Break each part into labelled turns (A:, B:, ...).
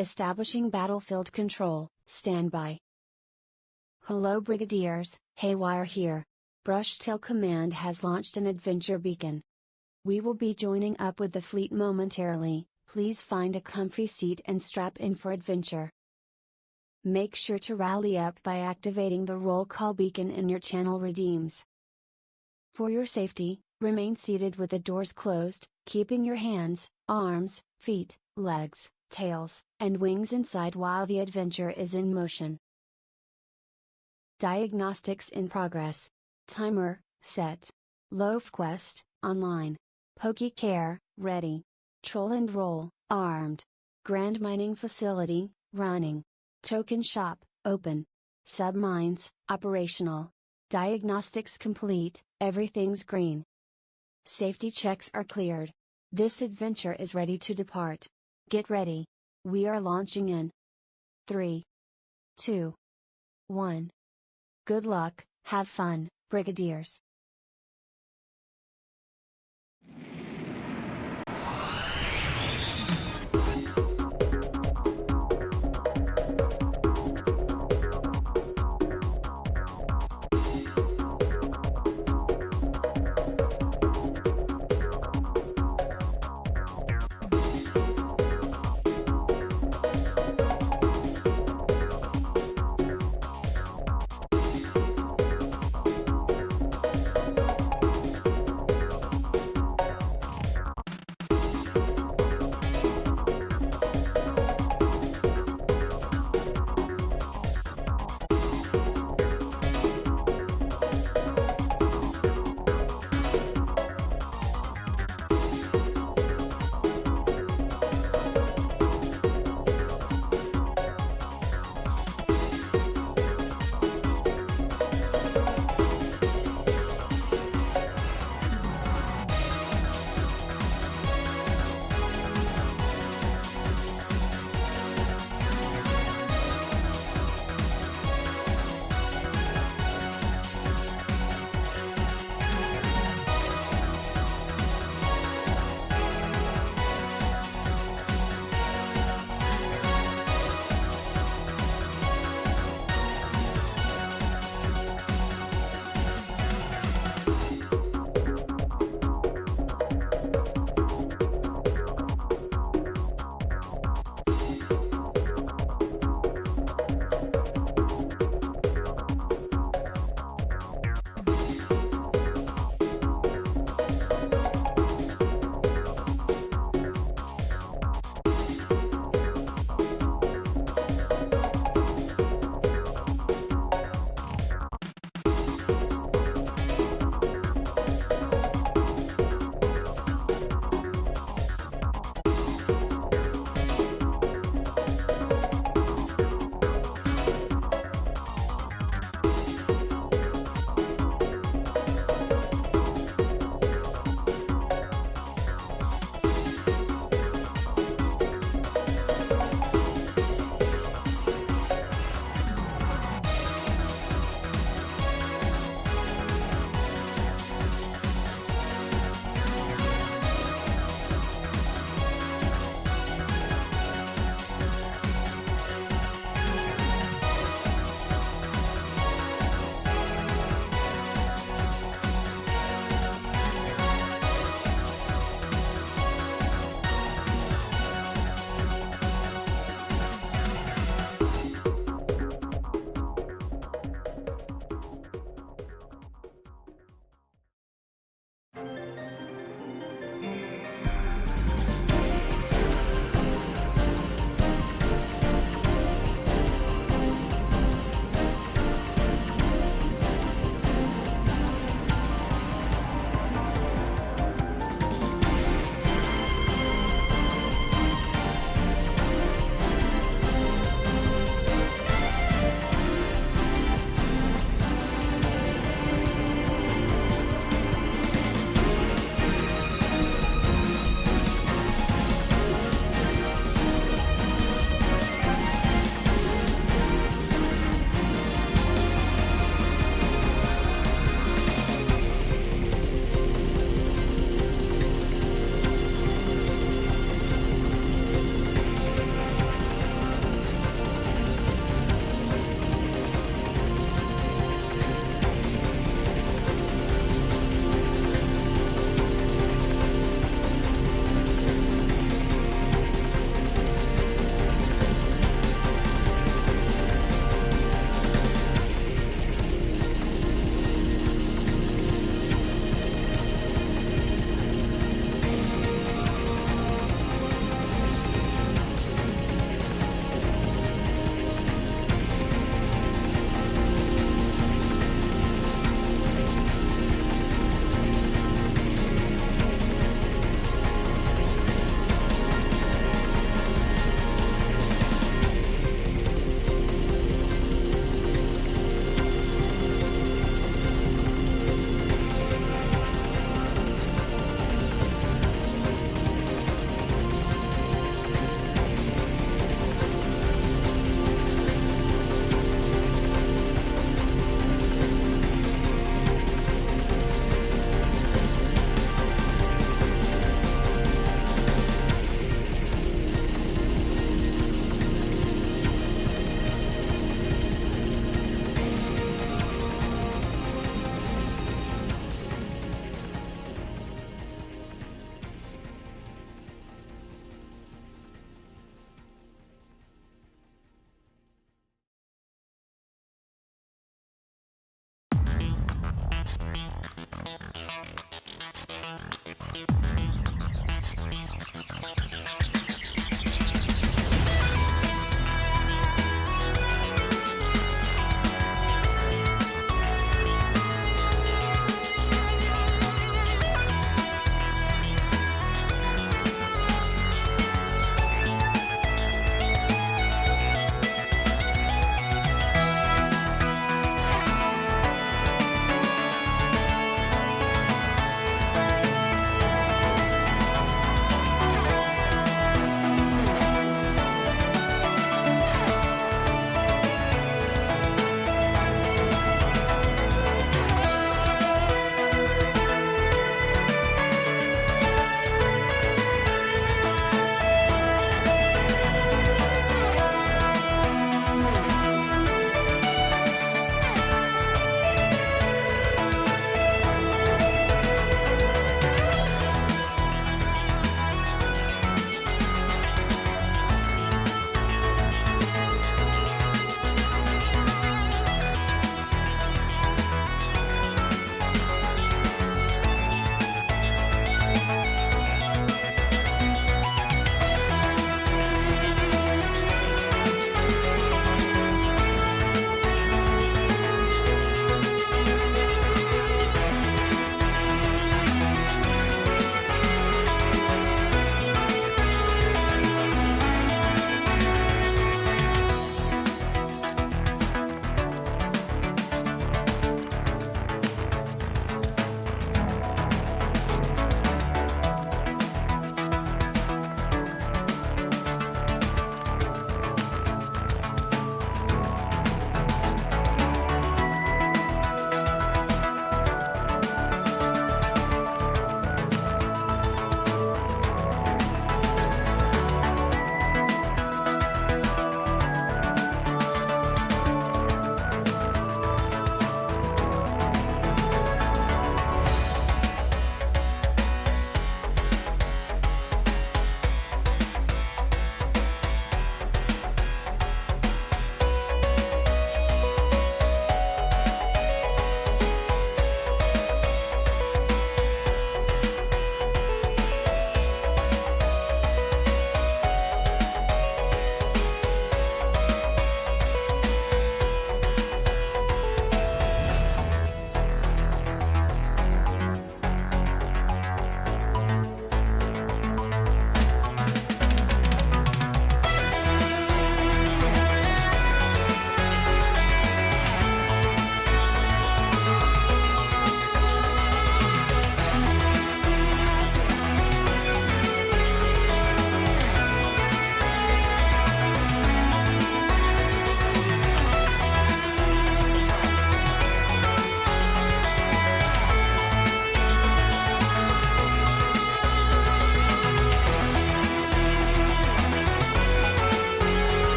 A: Establishing battlefield control, standby. Hello Brigadiers, Haywire here. Brushtail Command has launched an adventure beacon. We will be joining up with the fleet momentarily, please find a comfy seat and strap in for adventure. Make sure to rally up by activating the roll call beacon in your channel redeems. For your safety, remain seated with the doors closed, keeping your hands, arms, feet, legs, tails, and wings inside while the adventure is in motion. Diagnostics in progress. Timer, set. Loaf Quest, online. Poke Care, ready. Troll and Roll, armed. Grand Mining Facility, running. Token Shop, open. Submines, operational. Diagnostics complete, everything's green. Safety checks are cleared. This adventure is ready to depart. Get ready. We are launching in 3, 2, 1. Good luck, have fun, Brigadiers.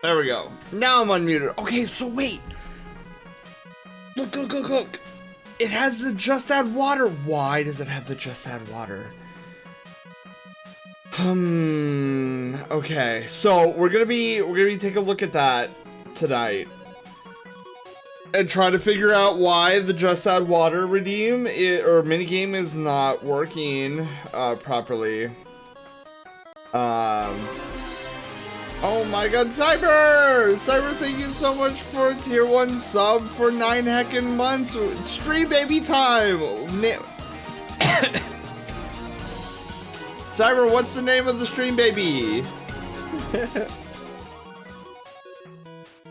B: There we go. Now I'm unmuted. Okay, so wait. Look, look, look, look. It has the just add water. Why does it have the just add water? Okay. So we're gonna be taking a look at that tonight. And try to figure out why the just add water redeem or minigame is not working properly. Oh my god, Cyber! Cyber, thank you so much for tier 1 sub for 9 heckin' months. Stream baby time! Cyber, what's the name of the stream baby?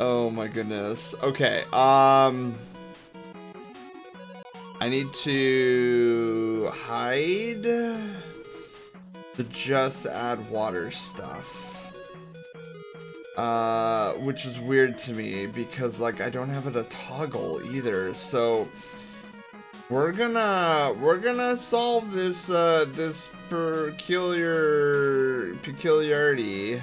B: Oh my goodness. Okay, I need to hide the just add water stuff. Which is weird to me because like I don't have it a toggle either. So we're gonna solve this this peculiarity.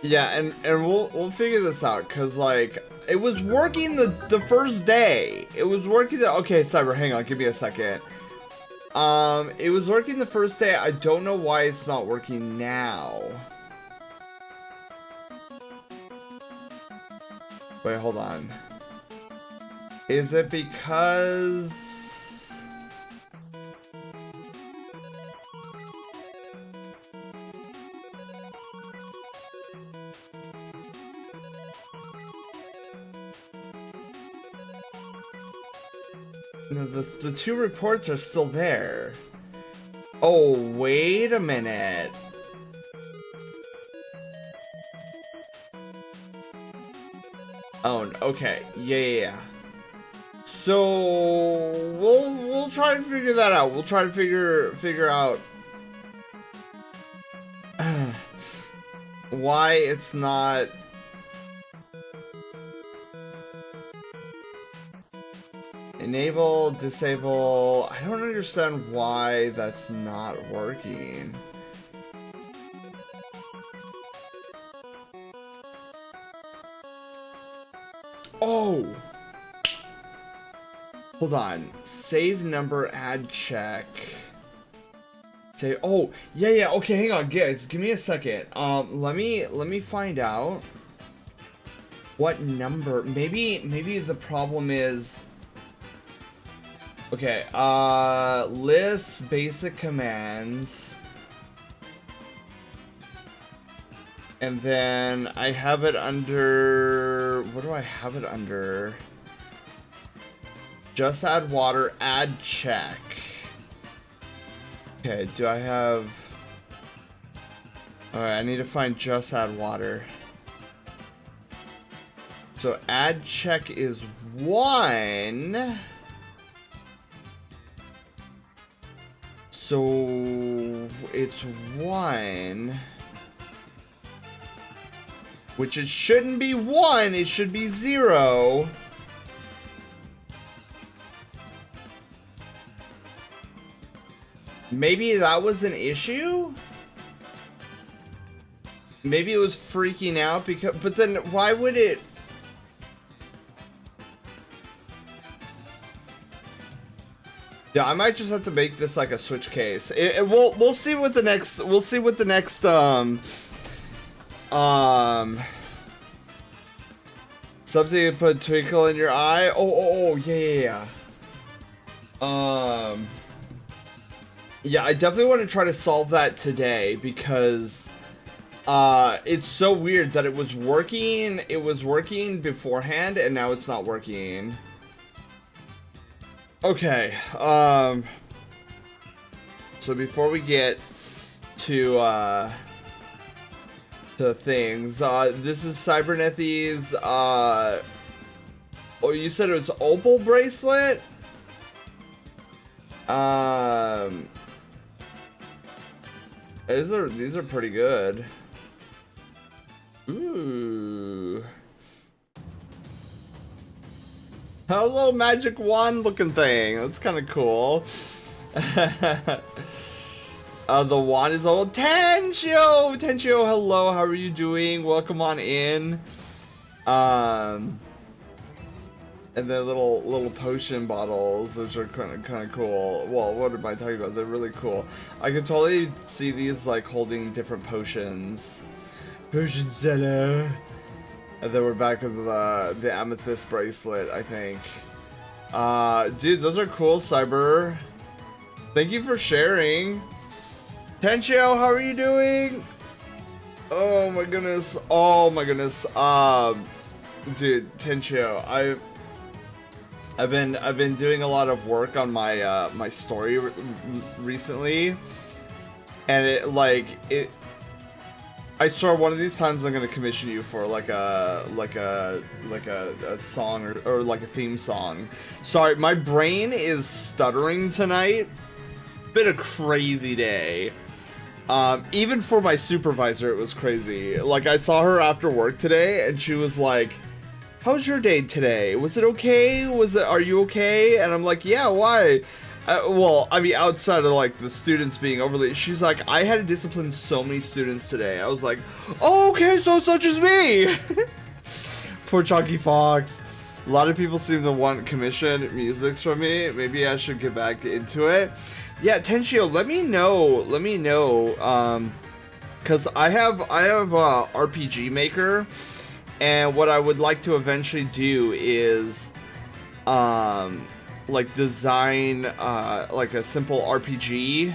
B: Yeah, and we'll figure this out because like it was working the first day. It was working okay, Cyber, hang on, give me a second. It was working the first day. I don't know why it's not working now. Wait, hold on. Is it because the two reports are still there? Oh, wait a minute. Oh, okay. Yeah. So we'll try to figure that out. We'll try to figure out why it's not enable, disable. I don't understand why that's not working. Oh! Hold on. Save number, add check. Say, oh, yeah, okay, hang on, guys, give me a second. Let me find out what number. Maybe the problem is, okay, list basic commands. And then I have it under, what do I have it under? Just add water, add check. Okay, do I have... Alright, I need to find just add water. So add check is 1. So it's 1. Which it shouldn't be 1, it should be 0. Maybe that was an issue? Maybe it was freaking out because, but then why would it? Yeah, I might just have to make this like a switch case. We'll see what the next something to put twinkle in your eye. Oh, yeah. Yeah, I definitely want to try to solve that today because it's so weird that it was working beforehand and now it's not working. Okay, so before we get to things, this is Cybernethy's, oh, you said it was opal bracelet? These are pretty good. Ooh. Hello, magic wand looking thing. That's kind of cool. The wand is old. Tenchio! Tenchio, hello, how are you doing? Welcome on in. And then little potion bottles, which are kind of cool. Well, what am I talking about? They're really cool. I can totally see these like holding different potions. Potion seller. And then we're back to the amethyst bracelet, I think. Dude, those are cool, Cyber. Thank you for sharing. Tenchio, how are you doing? Oh my goodness. Oh my goodness. Dude, Tenchio, I've been doing a lot of work on my my story recently, and I swear one of these times I'm gonna commission you for like a song or like a theme song. Sorry, my brain is stuttering tonight. It's been a crazy day. Even for my supervisor, it was crazy. Like, I saw her after work today, and she was like, "How's your day today? Was it okay? Are you okay?" And I'm like, "Yeah, why?" Well, I mean, outside of like the students being overly, she's like, "I had to discipline so many students today." I was like, "Oh, okay, so such as me." Poor Chalky Fox. A lot of people seem to want commission music from me. Maybe I should get back into it. Yeah, Tenchio, let me know. Cause I have RPG Maker. And what I would like to eventually do is, like design, like a simple RPG,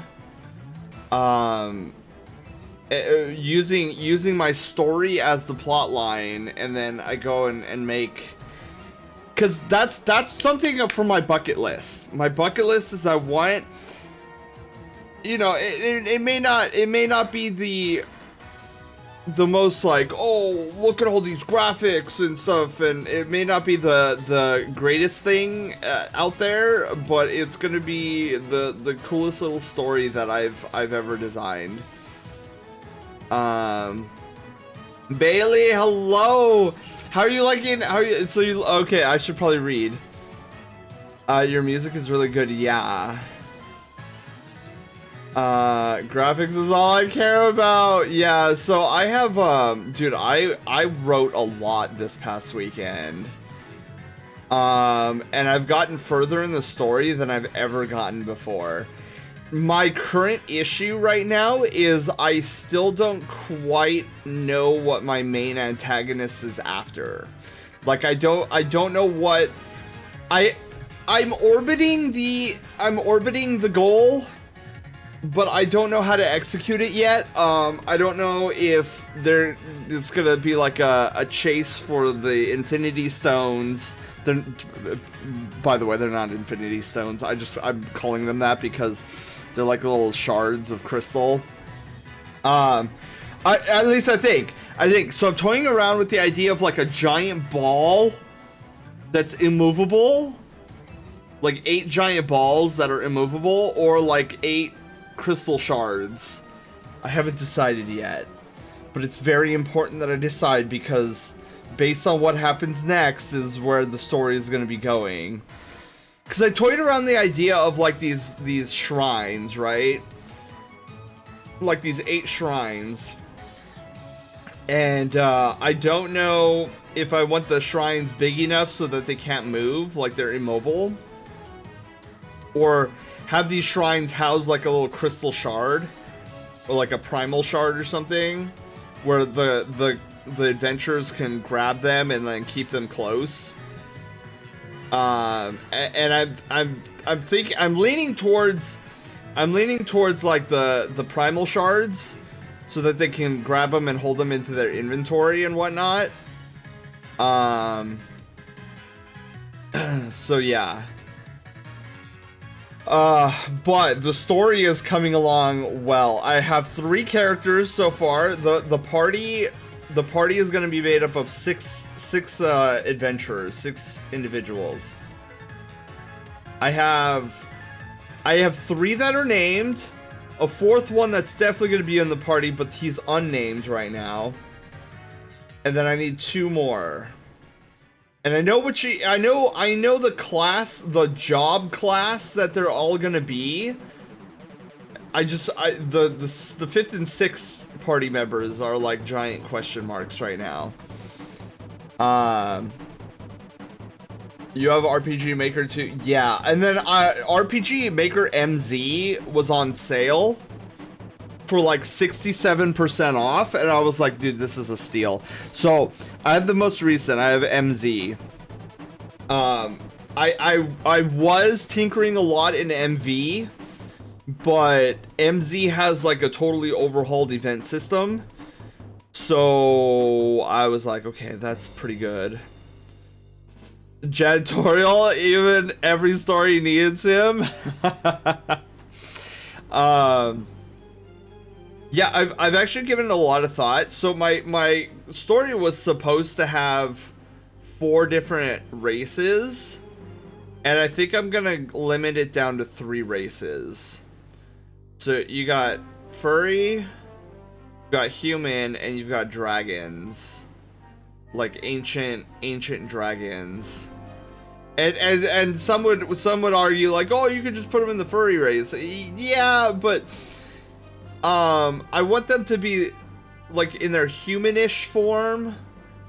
B: using my story as the plot line, and then I go and make, cause that's something for my bucket list. My bucket list is I want, you know, it may not be the most like, oh, look at all these graphics and stuff, and it may not be the greatest thing out there, but it's gonna be the coolest little story that I've ever designed. Bailey, hello. How are you liking? Okay? I should probably read. Your music is really good. Yeah. Graphics is all I care about. Yeah, so I have, dude, I wrote a lot this past weekend. And I've gotten further in the story than I've ever gotten before. My current issue right now is I still don't quite know what my main antagonist is after. Like, I don't know what I'm orbiting the goal, but I don't know how to execute it yet. I don't know if it's gonna be like a chase for the Infinity Stones. By the way, they're not Infinity Stones. I'm calling them that because they're like little shards of crystal. At least I think. So I'm toying around with the idea of like a giant ball that's immovable. Like 8 giant balls that are immovable, or like 8 crystal shards. I haven't decided yet, but it's very important that I decide, because based on what happens next is where the story is going to be going. Because I toyed around the idea of like these shrines, right? Like these 8 shrines, and I don't know if I want the shrines big enough so that they can't move, like they're immobile, or have these shrines house like a little crystal shard, or like a primal shard or something, where the adventurers can grab them and then keep them close. And I'm leaning towards like the primal shards, so that they can grab them and hold them into their inventory and whatnot. So yeah. But the story is coming along well. I have 3 characters so far. The party is going to be made up of six adventurers, 6 individuals. I have 3 that are named, a 4th one that's definitely going to be in the party, but he's unnamed right now. And then I need 2 more. And I know I know the class, the job class that they're all gonna be. The fifth and sixth party members are like giant question marks right now. You have RPG Maker too? Yeah, and then RPG Maker MZ was on sale for like 67% off, and I was like, dude, this is a steal. So I have the most recent. I have MZ. I was tinkering a lot in MV, but MZ has like a totally overhauled event system. So I was like, okay, that's pretty good. Janitorial, even every story needs him. Yeah, I've actually given it a lot of thought. So my story was supposed to have 4 different races, and I think I'm gonna limit it down to 3 races. So you got furry, you got human, and you've got dragons. Like ancient dragons. And some would argue like, oh, you could just put them in the furry race. Yeah, but I want them to be like in their humanish form.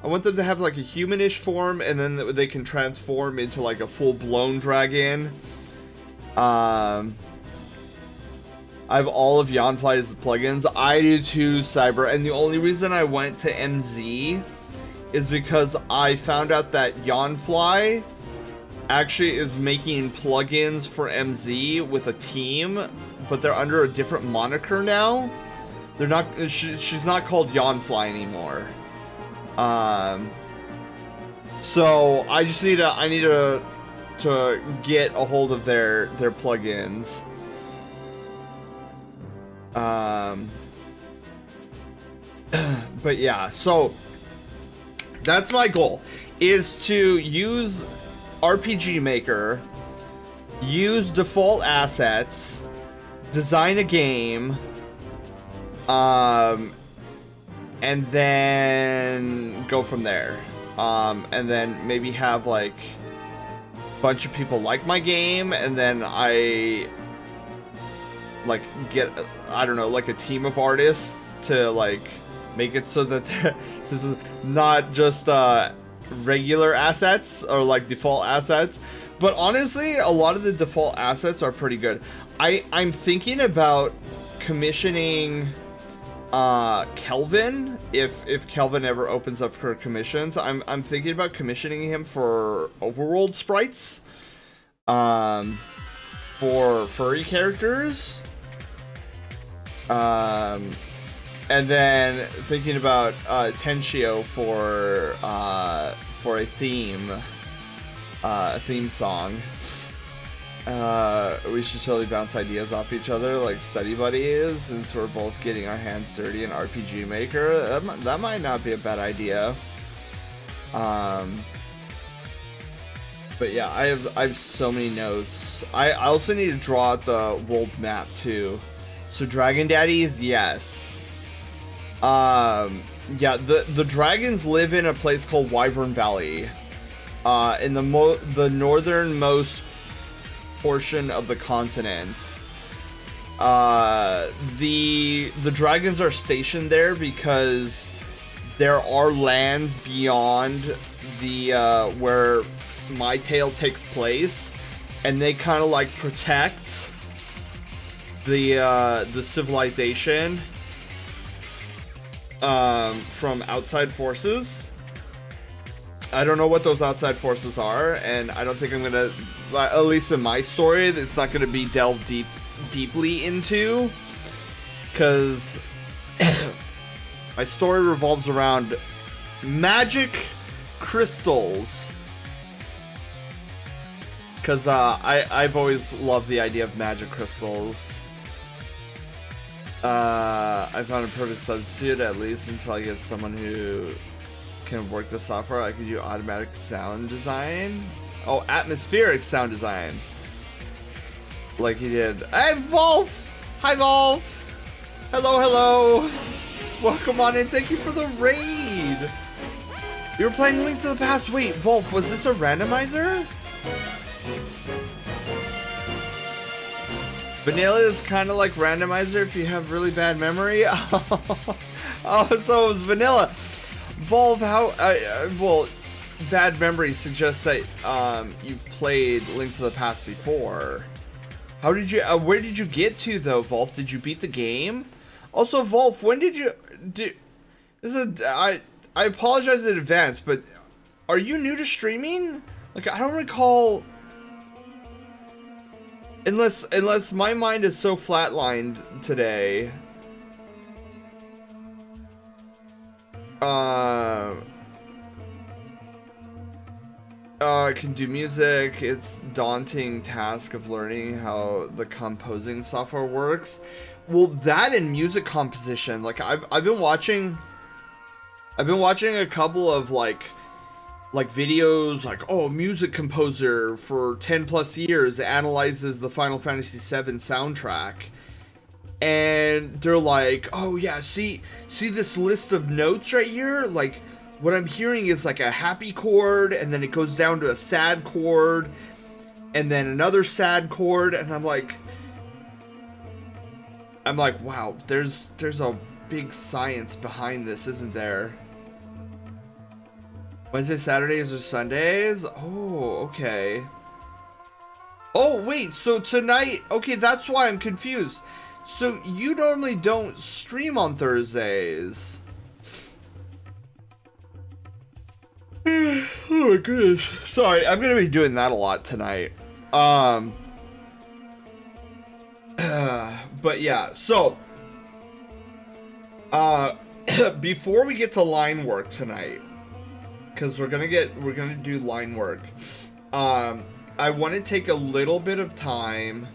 B: I want them to have like a humanish form, and then they can transform into like a full-blown dragon. I have all of Yanfly's plugins. I do too, Cyber. And the only reason I went to MZ is because I found out that Yanfly actually is making plugins for MZ with a team, but they're under a different moniker now. They're not. She's not called Yanfly anymore. So I just need to get a hold of their plugins. But yeah, so that's my goal, is to use RPG Maker, use default assets, design a game, and then go from there. And then maybe have like a bunch of people like my game, and then I like get, I don't know, like a team of artists to like make it so that this is not just regular assets or like default assets, but honestly a lot of the default assets are pretty good. I'm thinking about commissioning Kelvin, if Kelvin ever opens up for commissions. I'm thinking about commissioning him for overworld sprites for furry characters, and then thinking about Tenshio for a theme song. We should totally bounce ideas off each other like study buddies, since we're both getting our hands dirty in RPG Maker. That might not be a bad idea. But yeah, I have so many notes. I also need to draw out the world map too. So Dragon Daddies, yes. Yeah, the dragons live in a place called Wyvern Valley, in the northernmost portion of the continent. The dragons are stationed there because there are lands beyond the where My Tale takes place, and they kind of like protect the civilization from outside forces. I don't know what those outside forces are, and I don't think I'm gonna, at least in my story, it's not gonna be delved deeply into, because my story revolves around magic crystals. Because I've always loved the idea of magic crystals. I found a perfect substitute, at least until I get someone who can work the software. I could do automatic sound design. Oh, atmospheric sound design. Like he did. Hey, Wolf! Hi, Wolf! Hello, hello! Welcome on in. Thank you for the raid! You were playing Link to the Past. Wait, Wolf, was this a randomizer? Vanilla is kind of like randomizer if you have really bad memory. Oh, so it was vanilla. Wolf, how? Well, bad memory suggests that you've played Link to the Past before. How did you? Where did you get to though, Wolf? Did you beat the game? Also, Wolf, when did you? This is I apologize in advance, but are you new to streaming? Like, I don't recall. Unless my mind is so flatlined today. I can do music. It's daunting task of learning how the composing software works. Well, that and music composition. Like I've been watching a couple of like videos like, oh, music composer for 10 plus years analyzes the Final Fantasy VII soundtrack. And they're like, oh yeah, see this list of notes right here? Like, what I'm hearing is like a happy chord, and then it goes down to a sad chord, and then another sad chord, and I'm like, wow, there's a big science behind this, isn't there? Wednesday, Saturdays, or Sundays? Oh, okay. Oh, wait, so tonight, okay, that's why I'm confused. So you normally don't stream on Thursdays. Oh my goodness. Sorry, I'm gonna be doing that a lot tonight. But yeah, so before we get to line work tonight, because we're gonna do line work, I want to take a little bit of time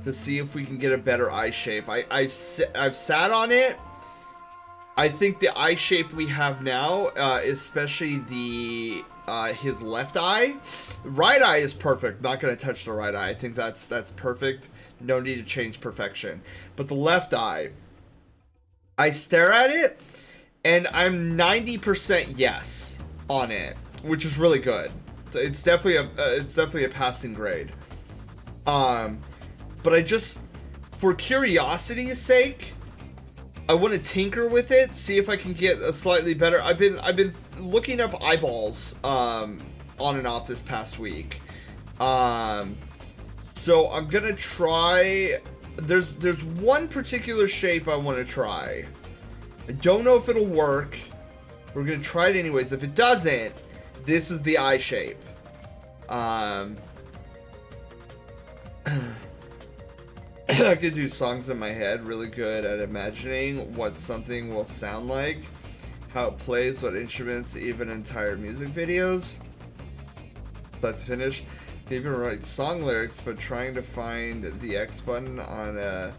B: to see if we can get a better eye shape. I've sat on it. I think the eye shape we have now, especially the his left eye, right eye is perfect. Not gonna touch the right eye. I think that's perfect. No need to change perfection. But the left eye, I stare at it, and I'm 90% yes on it, which is really good. It's definitely a passing grade. But I just, for curiosity's sake, I want to tinker with it, see if I can get a slightly better. I've been looking up eyeballs on and off this past week. So I'm gonna try. There's one particular shape I want to try. I don't know if it'll work. We're gonna try it anyways. If it doesn't, this is the eye shape. I could do songs in my head, really good at imagining what something will sound like, how it plays, what instruments, even entire music videos. Let's finish. Even write song lyrics, but trying to find the X button on a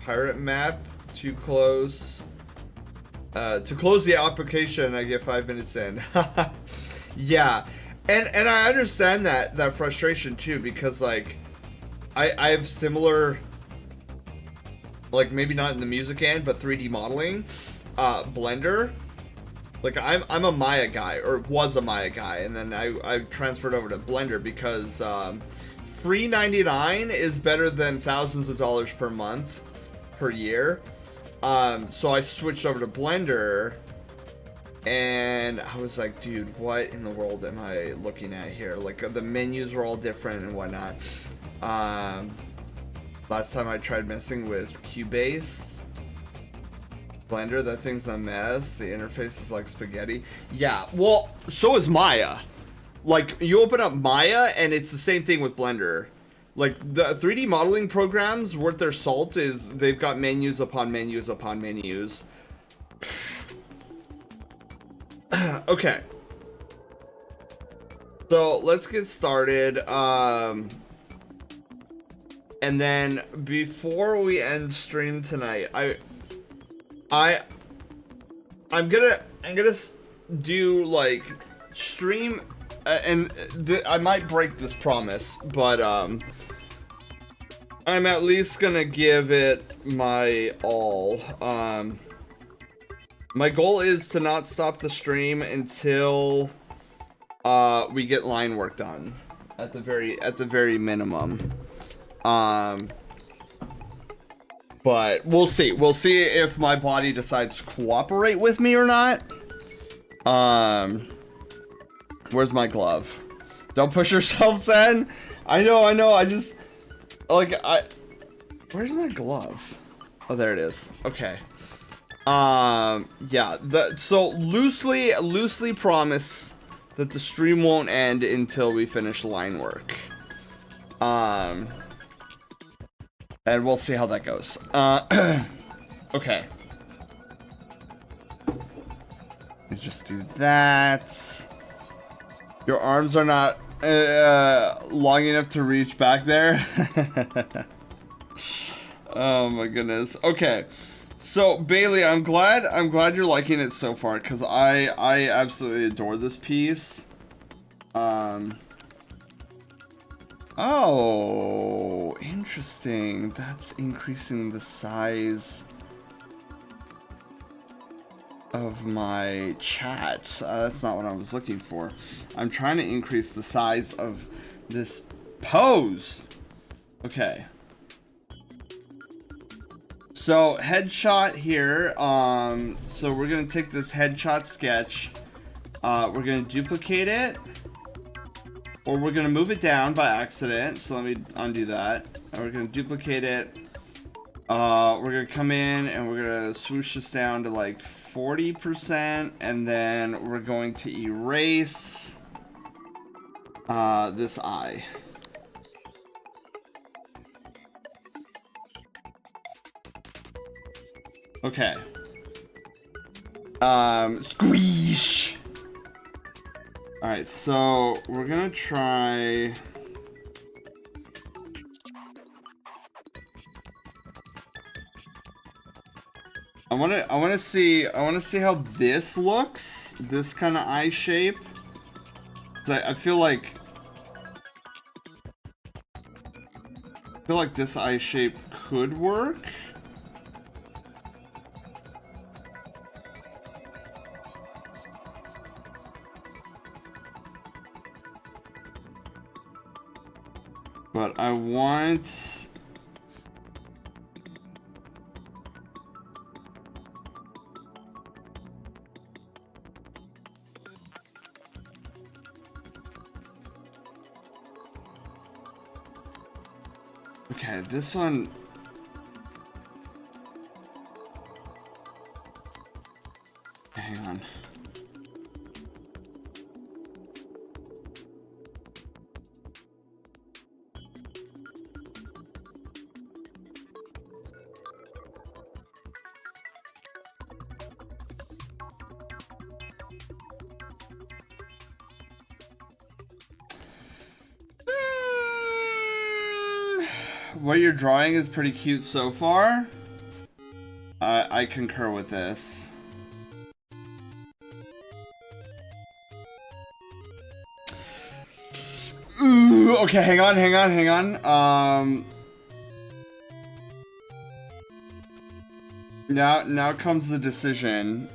B: pirate map too close. To close the application, I get 5 minutes in. Yeah, and I understand that frustration too, because like I have similar, like maybe not in the music end, but 3D modeling, Blender. Like I'm a Maya guy, or was a Maya guy, and then I transferred over to Blender because free 99 is better than thousands of dollars per month, per year. So I switched over to Blender, and I was like, dude, what in the world am I looking at here? Like the menus were all different and whatnot. Last time I tried messing with Cubase, Blender, that thing's a mess. The interface is like spaghetti. Yeah, well, so is Maya. Like, you open up Maya, and it's the same thing with Blender. Like, the 3D modeling programs, worth their salt is they've got menus upon menus upon menus. Okay. So, let's get started. And then, before we end stream tonight, I'm gonna do like stream, and I might break this promise, but I'm at least gonna give it my all. My goal is to not stop the stream until we get line work done at the very minimum. But we'll see. We'll see if my body decides to cooperate with me or not. Where's my glove? Don't push yourself, Sen. I know. I just like where's my glove? Oh, there it is. Okay. Yeah, so loosely promise that the stream won't end until we finish line work. And we'll see how that goes. Okay. We just do that. Your arms are not long enough to reach back there. Oh my goodness. Okay. So Bailey, I'm glad you're liking it so far, because I absolutely adore this piece. Oh, interesting. That's increasing the size of my chat. That's not what I was looking for. I'm trying to increase the size of this pose. Okay. So headshot here. So we're gonna take this headshot sketch. We're gonna duplicate it, or we're gonna move it down by accident. So let me undo that. And we're gonna duplicate it. We're gonna come in and we're gonna swoosh this down to like 40%, and then we're going to erase this eye. Okay. Squeeze. All right, so we're gonna try. I wanna see how this looks. This kind of eye shape. I feel like this eye shape could work. But I want... Okay, this one... Hang on. What you're drawing is pretty cute so far. I concur with this. Ooh, okay, hang on. Now comes the decision.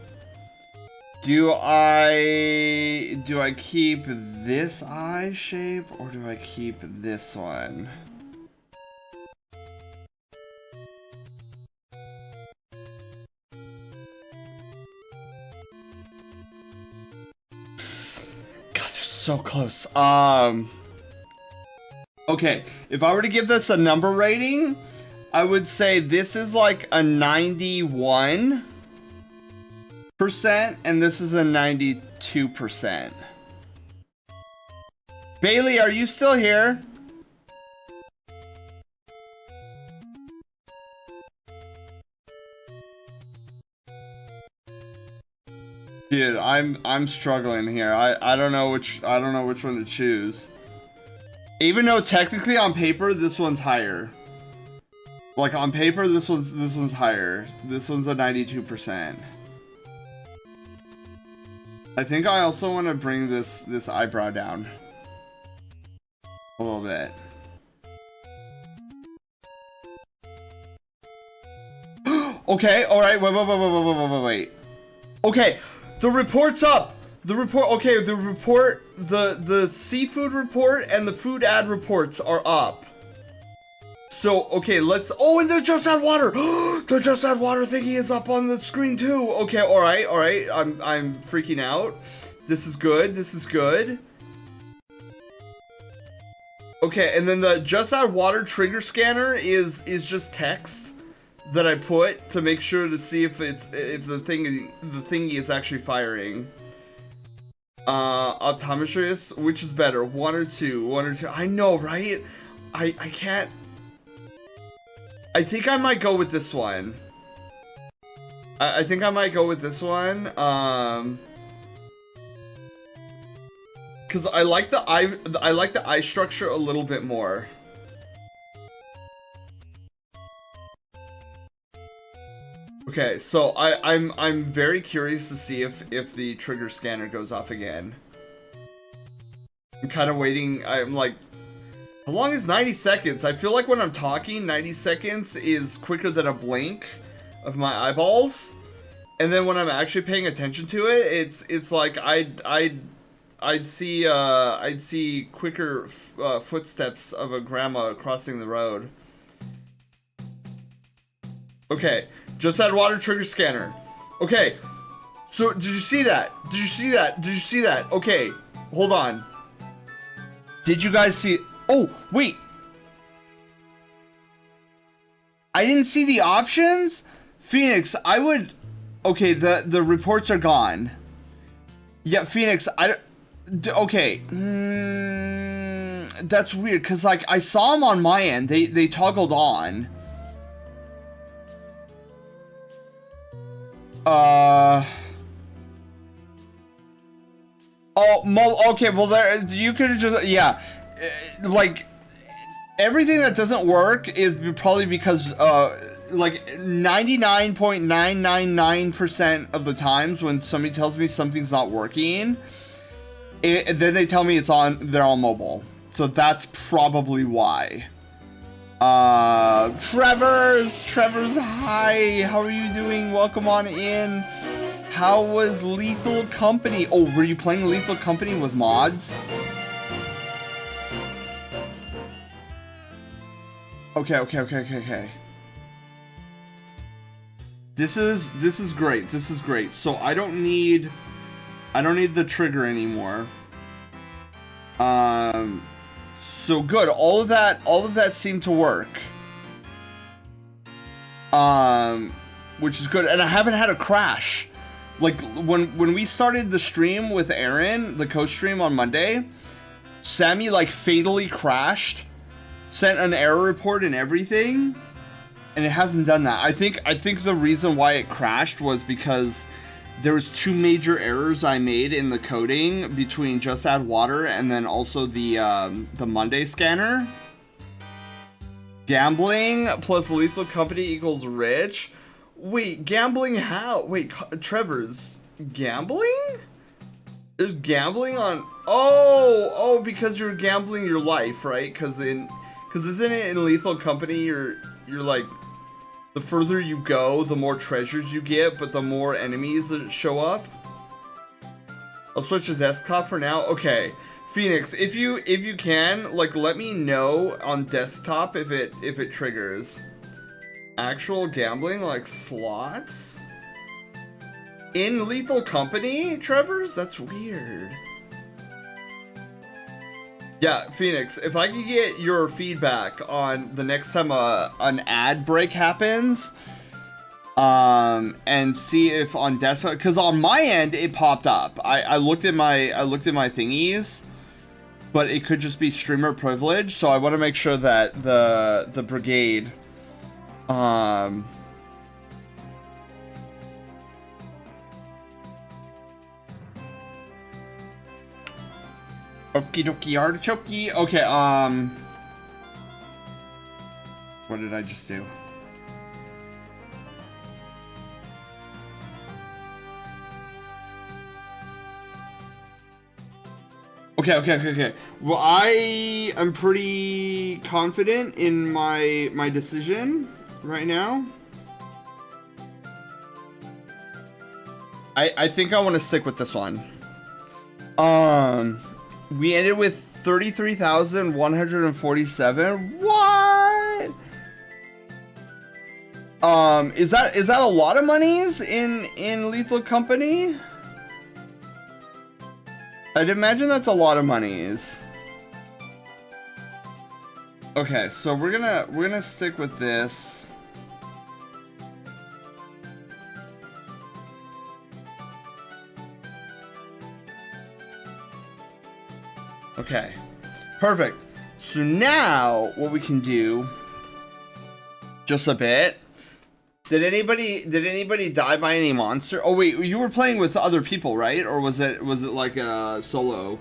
B: Do I keep this eye shape, or do I keep this one? So close. Okay, if I were to give this a number rating, I would say this is like a 91%, and this is a 92%. Bailey, are you still here? Dude, I'm struggling here. I don't know which one to choose. Even though technically on paper this one's higher. Like on paper this one's higher. This one's a 92%. I think I also want to bring this eyebrow down a little bit. Okay, all right. Wait. Okay, the report's up. The report, okay, the report, the seafood report and the food ad reports are up. So, okay, let's, oh, and the just add water. The just add water thingy is up on the screen too. Okay, all right, I'm freaking out. This is good, this is good. Okay, and then the just add water trigger scanner is just text that I put to make sure to see if the thingy is actually firing. Optometrist, which is better, one or two? I know, right? I can't. I think I might go with this one. I think I might go with this one. Cause I like the eye structure a little bit more. Okay, so I'm very curious to see if the trigger scanner goes off again. I'm kind of waiting. I'm like, how long is 90 seconds? I feel like when I'm talking, 90 seconds is quicker than a blink of my eyeballs. And then when I'm actually paying attention to it, it's like I'd see quicker footsteps of a grandma crossing the road. Okay, just add water trigger scanner. Okay, so did you see that? Did you see that? Did you see that? Okay, hold on. Did you guys see? Oh, wait. I didn't see the options? Phoenix, I would... Okay, the reports are gone. Yeah, Phoenix, okay. That's weird, because, like, I saw them on my end. They toggled on. Oh, okay, well, there, you could have just, yeah. Like, everything that doesn't work is probably because, like 99.999% of the times when somebody tells me something's not working, then they tell me they're on mobile. So that's probably why. Trevor's, hi, how are you doing? Welcome on in. How was Lethal Company? Oh, were you playing Lethal Company with mods? Okay. This is great. This is great. So I don't need the trigger anymore. So good. All of that seemed to work. Which is good. And I haven't had a crash. Like when we started the stream with Aaron, the co-stream on Monday, Sammy like fatally crashed, sent an error report and everything. And it hasn't done that. I think the reason why it crashed was because there was two major errors I made in the coding between just add water and then also the Monday scanner. Gambling plus Lethal Company equals rich. Wait, gambling how? Wait, Trevor's gambling? There's gambling on. Oh, because you're gambling your life, right? Because isn't it in Lethal Company you're like, the further you go, the more treasures you get, but the more enemies that show up. I'll switch to desktop for now. Okay, Phoenix, if you can, like, let me know on desktop if it triggers. Actual gambling, like slots in Lethal Company, Trevor's? That's weird. Yeah, Phoenix, if I could get your feedback on the next time an ad break happens, and see if on desktop, because on my end it popped up. I looked at my thingies, but it could just be streamer privilege. So I want to make sure that the brigade, Okie dokie artichoke. Okay, what did I just do? Okay. Well, I am pretty confident in my decision right now. I think I want to stick with this one. We ended with 33,147. What? Is that a lot of monies in Lethal Company? I'd imagine that's a lot of monies. Okay, so we're gonna stick with this. Okay, perfect. So now what we can do, just a bit. Did anybody die by any monster? Oh wait, you were playing with other people, right? Or was it like a solo?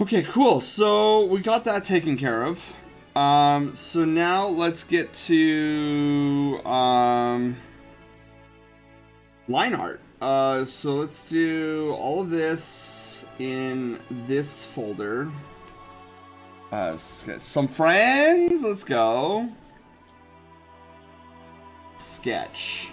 B: Okay, cool. So we got that taken care of. So now let's get to line art. So let's do all of this in this folder. Sketch some friends. Let's go. Sketch.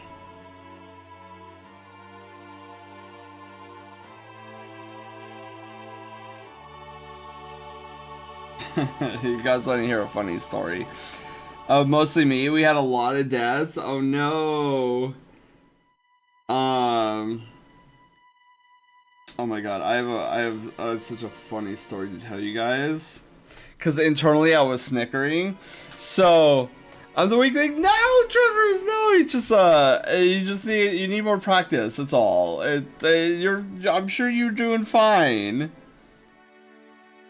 B: You guys want to hear a funny story? Mostly me. We had a lot of deaths. Oh no. Oh my god, I have such a funny story to tell you guys. Because internally I was snickering. So I'm the weak thing. No, Trevor's no. You need more practice. That's all. I'm sure you're doing fine.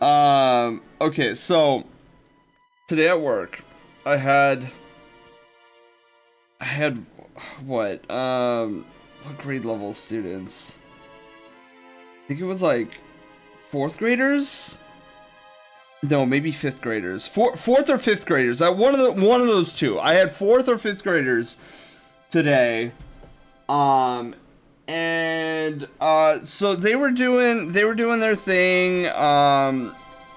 B: Okay, so today at work, I had what grade level students? I think it was like 4th graders. No, maybe 5th graders. 4th or 5th graders. One of those two. I had 4th or 5th graders today. So they were doing their thing.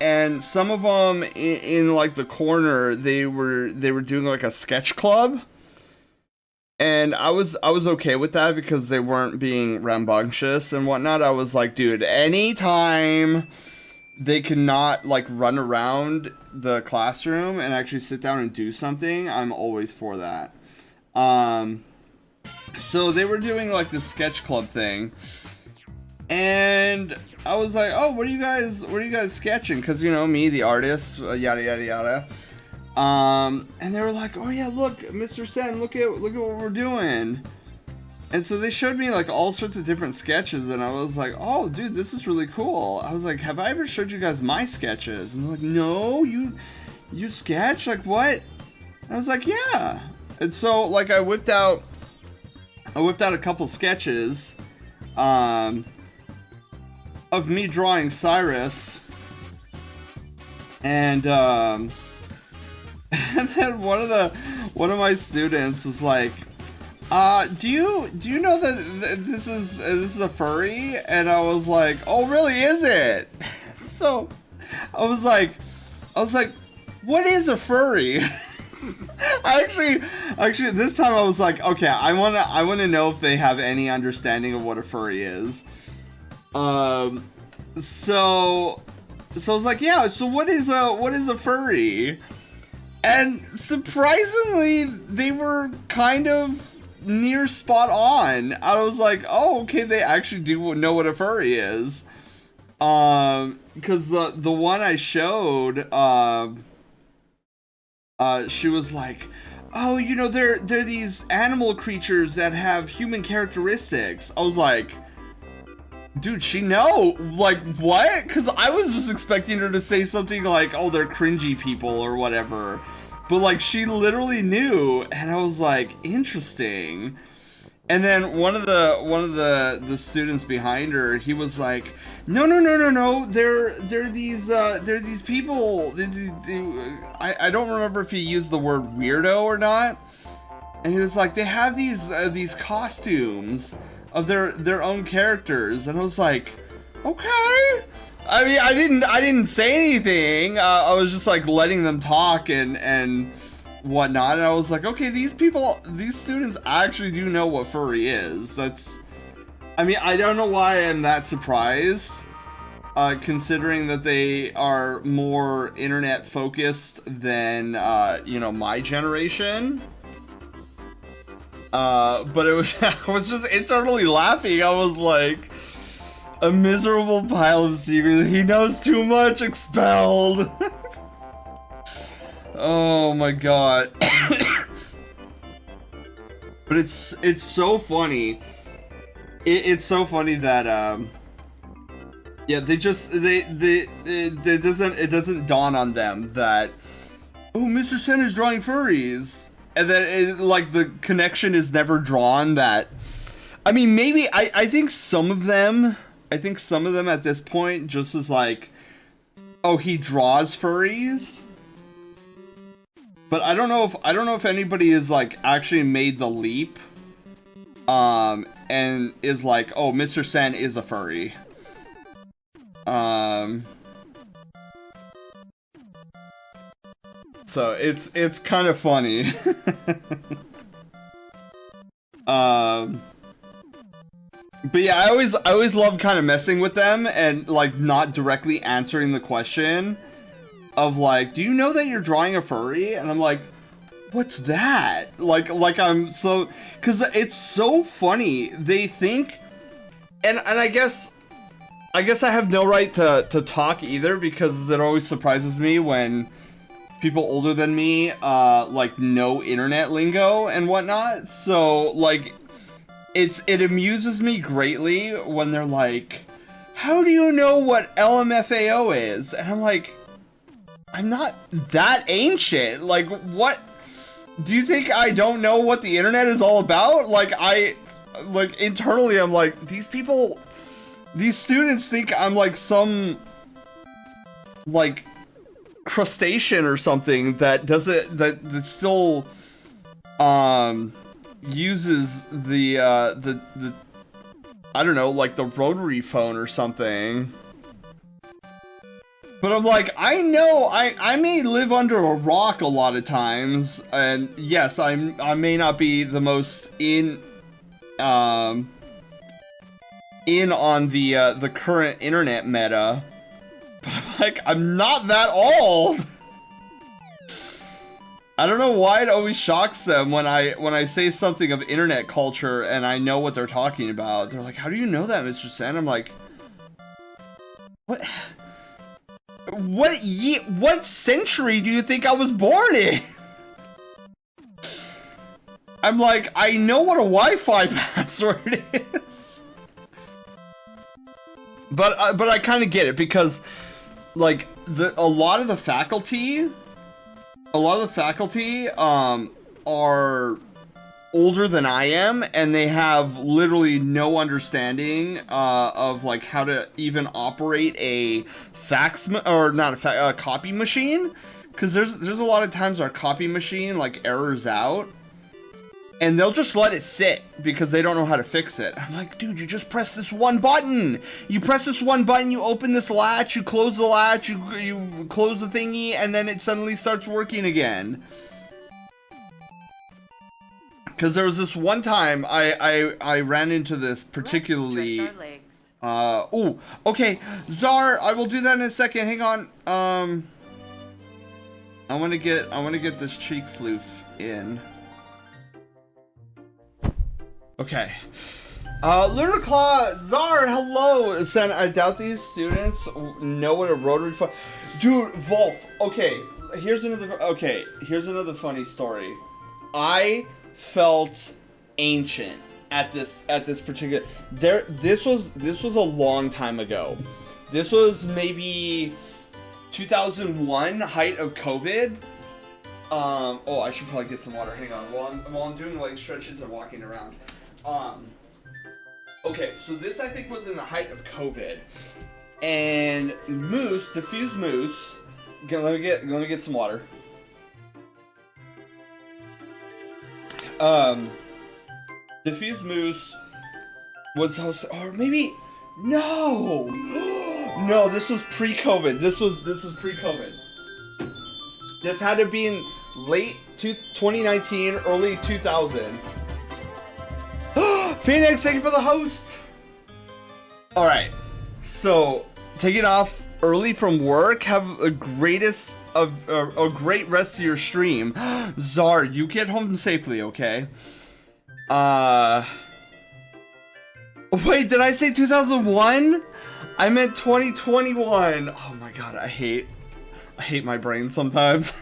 B: And some of them in like the corner, they were doing like a sketch club. And I was okay with that because they weren't being rambunctious and whatnot. I was like, dude, anytime they cannot like run around the classroom and actually sit down and do something, I'm always for that. So they were doing like this sketch club thing, and I was like, oh, what are you guys sketching? Because, you know, me, the artist, yada yada yada. And they were like, oh yeah, look, Mr. Sen, look at what we're doing. And so they showed me like all sorts of different sketches, and I was like, oh dude, this is really cool. I was like, have I ever showed you guys my sketches? And they're like, no, you sketch? Like what? And I was like, yeah. And so like I whipped out a couple sketches of me drawing Cyrus, and and then one of my students was like, do you know that this is a furry? And I was like, oh really, is it? So I was like, what is a furry? Actually this time I was like, okay, I want to know if they have any understanding of what a furry is. So I was like, yeah, so what is a furry? And surprisingly, they were kind of near spot on. I was like, oh, okay, they actually do know what a furry is. Because the one I showed, she was like, oh, you know, they're these animal creatures that have human characteristics. I was like, dude, she know? Like, what? Because I was just expecting her to say something like, oh, they're cringy people or whatever. But, like, she literally knew, and I was like, interesting. And then one of the students behind her, he was like, no, they're these people. I don't remember if he used the word weirdo or not. And he was like, they have these costumes of their own characters, and I was like, okay. I mean, I didn't say anything. I was just like letting them talk and whatnot, and I was like, okay, these students actually do know what furry is. I mean, I don't know why I'm that surprised, considering that they are more internet focused than, you know, my generation. But it was, I was just internally laughing. I was like, a miserable pile of secrets. He knows too much. Expelled. Oh my god. But it's so funny. It's so funny that yeah, it doesn't dawn on them that, oh, Mr. Sen is drawing furries, and then like the connection is never drawn. That, I mean, maybe I think some of them at this point just is like, oh, he draws furries. But I don't know if anybody is like actually made the leap, and is like, oh, Mr. Sen is a furry. So it's kind of funny. But yeah, I always love kind of messing with them and like not directly answering the question of like, do you know that you're drawing a furry? And I'm like, what's that? Like I'm so, because it's so funny. They think, and I guess I have no right to talk either, because it always surprises me when people older than me like know internet lingo and whatnot. So like it amuses me greatly when they're like, how do you know what LMFAO is? And I'm like, I'm not that ancient. Like, what? Do you think I don't know what the internet is all about? Like, internally, I'm like, these students think I'm like some, like, crustacean or something that still, uses the, I don't know, like the rotary phone or something. But I'm like, I know, I may live under a rock a lot of times, and yes, I may not be the most in on the current internet meta, but I'm like, I'm not that old. I don't know why it always shocks them when I say something of internet culture and I know what they're talking about. They're like, how do you know that, Mr. Sen? I'm like, what? What century do you think I was born in? I'm like, I know what a Wi-Fi password is. But I kind of get it, because like a lot of the faculty are older than I am, and they have literally no understanding of like how to even operate a copy machine, because there's a lot of times our copy machine like errors out, and they'll just let it sit because they don't know how to fix it. I'm like, dude, you just press this one button. You press this one button, you open this latch, you close the latch, you close the thingy, and then it suddenly starts working again. Because there was this one time I ran into this particularly. Oh, okay, Czar, I will do that in a second. Hang on. I want to get this cheek floof in. Okay. Lunar Claw, Czar, hello. Sen, I doubt these students know what a rotary phone. Dude, Wolf. Okay, here's another funny story. I felt ancient at this particular this was a long time ago. This was maybe 2001, height of COVID. Oh, I should probably get some water. Hang on, while I'm doing like stretches and walking around. Okay, so this I think was in the height of COVID, and diffused moose. Let me get some water. Diffuse Moose was hosted, or maybe no, no, this was pre-COVID. This was pre-COVID. This had to be in late 2019, early 2000. Phoenix, thank you for the host. All right, so taking off early from work. Have a great rest of your stream. Czar, you get home safely, okay? Wait, did I say 2001? I meant 2021. Oh my god, I hate my brain sometimes.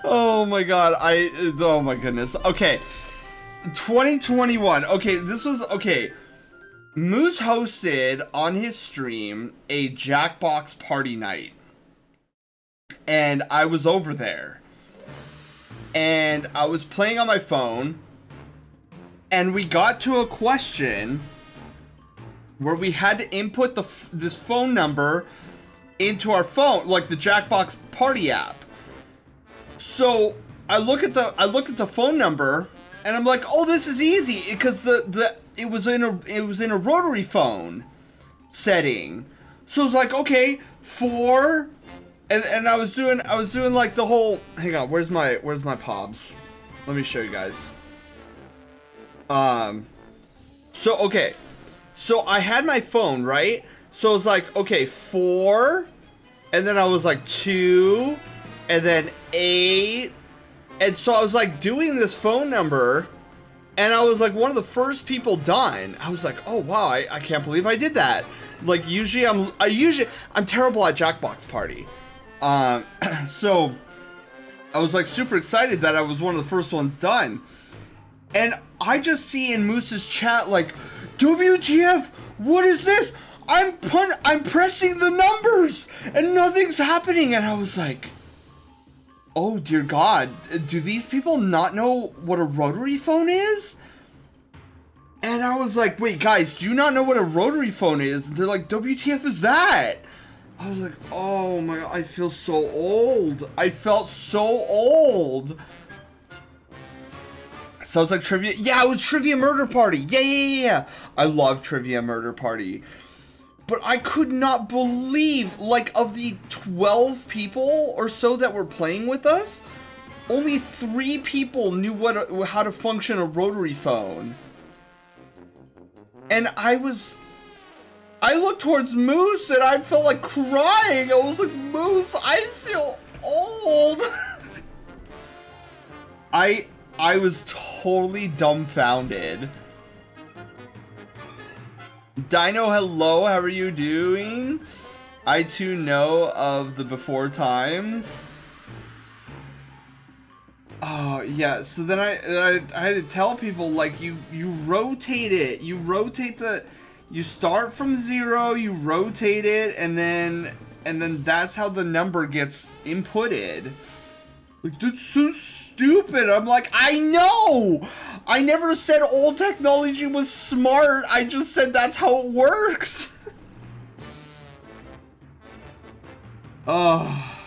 B: Oh my god, oh my goodness. Okay, 2021. Okay, this was, okay. Moose hosted on his stream a Jackbox party night. And I was over there. And I was playing on my phone. And we got to a question where we had to input this phone number into our phone, like the Jackbox party app. So I look at the phone number and I'm like, oh, this is easy, because it was in a rotary phone setting. So I was like, okay, 4, and I was doing like the whole, hang on, where's my pobs? Let me show you guys. So okay, so I had my phone, right? So I was like, okay, 4, and then I was like 2, and then 8, and so I was like doing this phone number, and I was like one of the first people done. I was like, oh wow, I can't believe I did that. Like usually I'm terrible at Jackbox Party. So I was like super excited that I was one of the first ones done. And I just see in Moose's chat like, WTF, what is this? I'm pressing the numbers and nothing's happening. And I was like, oh dear God, do these people not know what a rotary phone is? And I was like, wait guys, do you not know what a rotary phone is? And they're like, WTF is that? I was like, oh my God, I feel so old. I felt so old. Sounds like trivia. Yeah, it was Trivia Murder Party. Yeah. I love Trivia Murder Party. But I could not believe, like, of the 12 people or so that were playing with us, only 3 people knew how to function a rotary phone. And I looked towards Moose and I felt like crying. I was like, Moose, I feel old. I was totally dumbfounded. Dino, hello, how are you doing? I too know of the before times. Oh yeah, so then I had to tell people, like, you rotate it. You start from 0, you rotate it, and then that's how the number gets inputted. Like, that's so stupid. I'm like, I know! I never said old technology was smart. I just said that's how it works. Oh.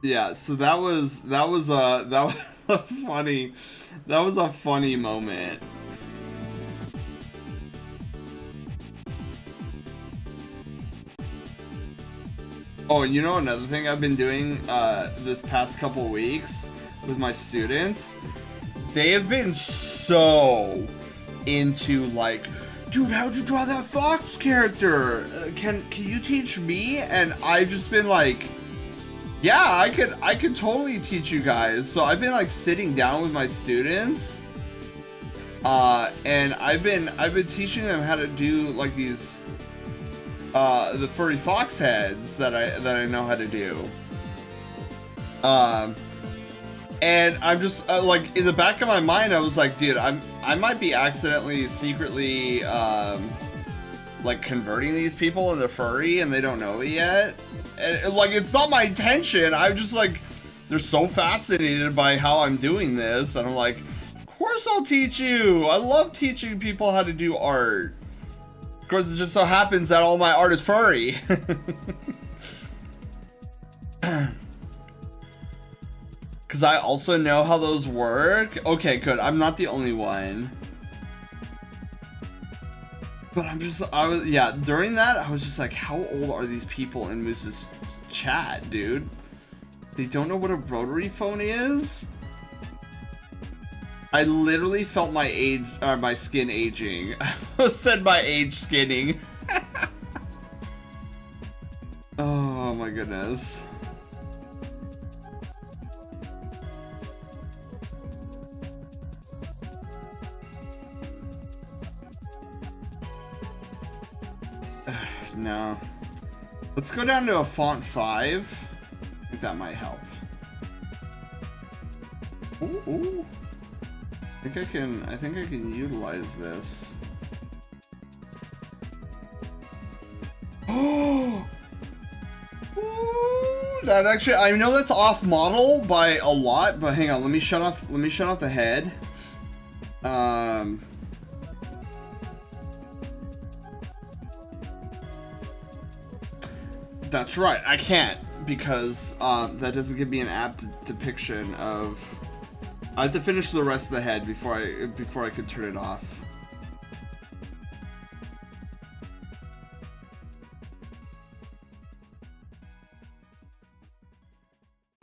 B: Yeah, so that was a funny moment. Oh, and you know another thing I've been doing this past couple weeks with my students? They have been so into, like, dude, how'd you draw that fox character? Can you teach me? And I've just been like, yeah, I could totally teach you guys. So I've been like sitting down with my students, and I've been teaching them how to do like these the furry fox heads that I know how to do. And I'm just like, in the back of my mind, I was like, dude, I might be accidentally, secretly, like converting these people into furry, and they don't know it yet. And like, it's not my intention. I'm just like, they're so fascinated by how I'm doing this, and I'm like, of course I'll teach you. I love teaching people how to do art. Of course, it just so happens that all my art is furry. Because I also know how those work. Okay, good. I'm not the only one. But during that, I was just like, how old are these people in Moose's chat, dude? They don't know what a rotary phone is? I literally felt my age, or my skin aging. I said my age skinning. Oh my goodness. No. Let's go down to a font 5. I think that might help. Ooh, ooh. I think I can utilize this. Oh! Ooh, that actually, I know that's off model by a lot, but hang on, let me shut off the head. That's right, I can't, because that doesn't give me an apt depiction of. I have to finish the rest of the head before I could turn it off.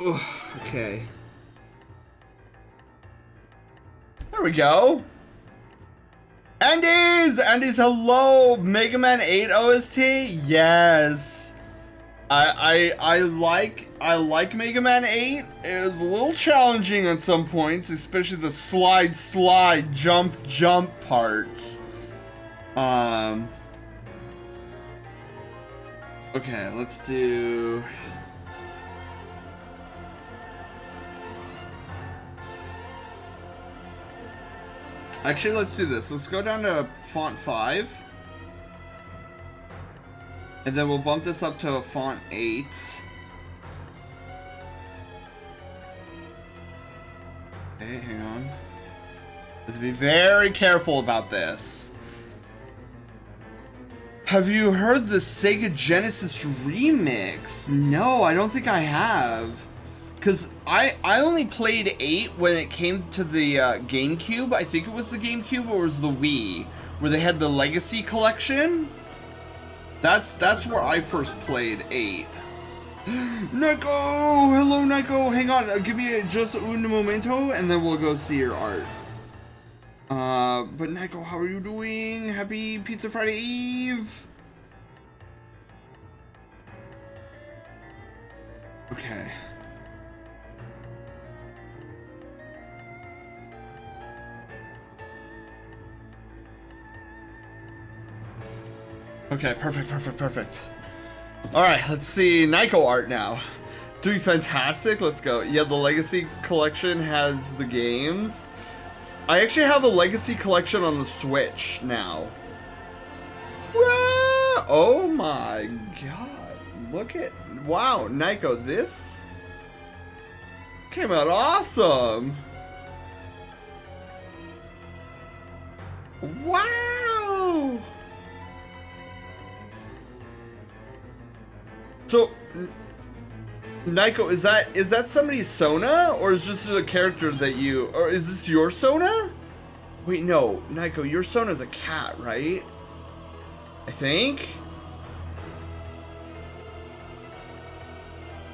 B: Ooh, okay. There we go. Andy's hello. Mega Man 8 OST. Yes. I like Mega Man 8. It was a little challenging on some points, especially the slide, jump parts. Okay, let's do. Actually, let's do this. Let's go down to font 5. And then we'll bump this up to a font 8. Okay, hang on. Let's be very careful about this. Have you heard the Sega Genesis remix? No, I don't think I have. Because I only played 8 when it came to the GameCube. I think it was the GameCube or it was the Wii, where they had the Legacy Collection. That's where I first played 8. Nico! Hello, Nico! Hang on, give me just un momento, and then we'll go see your art. But Nico, how are you doing? Happy Pizza Friday Eve! Okay. Okay, perfect. Alright, let's see Nico art now. Doing fantastic, let's go. Yeah, the Legacy Collection has the games. I actually have a Legacy Collection on the Switch now. Whoa! Oh my god. Look at... Wow, Nico, this came out awesome. Wow! So, Nico, is that somebody's Sona, or is this a character that you, or is this your Sona? Wait, no, Nico, your Sona's a cat, right? I think.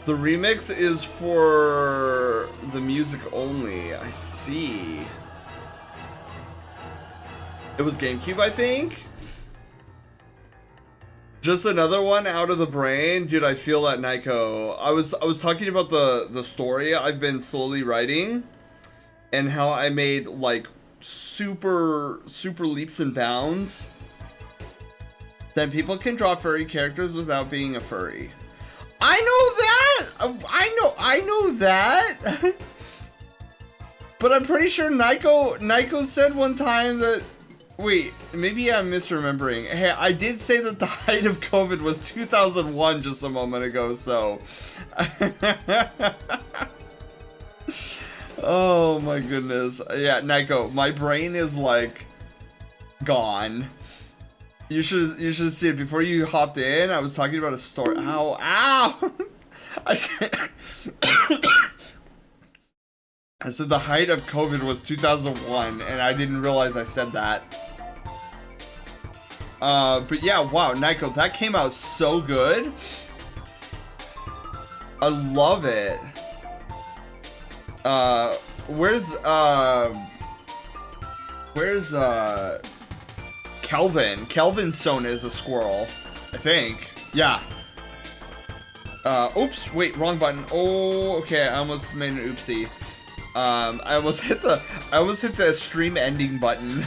B: The remix is for the music only. I see. It was GameCube, I think. Just another one out of the brain, dude. I feel that, Nico. I was talking about the story I've been slowly writing, and how I made like super leaps and bounds. That people can draw furry characters without being a furry. I know that. I know that. But I'm pretty sure Nico said one time that. Wait, maybe I'm misremembering. Hey, I did say that the height of COVID was 2001 just a moment ago, so. Oh my goodness. Yeah, Nico, my brain is like gone. You should see it. Before you hopped in, I was talking about a story. Ow, ow! I said the height of COVID was 2001, and I didn't realize I said that. But yeah, wow, Nyko, that came out so good. I love it. Where's Kelvin? Kelvin's Sona is a squirrel, I think. Yeah. Oops, wait, wrong button. Oh, okay, I almost made an oopsie. I almost hit the stream ending button.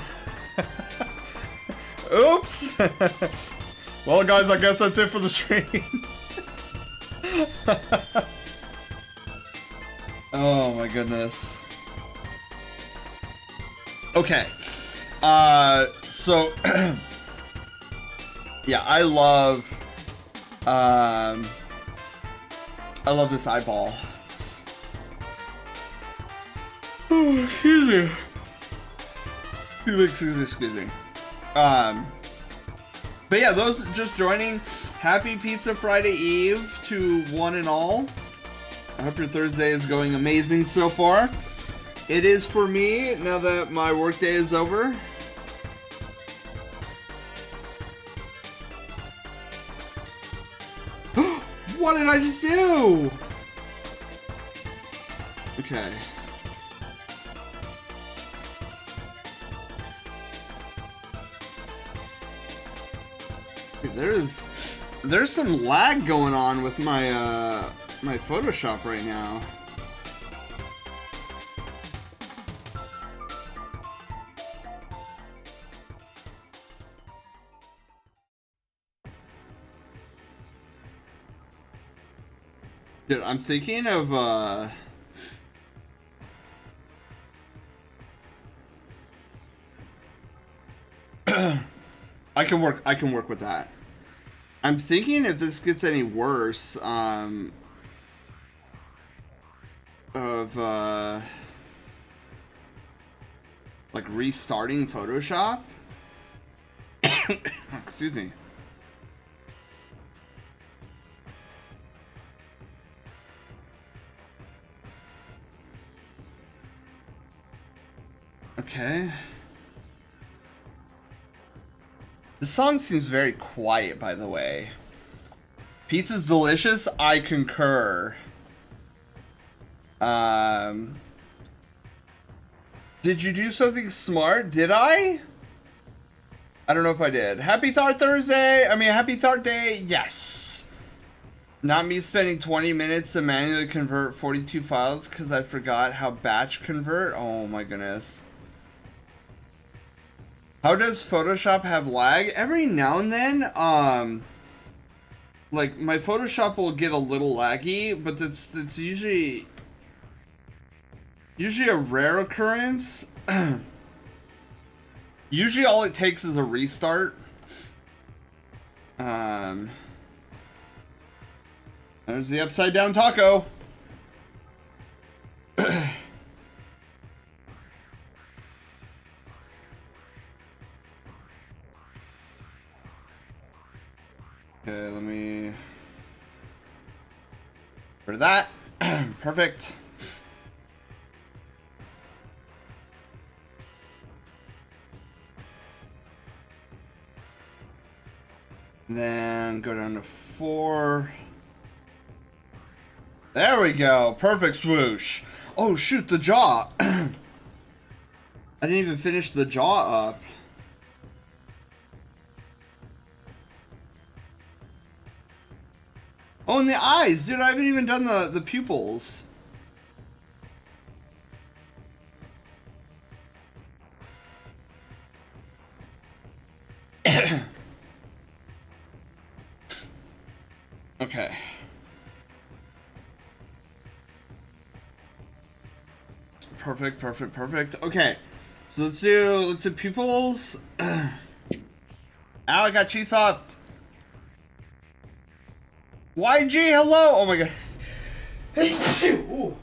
B: Oops. Well, guys, I guess that's it for the stream. Oh my goodness. Okay. So yeah, I love this eyeball. Oh, excuse me. But yeah, those just joining, happy Pizza Friday Eve to one and all. I hope your Thursday is going amazing so far. It is for me, now that my workday is over. What did I just do? Okay. There's some lag going on with my my Photoshop right now. Dude, I'm thinking of I can work with that. I'm thinking if this gets any worse, of like restarting Photoshop. Excuse me. Okay. The song seems very quiet, by the way. Pizza's delicious. I concur. Did you do something smart? Did I? I don't know if I did. Happy Thought Thursday. I mean, Happy Thought Day. Yes. Not me spending 20 minutes to manually convert 42 files because I forgot how batch convert. Oh my goodness. How does Photoshop have lag? Every now and then, like my Photoshop will get a little laggy, but that's usually a rare occurrence. Usually all it takes is a restart. There's the upside down taco. Okay, let me for that. Perfect. Then go down to 4. There we go. Perfect swoosh. Oh shoot, the jaw. I didn't even finish the jaw up. Oh, and the eyes, dude, I haven't even done the pupils. Okay. Perfect. Okay. So let's do pupils. Ow, I got cheese puffed. YG, hello! Oh my god. Ooh.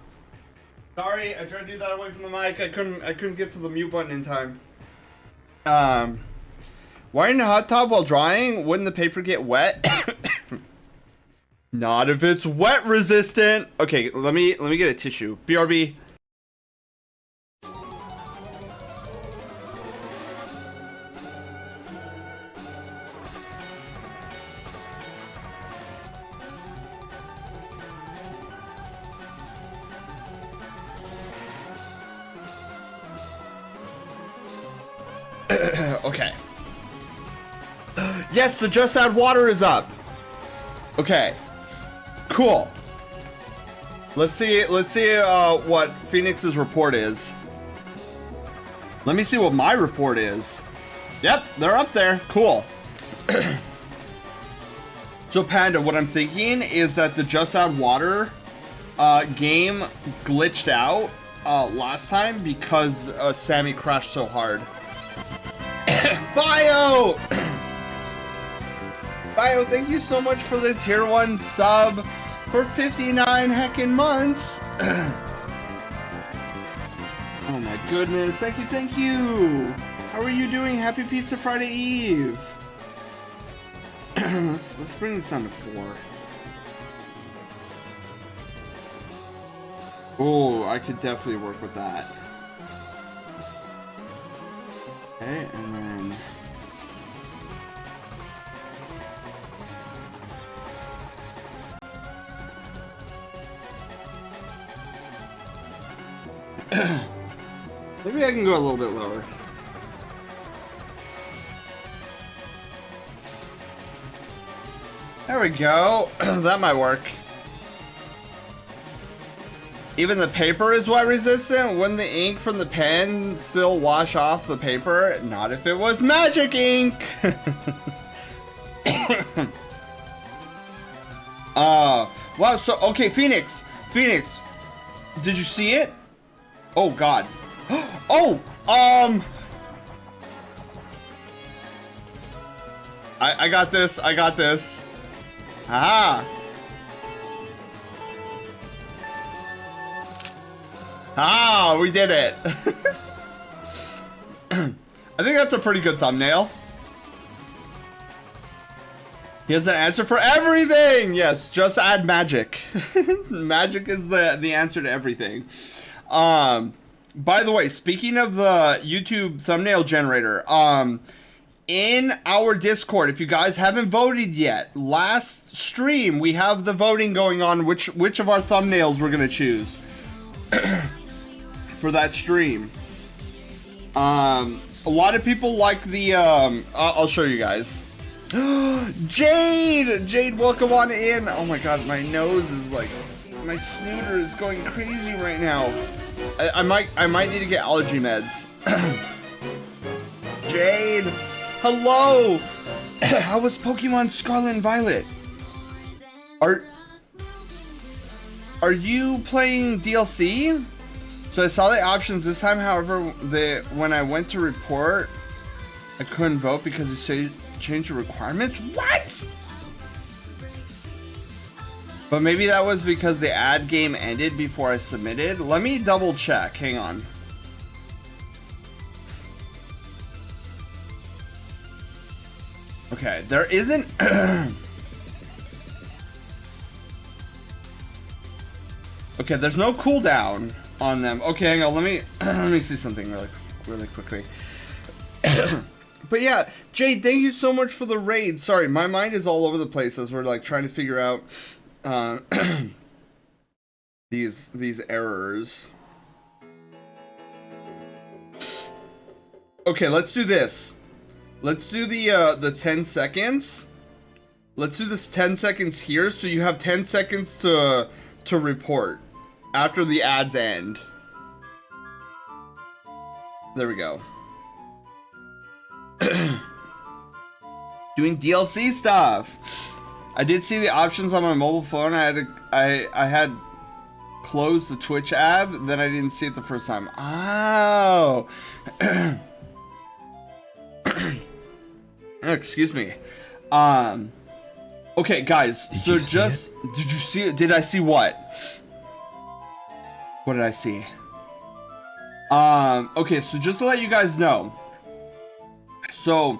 B: Sorry, I tried to do that away from the mic. I couldn't get to the mute button in time. Why in a hot tub while drying? Wouldn't the paper get wet? Not if it's wet resistant. Okay, let me get a tissue. BRB. Okay. Yes, the just add water is up. Okay. Cool. Let's see what Phoenix's report is. Let me see what my report is. Yep, they're up there. Cool. So Panda, what I'm thinking is that the just add water game glitched out last time because Sammy crashed so hard. Bio! Bio, thank you so much for the tier 1 sub for 59 heckin' months. Oh my goodness, thank you, thank you. How are you doing? Happy Pizza Friday Eve. let's bring this down to 4. Oh, I could definitely work with that. Okay, and then maybe I can go a little bit lower. There we go. That might work. Even the paper is wet resistant? Wouldn't the ink from the pen still wash off the paper? Not if it was magic ink! Wow, so, okay, Phoenix, did you see it? Oh, God. Oh, I got this, Ah. Ah, we did it. I think that's a pretty good thumbnail. He has an answer for everything. Yes, just add magic. Magic is the answer to everything. By the way, speaking of the YouTube thumbnail generator, in our Discord, if you guys haven't voted yet, last stream we have the voting going on which of our thumbnails we're gonna choose for that stream. A lot of people like the I'll show you guys. Jade, welcome on in. Oh my god, my nose is like, my snooter is going crazy right now. I might need to get allergy meds. Jade, hello. How was Pokemon Scarlet and Violet? Are you playing DLC? So I saw the options this time, however, when I went to report, I couldn't vote because it said change the requirements? What? But maybe that was because the ad game ended before I submitted. Let me double check. Hang on. Okay, there isn't... Okay, there's no cooldown on them. Okay, hang on. Let me see something really quickly. But yeah, Jade, thank you so much for the raid. Sorry, my mind is all over the place as we're like trying to figure out these errors. Okay, let's do this. Let's do the 10 seconds. Let's do this 10 seconds here, so you have 10 seconds to report after the ads end. There we go. Doing DLC stuff. I did see the options on my mobile phone. I had closed the Twitch app, then I didn't see it the first time. Oh. Excuse me. Okay, guys. Did you see it? Did I see what? What did I see? Okay, so just to let you guys know. So,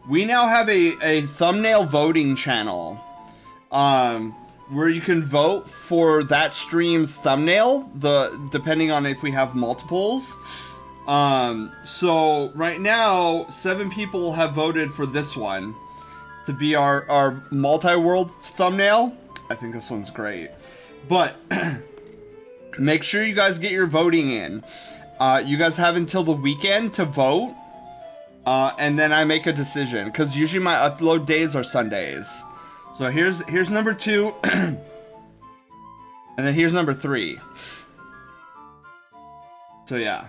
B: we now have a thumbnail voting channel. Where you can vote for that stream's thumbnail, depending on if we have multiples. So right now, 7 people have voted for this one to be our multi-world thumbnail. I think this one's great. But make sure you guys get your voting in. You guys have until the weekend to vote. and then I make a decision, because usually my upload days are Sundays. So here's number 2, and then here's number 3. So yeah.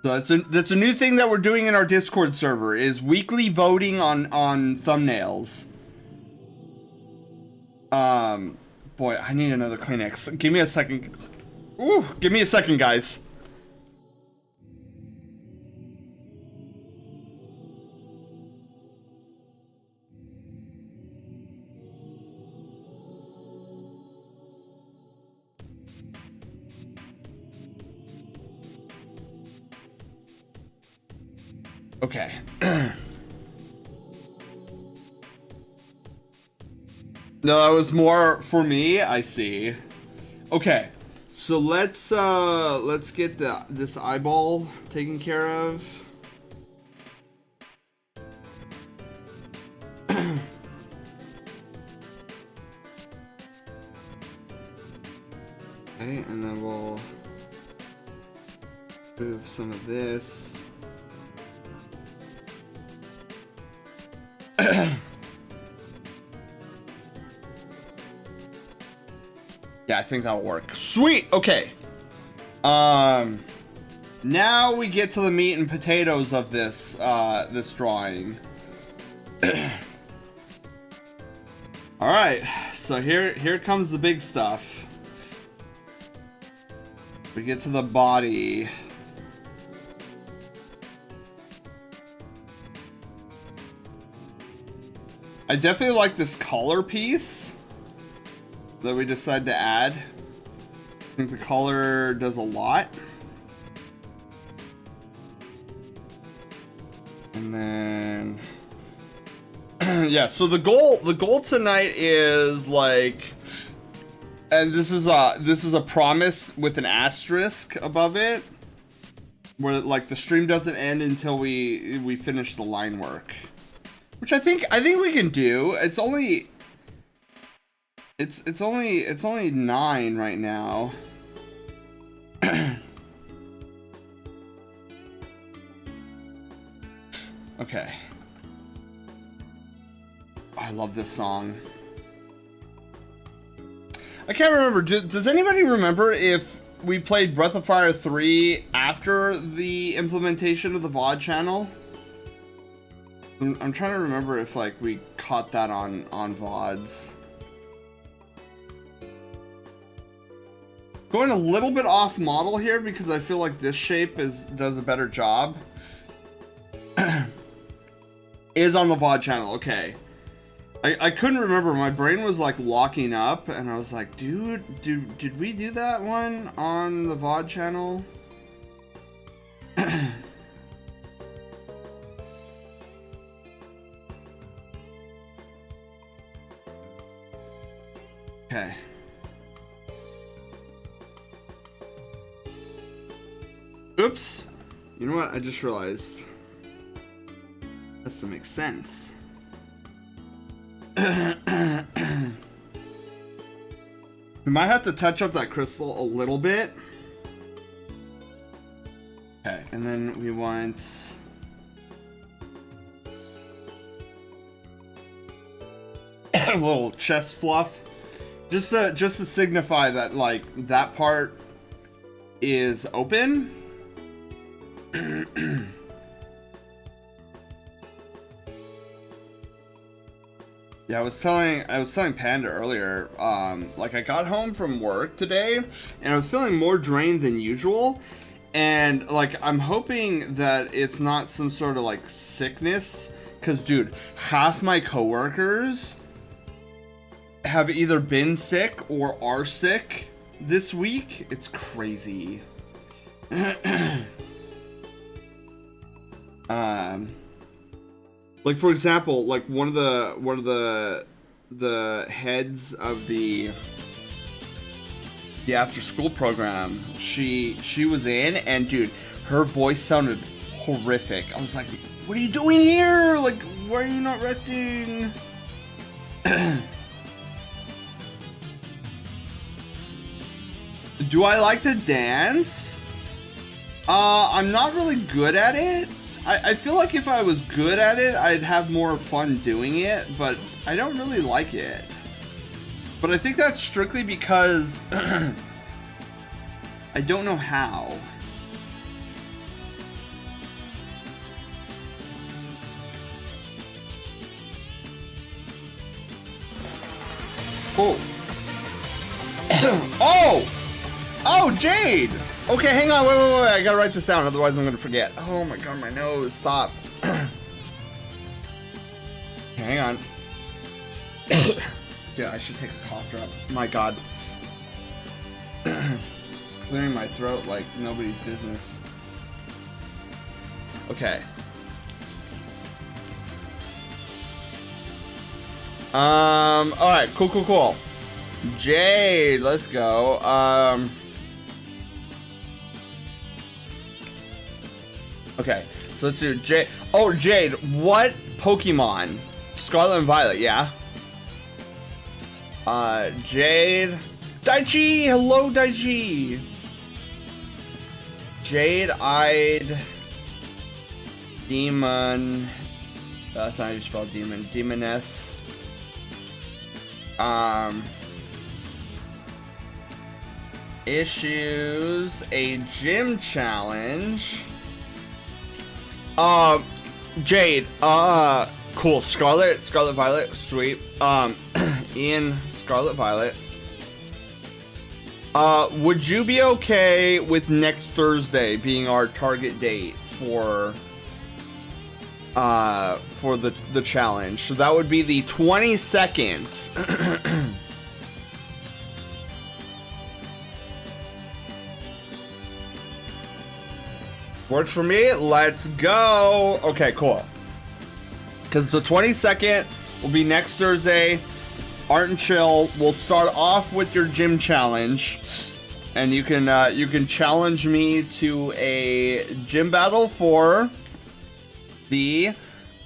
B: So that's a new thing that we're doing in our Discord server, is weekly voting on thumbnails. Boy, I need another Kleenex. Give me a second. Ooh, give me a second, guys. Okay. No, that was more for me. I see. Okay, so let's get this eyeball taken care of. Okay, and then we'll move some of this. Yeah, I think that'll work. Sweet. Okay. Now we get to the meat and potatoes of this this drawing. All right. So here comes the big stuff. We get to the body. I definitely like this collar piece that we decided to add. I think the collar does a lot. And then yeah, so the goal tonight is like, and this is a promise with an asterisk above it, where like the stream doesn't end until we finish the line work, which I think we can do. It's only 9 right now. Okay. I love this song. I can't remember. Does anybody remember if we played Breath of Fire 3 after the implementation of the VOD channel? I'm trying to remember if like we caught that on VODs. Going a little bit off model here because I feel like this shape does a better job. Is on the VOD channel. Okay. I couldn't remember. My brain was like locking up and I was like, dude, did we do that one on the VOD channel? Okay. Oops. You know what? I just realized. That doesn't make sense. We might have to touch up that crystal a little bit. Okay, and then we want a little chest fluff, just to signify that like that part is open. Yeah, I was telling Panda earlier, like I got home from work today and I was feeling more drained than usual, and like I'm hoping that it's not some sort of like sickness, because dude, half my coworkers have either been sick or are sick this week. It's crazy. Like for example, like one of the heads of the after school program, she was in, and dude, her voice sounded horrific. I was like, what are you doing here? Like, why are you not resting? Do I like to dance? I'm not really good at it. I feel like if I was good at it, I'd have more fun doing it, but I don't really like it. But I think that's strictly because I don't know how. Oh. Oh! Oh, Jade! Okay, hang on, wait, I gotta write this down, otherwise I'm gonna forget. Oh my god, my nose, stop. Hang on. Dude, I should take a cough drop. My god. Clearing my throat like nobody's business. Okay. Alright, cool. Jade, let's go. Okay, so let's do Jade. Oh, Jade, what Pokemon? Scarlet and Violet, yeah. Jade. Daichi! Hello, Daichi! Jade-eyed demon. That's not how you spell demon. Demoness. Issues a gym challenge. Jade. Cool. Scarlet Violet. Sweet. Ian, Scarlet Violet. Would you be okay with next Thursday being our target date for the challenge? So that would be the 22nd. Works for me. Let's go. Okay, cool. Because the 22nd will be next Thursday. Art and Chill. We'll start off with your gym challenge, and you can challenge me to a gym battle for the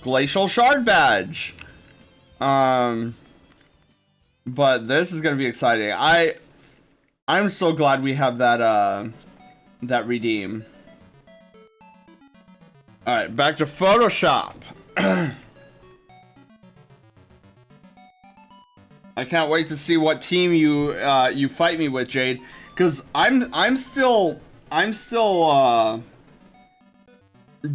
B: Glacial Shard badge. But this is gonna be exciting. I'm so glad we have that that redeem. All right, back to Photoshop. I can't wait to see what team you fight me with, Jade, because I'm still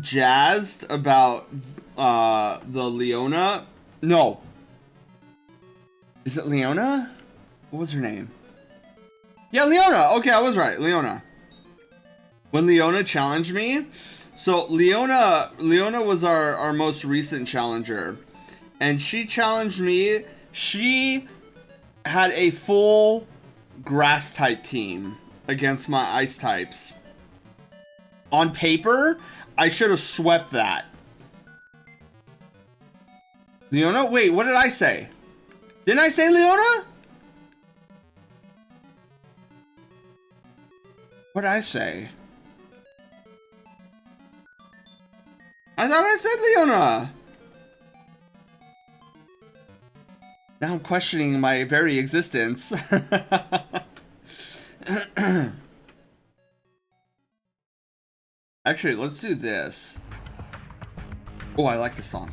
B: jazzed about the Leona. No, is it Leona? What was her name? Yeah, Leona. Okay, I was right, Leona. When Leona challenged me. So Leona was our most recent challenger, and she challenged me. She had a full grass type team against my ice types. On paper, I should have swept that. Leona? Wait, what did I say? Didn't I say Leona? What did I say? I thought I said Leona. Now I'm questioning my very existence. Actually, let's do this. Oh, I like the song.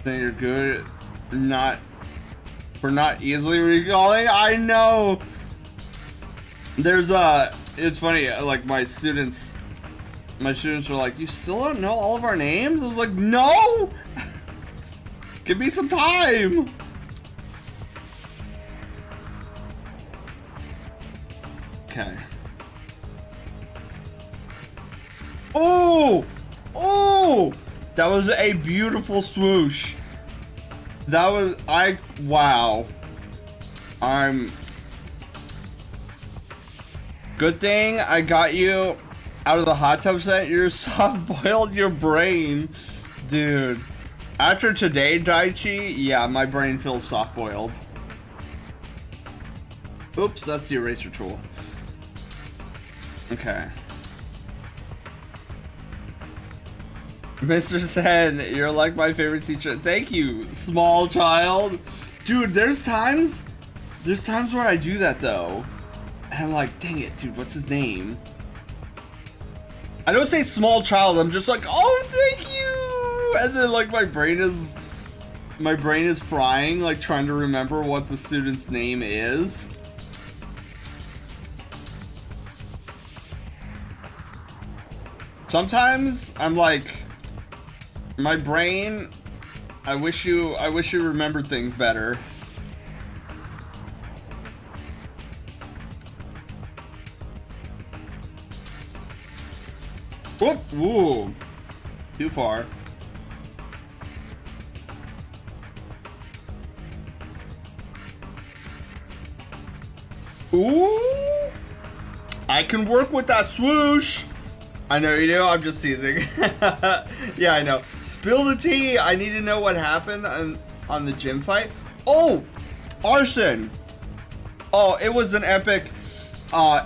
B: Then you're good. For not easily recalling. I know. There's it's funny, like my students were like, you still don't know all of our names? I was like, no! Give me some time! Okay. Oh! Oh! That was a beautiful swoosh. That was, wow. Good thing I got you out of the hot tub set. You're soft-boiled your brain. Dude. After today, Daichi, yeah, my brain feels soft-boiled. Oops, that's the eraser tool. Okay. Mr. said, you're like my favorite teacher. Thank you, small child. Dude, there's times There's times where I do that though. And I'm like, dang it, dude, what's his name? I don't say small child, I'm just like, oh, thank you! And then like my brain is frying, like trying to remember what the student's name is. Sometimes I'm like, my brain, I wish you remembered things better. Whoop! Ooh, too far. Ooh! I can work with that swoosh! I know you do, I'm just teasing. Yeah, I know. Spill the tea! I need to know what happened on the gym fight. Oh! Arson! Oh, it was an epic...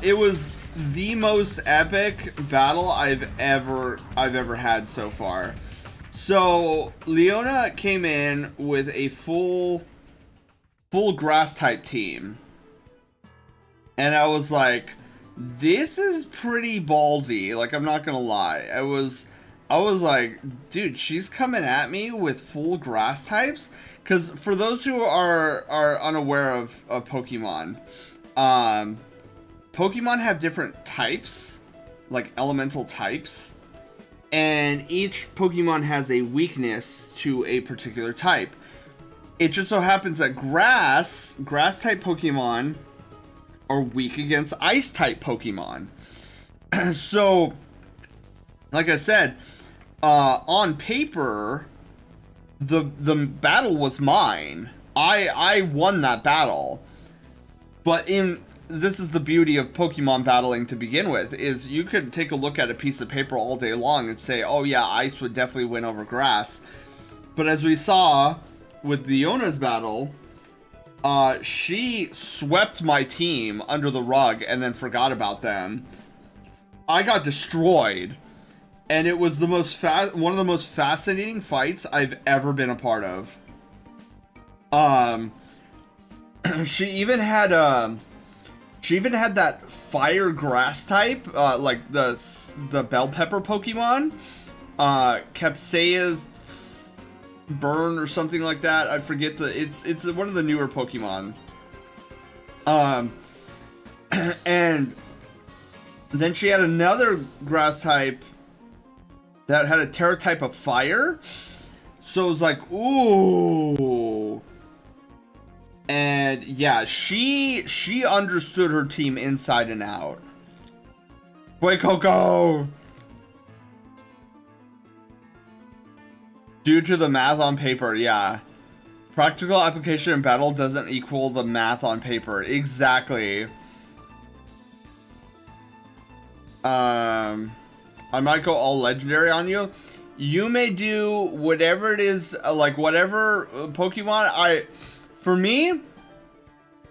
B: it was the most epic battle I've ever had so far. So, Leona came in with a full grass type team. And I was like, this is pretty ballsy. Like, I'm not gonna lie. I was like, dude, she's coming at me with full grass types. Because for those who are unaware of Pokemon, Pokemon have different types, like elemental types. And each Pokemon has a weakness to a particular type. It just so happens that grass type Pokemon are weak against ice type Pokemon. So, like I said, on paper, the battle was mine. I won that battle. But this is the beauty of Pokemon battling to begin with, is you could take a look at a piece of paper all day long and say, oh yeah, ice would definitely win over grass. But as we saw with Leona's battle, she swept my team under the rug and then forgot about them. I got destroyed. And it was the one of the most fascinating fights I've ever been a part of. She even had that fire grass type, like the bell pepper Pokemon, Capsaia's Burn or something like that. I forget it's one of the newer Pokemon. And then she had another grass type that had a terra type of fire. So it was like, ooh. And yeah, she understood her team inside and out. Boy Coco! Due to the math on paper, yeah. Practical application in battle doesn't equal the math on paper. Exactly. I might go all legendary on you. You may do whatever it is, like whatever Pokemon. For me,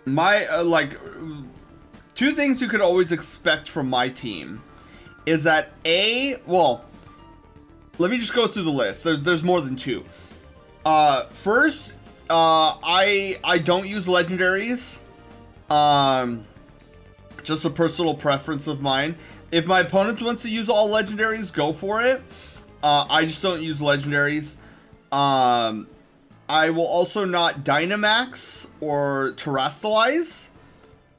B: my like two things you could always expect from my team is that well, let me just go through the list. There's more than two. First, I don't use legendaries. Just a personal preference of mine. If my opponent wants to use all legendaries, go for it. I just don't use legendaries. I will also not Dynamax or Terrastallize.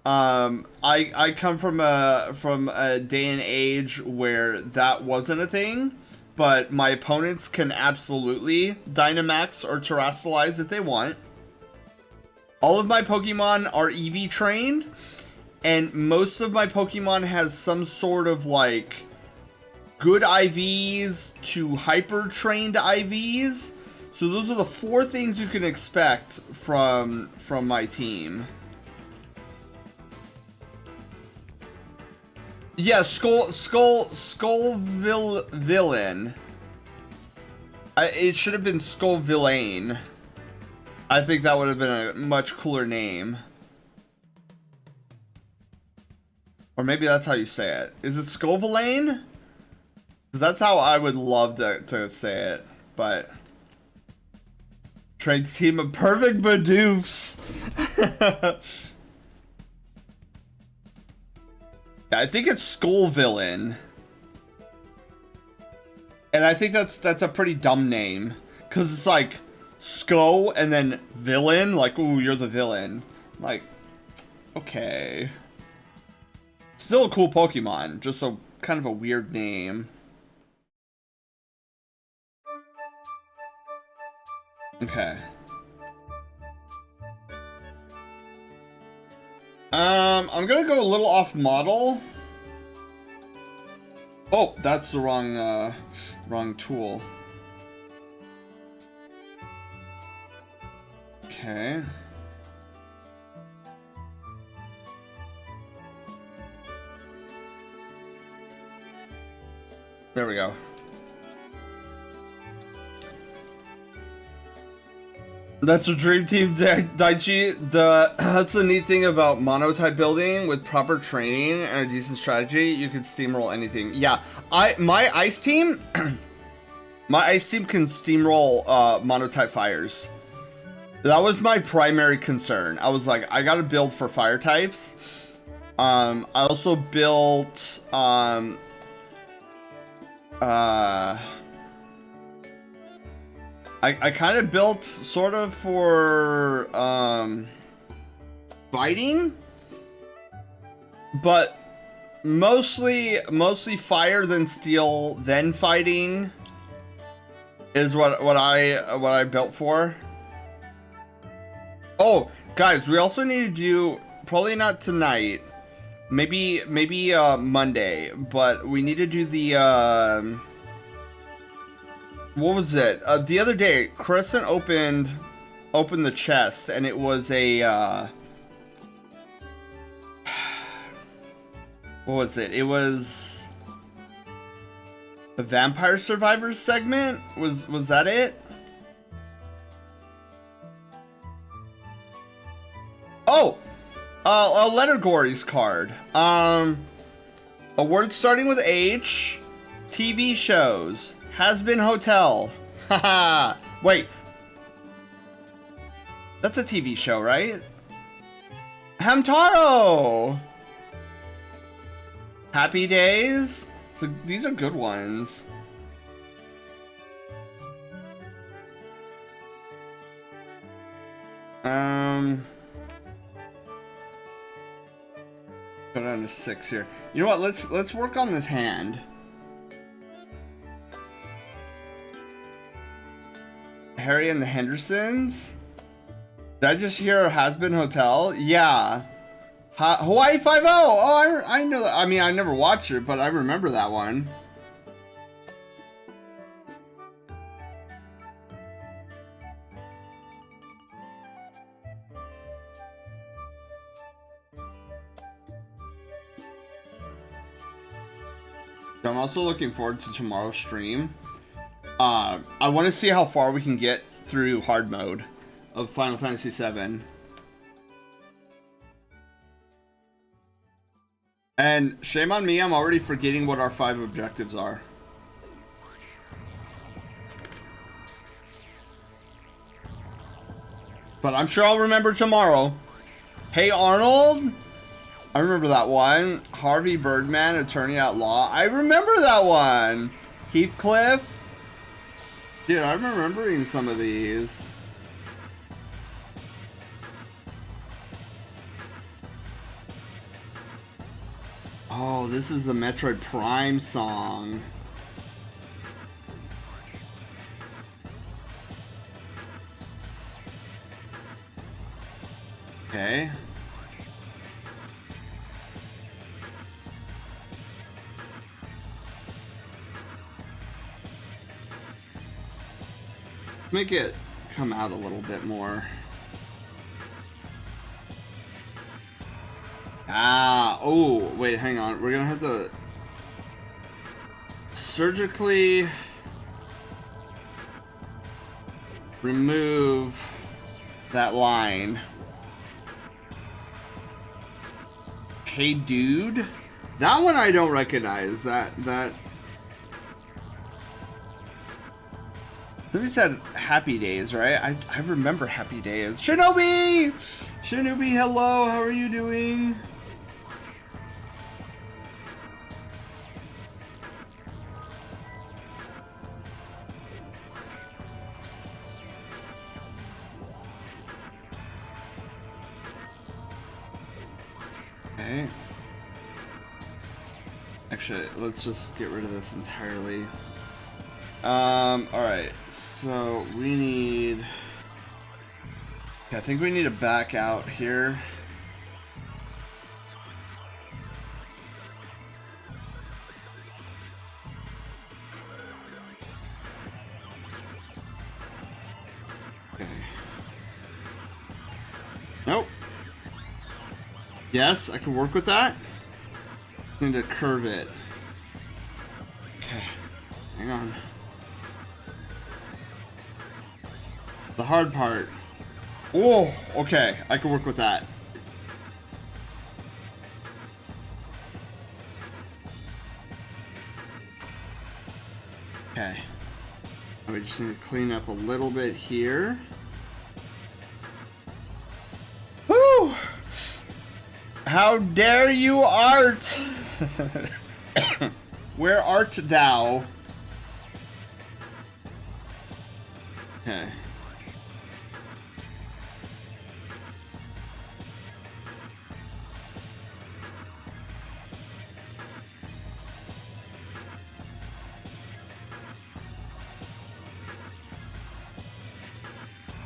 B: I come from a day and age where that wasn't a thing, but my opponents can absolutely Dynamax or Terrastallize if they want. All of my Pokemon are EV trained, and most of my Pokemon has some sort of like good IVs to hyper trained IVs. So those are the four things you can expect from my team. Yeah, Skullvillain. It should have been Skullvillain. I think that would have been a much cooler name. Or maybe that's how you say it. Is it Skullvillain? Because that's how I would love to say it. But trains team of perfect Badoofs. I think it's Skull Villain. And I think that's a pretty dumb name. Because it's like Skull and then Villain. Like, ooh, you're the villain. Like, okay. Still a cool Pokemon. Just a kind of a weird name. Okay. I'm gonna go a little off model. Oh, that's the wrong tool. Okay. There we go. That's a dream team, Daichi. That's the neat thing about monotype building. With proper training and a decent strategy, you can steamroll anything. Yeah, my ice team, my ice team can steamroll monotype fires. That was my primary concern. I was like, I gotta build for fire types. I also built I kind of built sort of for fighting, but mostly fire then steel then fighting is what I built for. Oh, guys, we also need to do, probably not tonight, maybe Monday, but we need to do the what was it? The other day, Crescent opened the chest, and it was a what was it? It was the Vampire Survivors segment. Was that it? Oh, a Lettergories card. A word starting with H. TV shows. Has Been Hotel. Haha. Wait. That's a TV show, right? Hamtaro. Happy Days. So these are good ones. Go down to 6 here. You know what? Let's work on this hand. Harry and the Hendersons? Did I just hear Has Been Hotel? Yeah. Hawaii 5-0! Oh, I know that. I mean, I never watched it, but I remember that one. I'm also looking forward to tomorrow's stream. I want to see how far we can get through hard mode of Final Fantasy VII. And shame on me, I'm already forgetting what our 5 objectives are. But I'm sure I'll remember tomorrow. Hey Arnold! I remember that one. Harvey Birdman, Attorney at Law. I remember that one! Heathcliff. Dude, I'm remembering some of these. Oh, this is the Metroid Prime song. Okay. Make it come out a little bit more. Ah, oh, wait, hang on. We're gonna have to surgically remove that line. Hey dude? That one I don't recognize. That Somebody said Happy Days, right? I remember Happy Days. Shinobi! Shinobi, hello, how are you doing? Okay. Actually, let's just get rid of this entirely. Alright, so we need... Okay, I think we need to back out here. Okay. Nope. Yes, I can work with that. Need to curve it. Okay, hang on. The hard part. Oh, okay, I can work with that. Okay. We just need to clean up a little bit here. Woo! How dare you, art! Where art thou? Okay.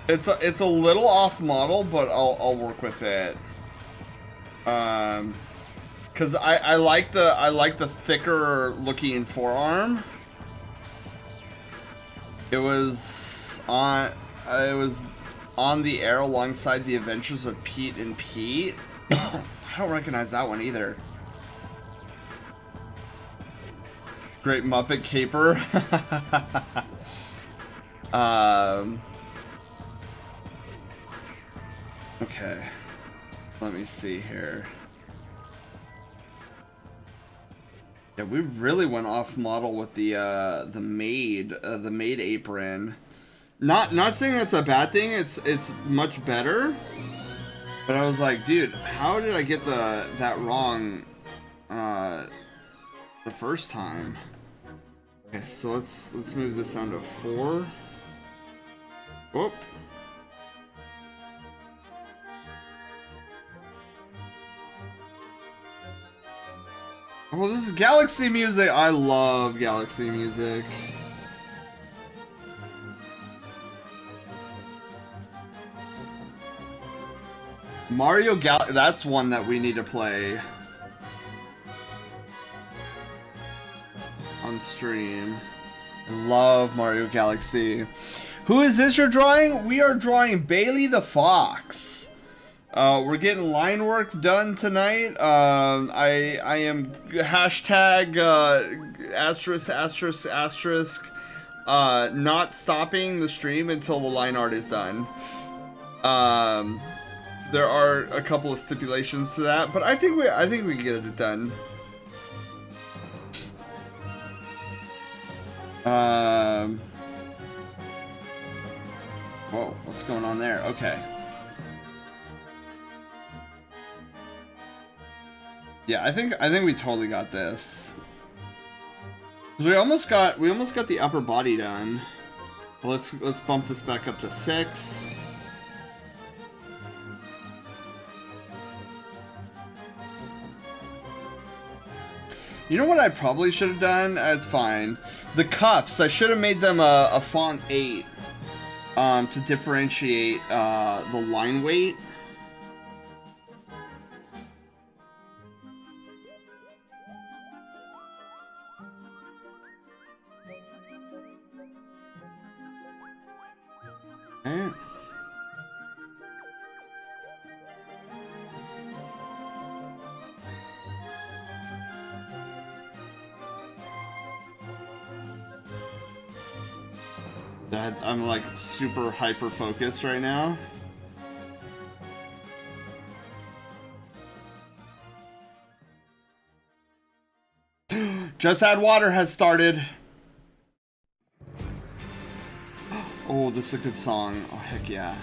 B: It's a little off model, but I'll work with it. Cause I like the thicker looking forearm. It was on the air alongside the Adventures of Pete and Pete. I don't recognize that one either. Great Muppet Caper. Okay. Let me see here. Yeah, we really went off model with the Maid apron. Not saying that's a bad thing. It's much better. But I was like, dude, how did I get that wrong the first time? Okay, so let's move this down to 4. Whoop. Oh, this is Galaxy music. I love Galaxy music. That's one that we need to play on stream. I love Mario Galaxy. Who is this you're drawing? We are drawing Bailey the Fox. We're getting line work done tonight. I am hashtag ***** not stopping the stream until the line art is done. There are a couple of stipulations to that, but I think we can get it done. Whoa, what's going on there? Okay. Yeah, I think we totally got this. We almost got the upper body done. Let's bump this back up to 6. You know what I probably should have done? It's fine. The cuffs, I should have made them a font 8 to differentiate the line weight. Okay. I'm like super hyper focused right now. Just Add Water has started. Oh, this is a good song. Oh, heck yeah.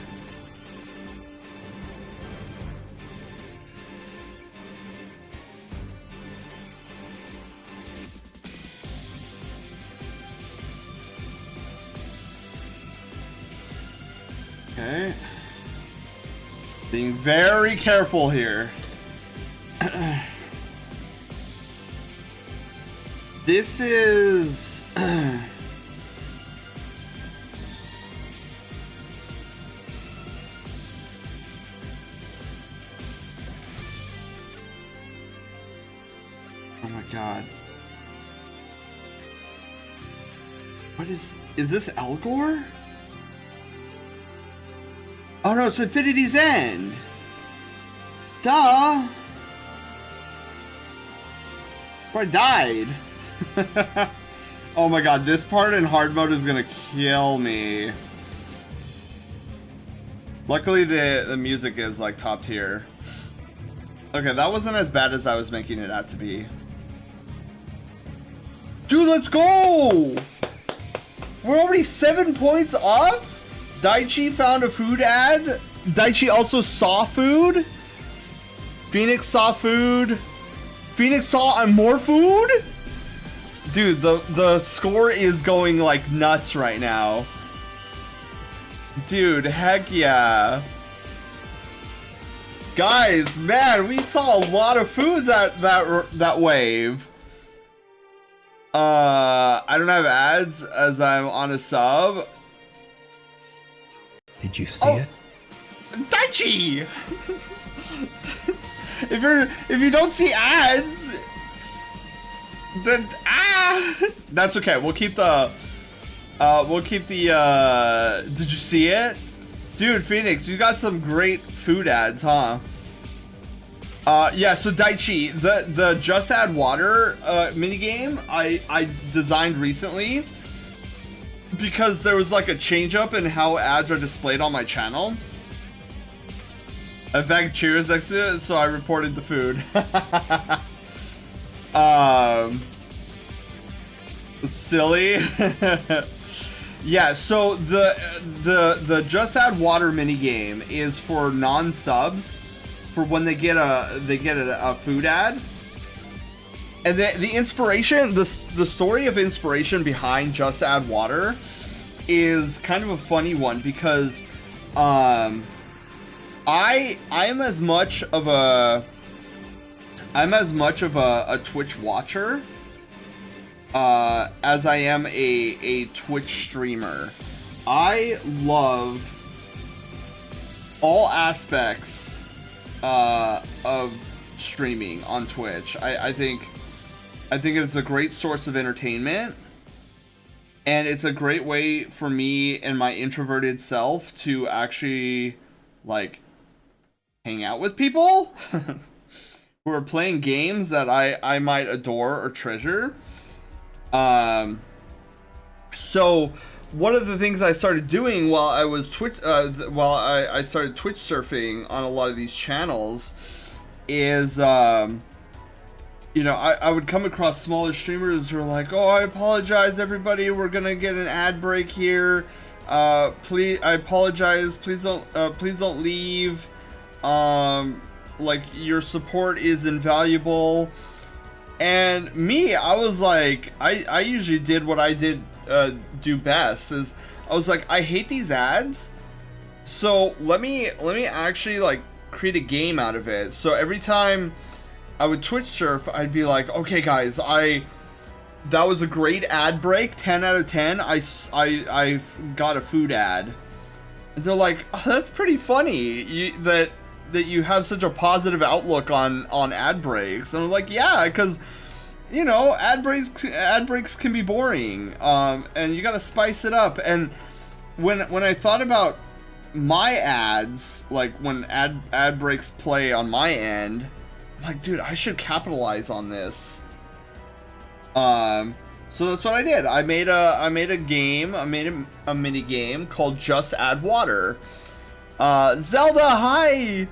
B: Okay. Being very careful here. This is... Oh my god. What is this Elgor? Oh no, it's Infinity's End. Duh. Where I died. Oh my god, this part in hard mode is gonna kill me. Luckily the music is like top tier. Okay, that wasn't as bad as I was making it out to be. Dude, let's go! We're already 7 points up? Daichi found a food ad. Daichi also saw food. Phoenix saw food. Phoenix saw more food? Dude, the score is going like nuts right now. Dude, heck yeah. Guys, man, we saw a lot of food that wave. I don't have ads as I'm on a sub.
C: Did you see it?
B: Daichi! if you don't see ads, then that's okay. We'll keep the did you see it? Dude, Phoenix, you got some great food ads, huh? Yeah, so Daichi, the Just Add Water minigame I designed recently because there was like a change up in how ads are displayed on my channel. In fact, cheers next to it, so I reported the food. Silly. Yeah, so the Just Add Water minigame is for non-subs for when they get a food ad. And the inspiration, the story of inspiration behind Just Add Water is kind of a funny one because I'm as much of a Twitch watcher as I am a Twitch streamer. I love all aspects of streaming on Twitch. I think it's a great source of entertainment, and it's a great way for me and my introverted self to actually like hang out with people who are playing games that I might adore or treasure. So one of the things I started doing while I was I started Twitch surfing on a lot of these channels is, you know, I would come across smaller streamers who are like, oh, I apologize, everybody, we're gonna get an ad break here. Please, I apologize. Please don't leave. Like, your support is invaluable. And me, I was like, I usually did what I did do best, is I was like, I hate these ads, so let me actually like create a game out of it. So every time I would Twitch surf, I'd be like, okay guys, that was a great ad break, 10 out of 10. I've got a food ad. And they're like, oh, that's pretty funny that you have such a positive outlook on ad breaks. And I'm like, yeah, because, you know, ad breaks can be boring, and you gotta spice it up. And when I thought about my ads, like when ad breaks play on my end, I'm like, dude, I should capitalize on this. So that's what I did. I made a game. I made a mini game called Just Add Water. Zelda, hi.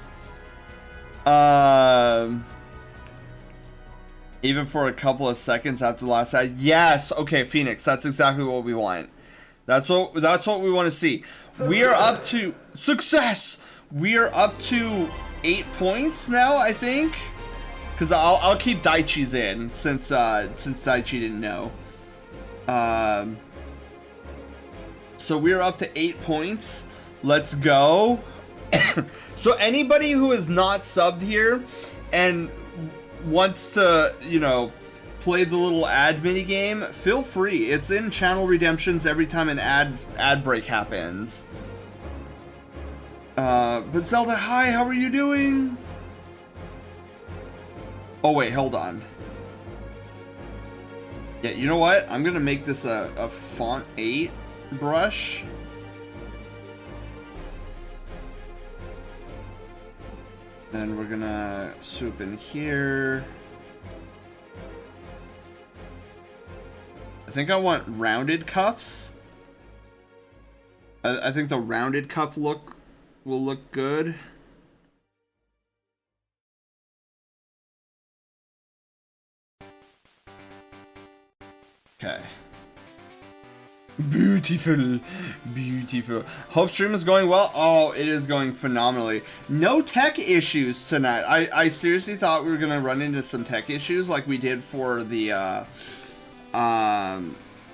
B: Even for a couple of seconds after the last ad. Yes. Okay, Phoenix. That's exactly what we want. That's what we want to see. We are up to success. We are up to 8 points now, I think. Because I'll keep Daichi's in since Daichi didn't know. So we're up to 8 points. Let's go. So anybody who is not subbed here and wants to, you know, play the little ad mini game, feel free. It's in channel redemptions every time an ad break happens. But Zelda, hi, how are you doing? Oh wait, hold on. Yeah, you know what? I'm gonna make this a font 8 brush. Then we're gonna swoop in here. I think I want rounded cuffs. I think the rounded cuff look will look good. Okay. Beautiful. Beautiful. Hope stream is going well. Oh, it is going phenomenally. No tech issues tonight. I seriously thought we were gonna run into some tech issues like we did for the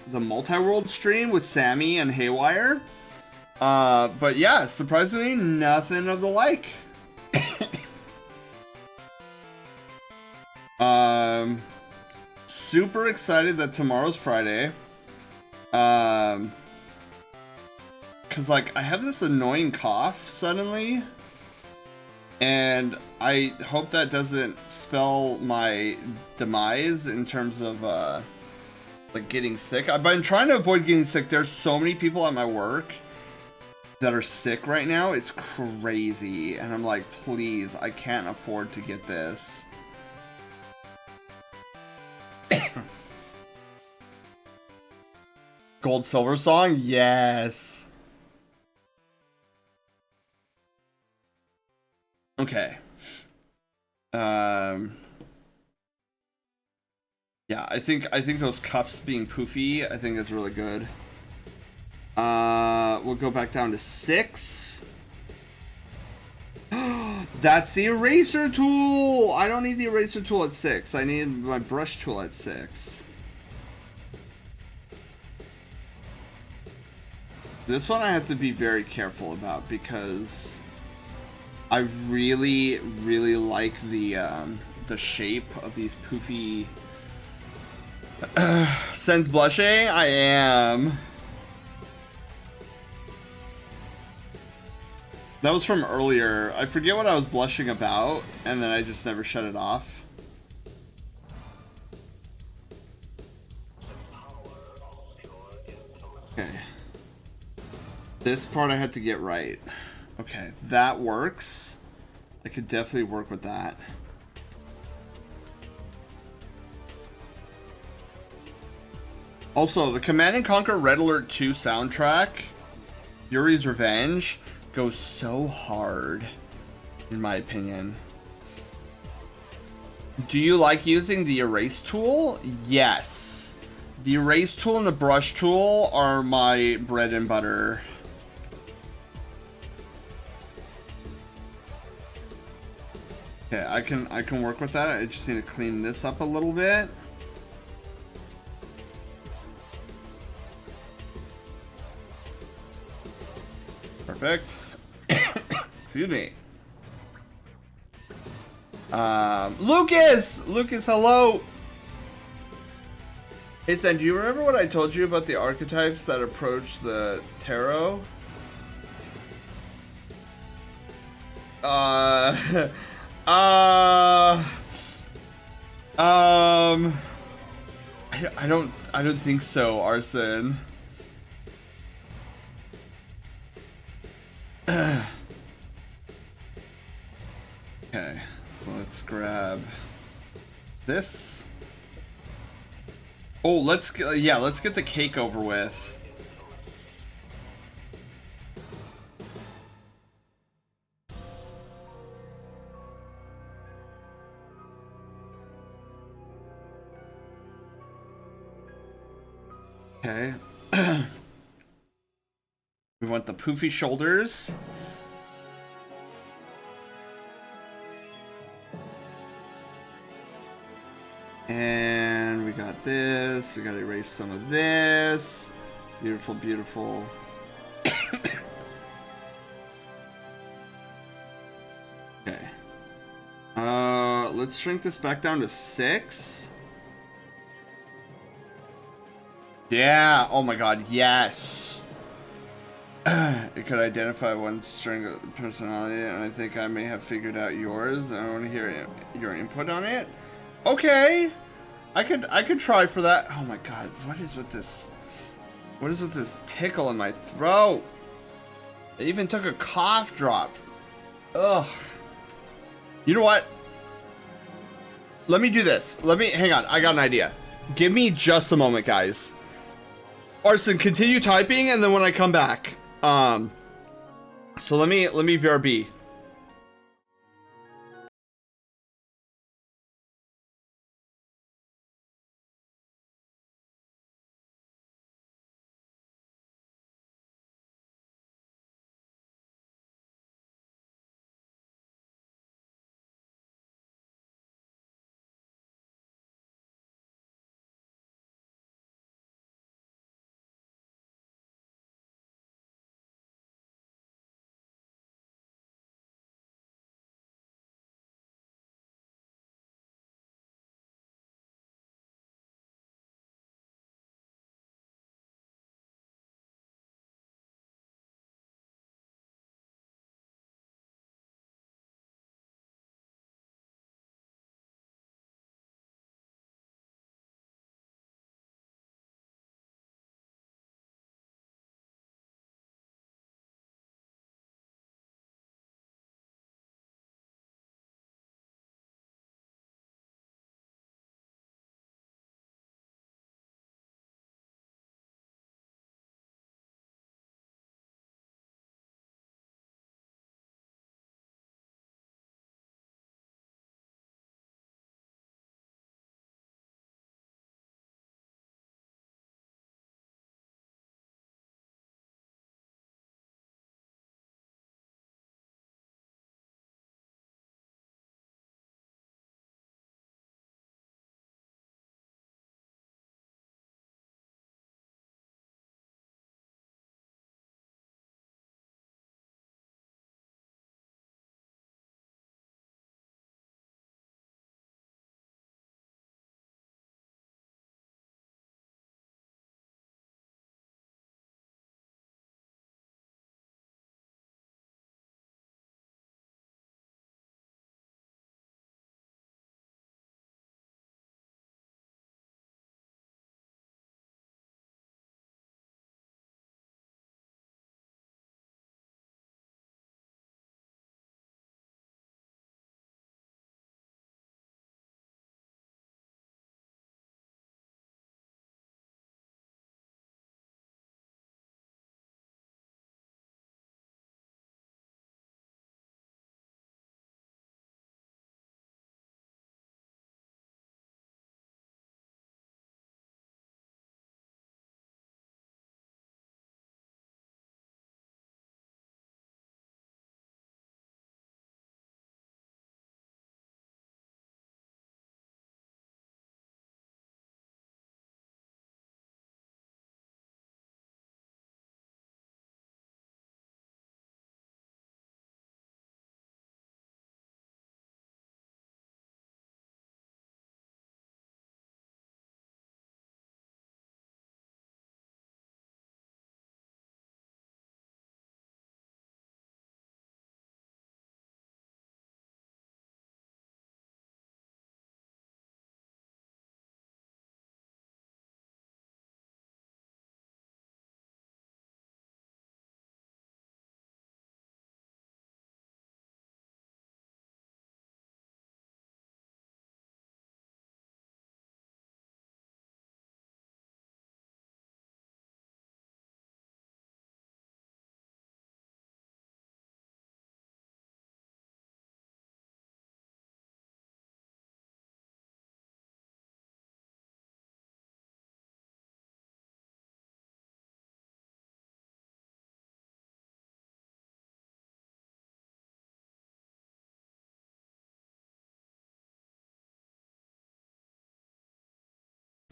B: multi-world stream with Sammy and Haywire. But yeah, surprisingly, nothing of the like. Super excited that tomorrow's Friday. Cause like I have this annoying cough suddenly, and I hope that doesn't spell my demise in terms of like getting sick. I've been trying to avoid getting sick. There's so many people at my work that are sick right now. It's crazy, and I'm like, please, I can't afford to get this. Gold Silver song? Yes. Okay. Yeah, I think those cuffs being poofy, I think is really good. We'll go back down to 6. That's the eraser tool! I don't need the eraser tool at 6. I need my brush tool at 6. This one I have to be very careful about because I really, really like the shape of these poofy... Sense blushing? I am. That was from earlier. I forget what I was blushing about, and then I just never shut it off. Okay. This part I had to get right. Okay, that works. I could definitely work with that. Also, the Command & Conquer Red Alert 2 soundtrack, Yuri's Revenge, goes so hard, in my opinion. Do you like using the erase tool? Yes. The erase tool and the brush tool are my bread and butter. Okay, I can work with that. I just need to clean this up a little bit. Perfect. Excuse me. Lucas! Lucas, hello! Hey, Sen, do you remember what I told you about the archetypes that approach the tarot? I don't think so, Arson. Okay, so let's grab this. Oh, let's get the cake over with. Okay. We want the poofy shoulders. And we got this. We gotta erase some of this. Beautiful, beautiful. Okay. Let's shrink this back down to 6. Yeah. Oh my god. Yes. It could identify one string of personality, and I think I may have figured out yours. I want to hear your input on it. Okay. I could try for that. Oh my god. What is with this? What is with this tickle in my throat? It even took a cough drop. Ugh. You know what? Let me do this. Hang on. I got an idea. Give me just a moment, guys. Arson, continue typing, and then when I come back, so let me BRB.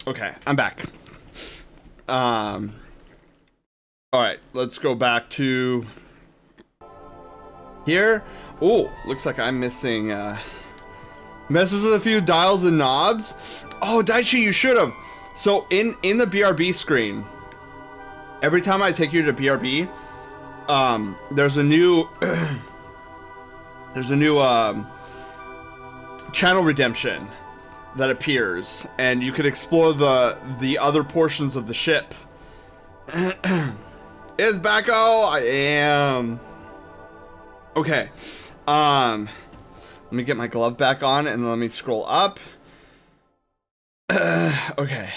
B: Okay, I'm back. All right, let's go back to here. Oh, looks like I'm missing messes with a few dials and knobs. Oh, Daichi, you should have. So in the BRB screen, every time I take you to BRB, there's a new channel redemption that appears, and you could explore the other portions of the ship. Is Backo? I am. Okay. Let me get my glove back on and let me scroll up. Okay.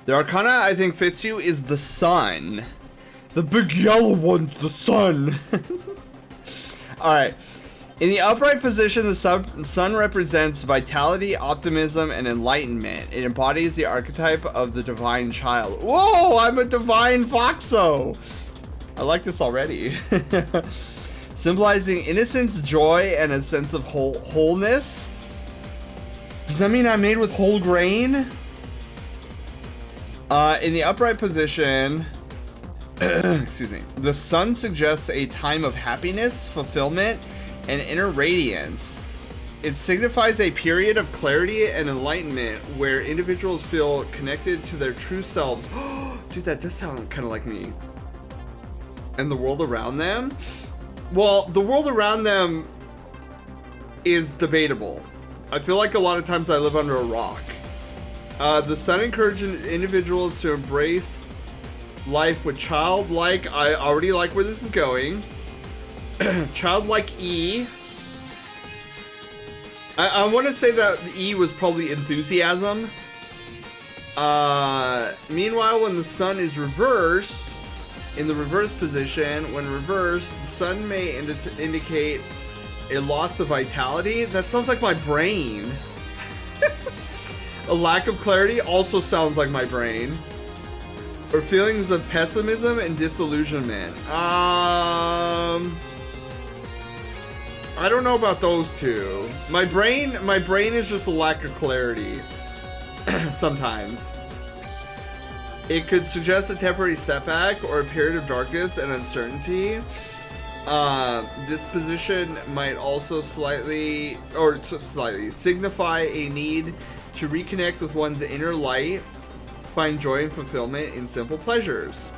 B: The Arcana I think fits you is the sun. The big yellow one's the sun. Alright. In the upright position, the sun represents vitality, optimism, and enlightenment. It embodies the archetype of the divine child. Whoa, I'm a divine Foxo! I like this already. Symbolizing innocence, joy, and a sense of wholeness. Does that mean I'm made with whole grain? In the upright position, excuse me, the sun suggests a time of happiness, fulfillment, and inner radiance. It signifies a period of clarity and enlightenment where individuals feel connected to their true selves. Dude, that does sound kind of like me. And the world around them? Well, the world around them is debatable. I feel like a lot of times I live under a rock. The sun encourages individuals to embrace life with childlike, I already like where this is going. Childlike E. I want to say that the E was probably enthusiasm. Meanwhile, when the sun is reversed, in the reverse position, when reversed, the sun may indicate a loss of vitality. That sounds like my brain. A lack of clarity also sounds like my brain. Or feelings of pessimism and disillusionment. I don't know about those two. My brain is just a lack of clarity. Sometimes. It could suggest a temporary setback or a period of darkness and uncertainty. This position might also slightly signify a need to reconnect with one's inner light, find joy and fulfillment in simple pleasures.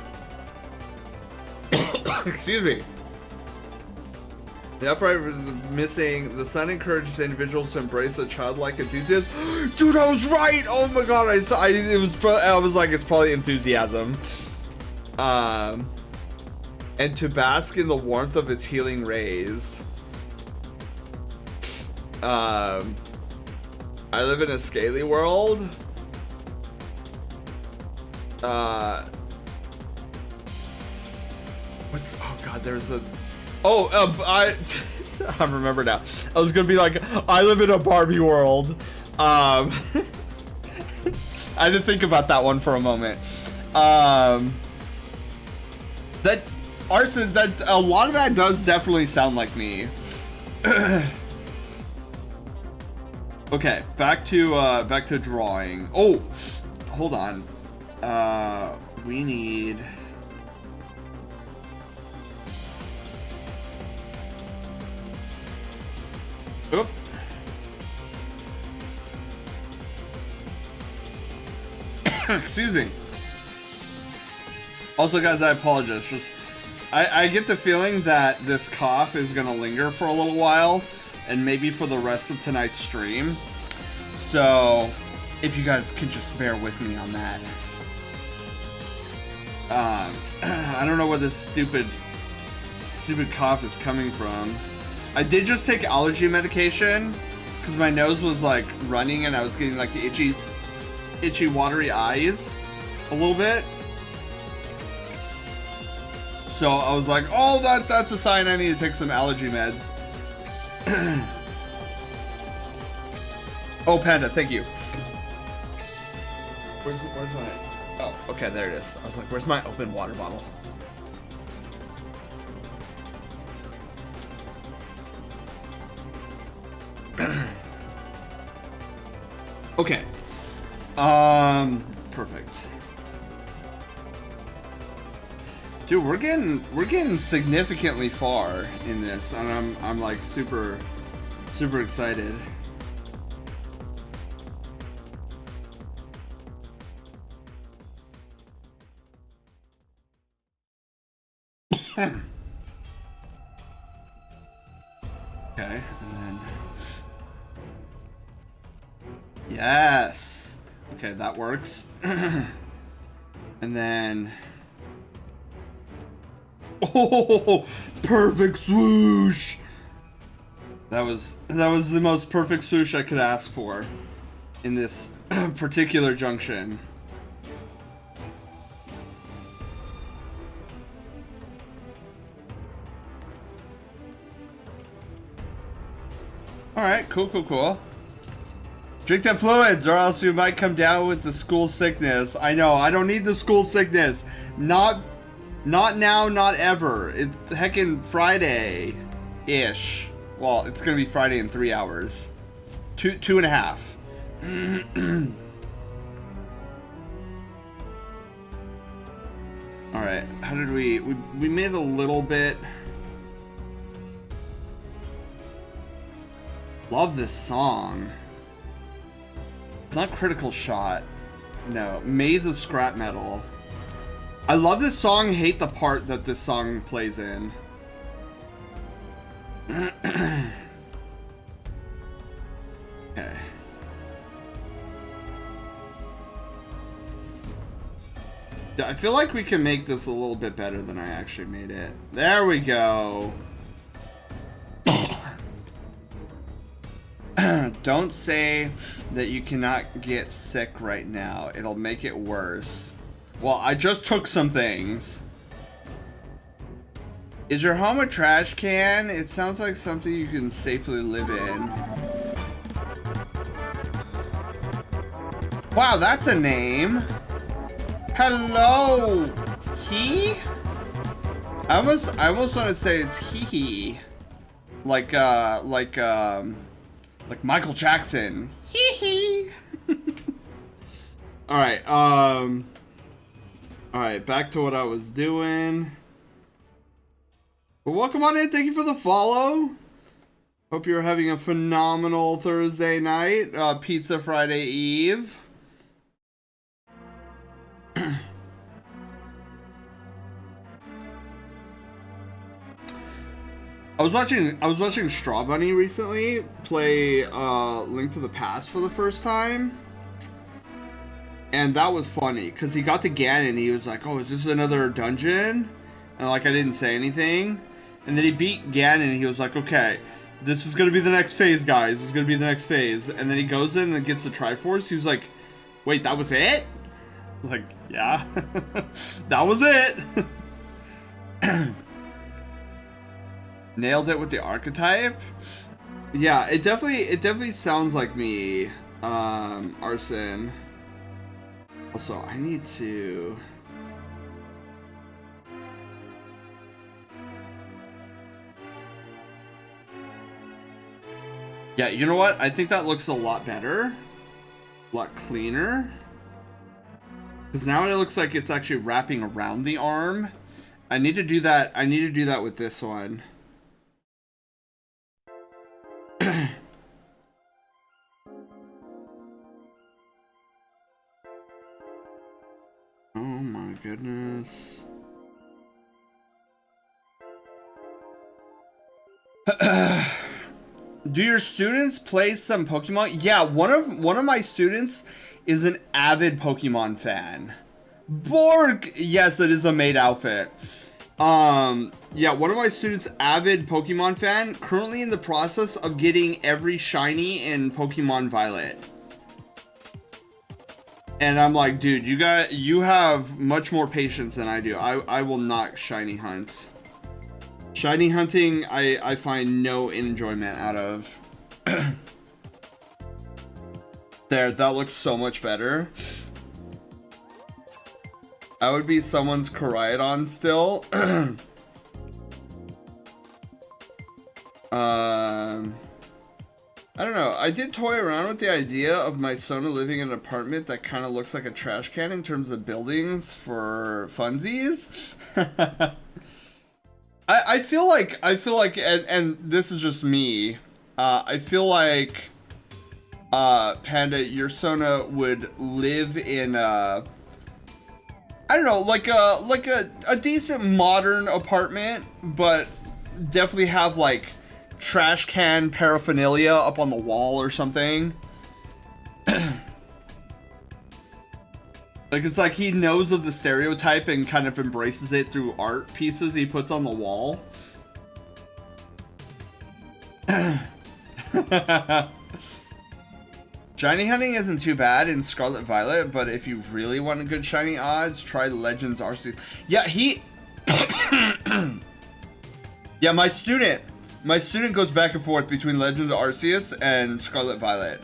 B: Excuse me. The upright was missing. The sun encourages individuals to embrace a childlike enthusiasm. Dude, I was right. Oh my god, I was like, it's probably enthusiasm. And to bask in the warmth of its healing rays. I live in a scaly world. What's, oh god, there's a, I remember now. I was gonna be like, I live in a Barbie world. I had to think about that one for a moment. That Arson, that a lot of that does definitely sound like me. Okay, back to drawing. Oh, hold on. We need. Oop. Excuse me. Also, guys, I apologize. Just, I get the feeling that this cough is gonna linger for a little while, and maybe for the rest of tonight's stream. So, if you guys could just bear with me on that. I don't know where this stupid cough is coming from. I did just take allergy medication because my nose was like running and I was getting like the itchy watery eyes a little bit. So I was like, oh, that's a sign I need to take some allergy meds. Oh, Panda, thank you. Where's my... Oh, okay, there it is. I was like, where's my open water bottle? Okay. Perfect. Dude, we're getting significantly far in this, and I'm like super excited. Okay, and then... Yes! Okay, that works. And then... Oh! Perfect swoosh! That was the most perfect swoosh I could ask for in this particular junction. Alright, cool. Drink the fluids or else you might come down with the school sickness. I know, I don't need the school sickness. Not now, not ever. It's heckin' Friday-ish. Well, it's gonna be Friday in 3 hours. Two and a half. Alright, how did we made a little bit. Love this song. It's not Critical Shot. No, Maze of Scrap Metal. I love this song, hate the part that this song plays in. Okay. I feel like we can make this a little bit better than I actually made it. There we go. Don't say that you cannot get sick right now. It'll make it worse. Well, I just took some things. Is your home a trash can? It sounds like something you can safely live in. Wow, that's a name. Hello, he? I almost want to say it's hee. Like Michael Jackson. Hee hee. Alright, alright, back to what I was doing. Well, welcome on in, thank you for the follow. Hope you're having a phenomenal Thursday night, Pizza Friday Eve. I was watching Straw Bunny recently play Link to the Past for the first time. And that was funny, because he got to Ganon and he was like, oh, is this another dungeon? And like, I didn't say anything. And then he beat Ganon and he was like, okay, this is going to be the next phase, guys. This is going to be the next phase. And then he goes in and gets the Triforce. He was like, wait, that was it? I was like, yeah, that was it. Nailed it with the archetype. Yeah, it definitely sounds like me, Arson. Also, I need to... Yeah, you know what? I think that looks a lot better. A lot cleaner. Because now it looks like it's actually wrapping around the arm. I need to do that. I need to do that with this one. Oh my goodness. Do your students play some Pokemon? Yeah, one of my students is an avid Pokemon fan. Borg! Yes, it is a Maid outfit. Yeah, one of my students, avid Pokemon fan, currently in the process of getting every shiny in Pokemon Violet. And I'm like, dude, you have much more patience than I do. I will not shiny hunt. Shiny hunting, I find no enjoyment out of. There, that looks so much better. I would be someone's Koraidon still. I don't know. I did toy around with the idea of my Sona living in an apartment that kind of looks like a trash can in terms of buildings for funsies. I feel like, and this is just me. I feel like, Panda, your Sona would live in I don't know, like a decent modern apartment, but definitely have like trash can paraphernalia up on the wall or something. Like, it's like he knows of the stereotype and kind of embraces it through art pieces he puts on the wall. Shiny hunting isn't too bad in Scarlet Violet, but if you really want a good shiny odds, try Legends Arceus. Yeah, he... yeah, my student goes back and forth between Legends Arceus and Scarlet Violet.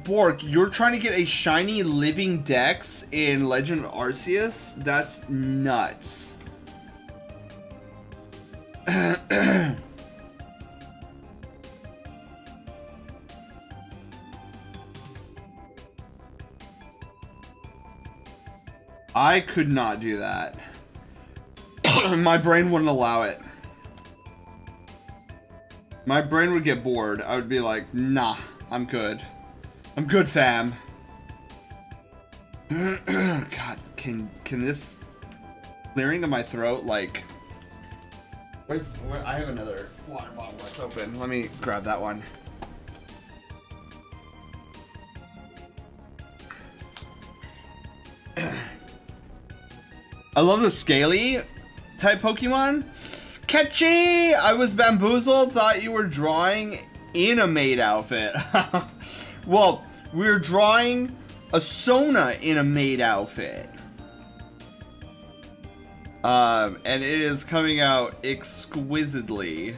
B: Bork, you're trying to get a shiny living Dex in Legend Arceus? That's nuts. I could not do that. My brain wouldn't allow it. My brain would get bored. I would be like, nah, I'm good. I'm good, fam. God, can this clearing of my throat, like... Where, I have another water bottle that's open. Let me grab that one. I love the scaly type Pokemon. Catchy! I was bamboozled, thought you were drawing in a Maid outfit. Well, we're drawing a Sona in a Maid outfit. And it is coming out exquisitely.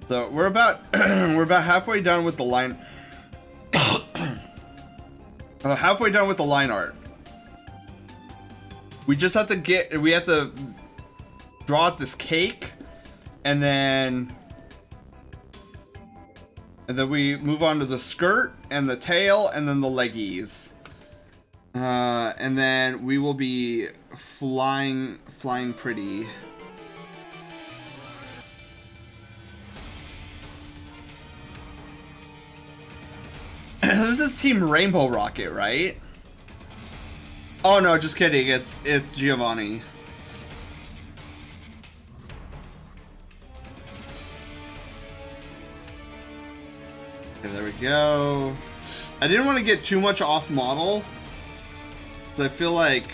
B: So we're about we're about halfway done with the line. Halfway done with the line art. We just have to draw out this cake, and then we move on to the skirt and the tail and then the leggies. And then we will be flying pretty. This is Team Rainbow Rocket, right? Oh no, just kidding. It's Giovanni. Okay, there we go. I didn't want to get too much off model, so I feel like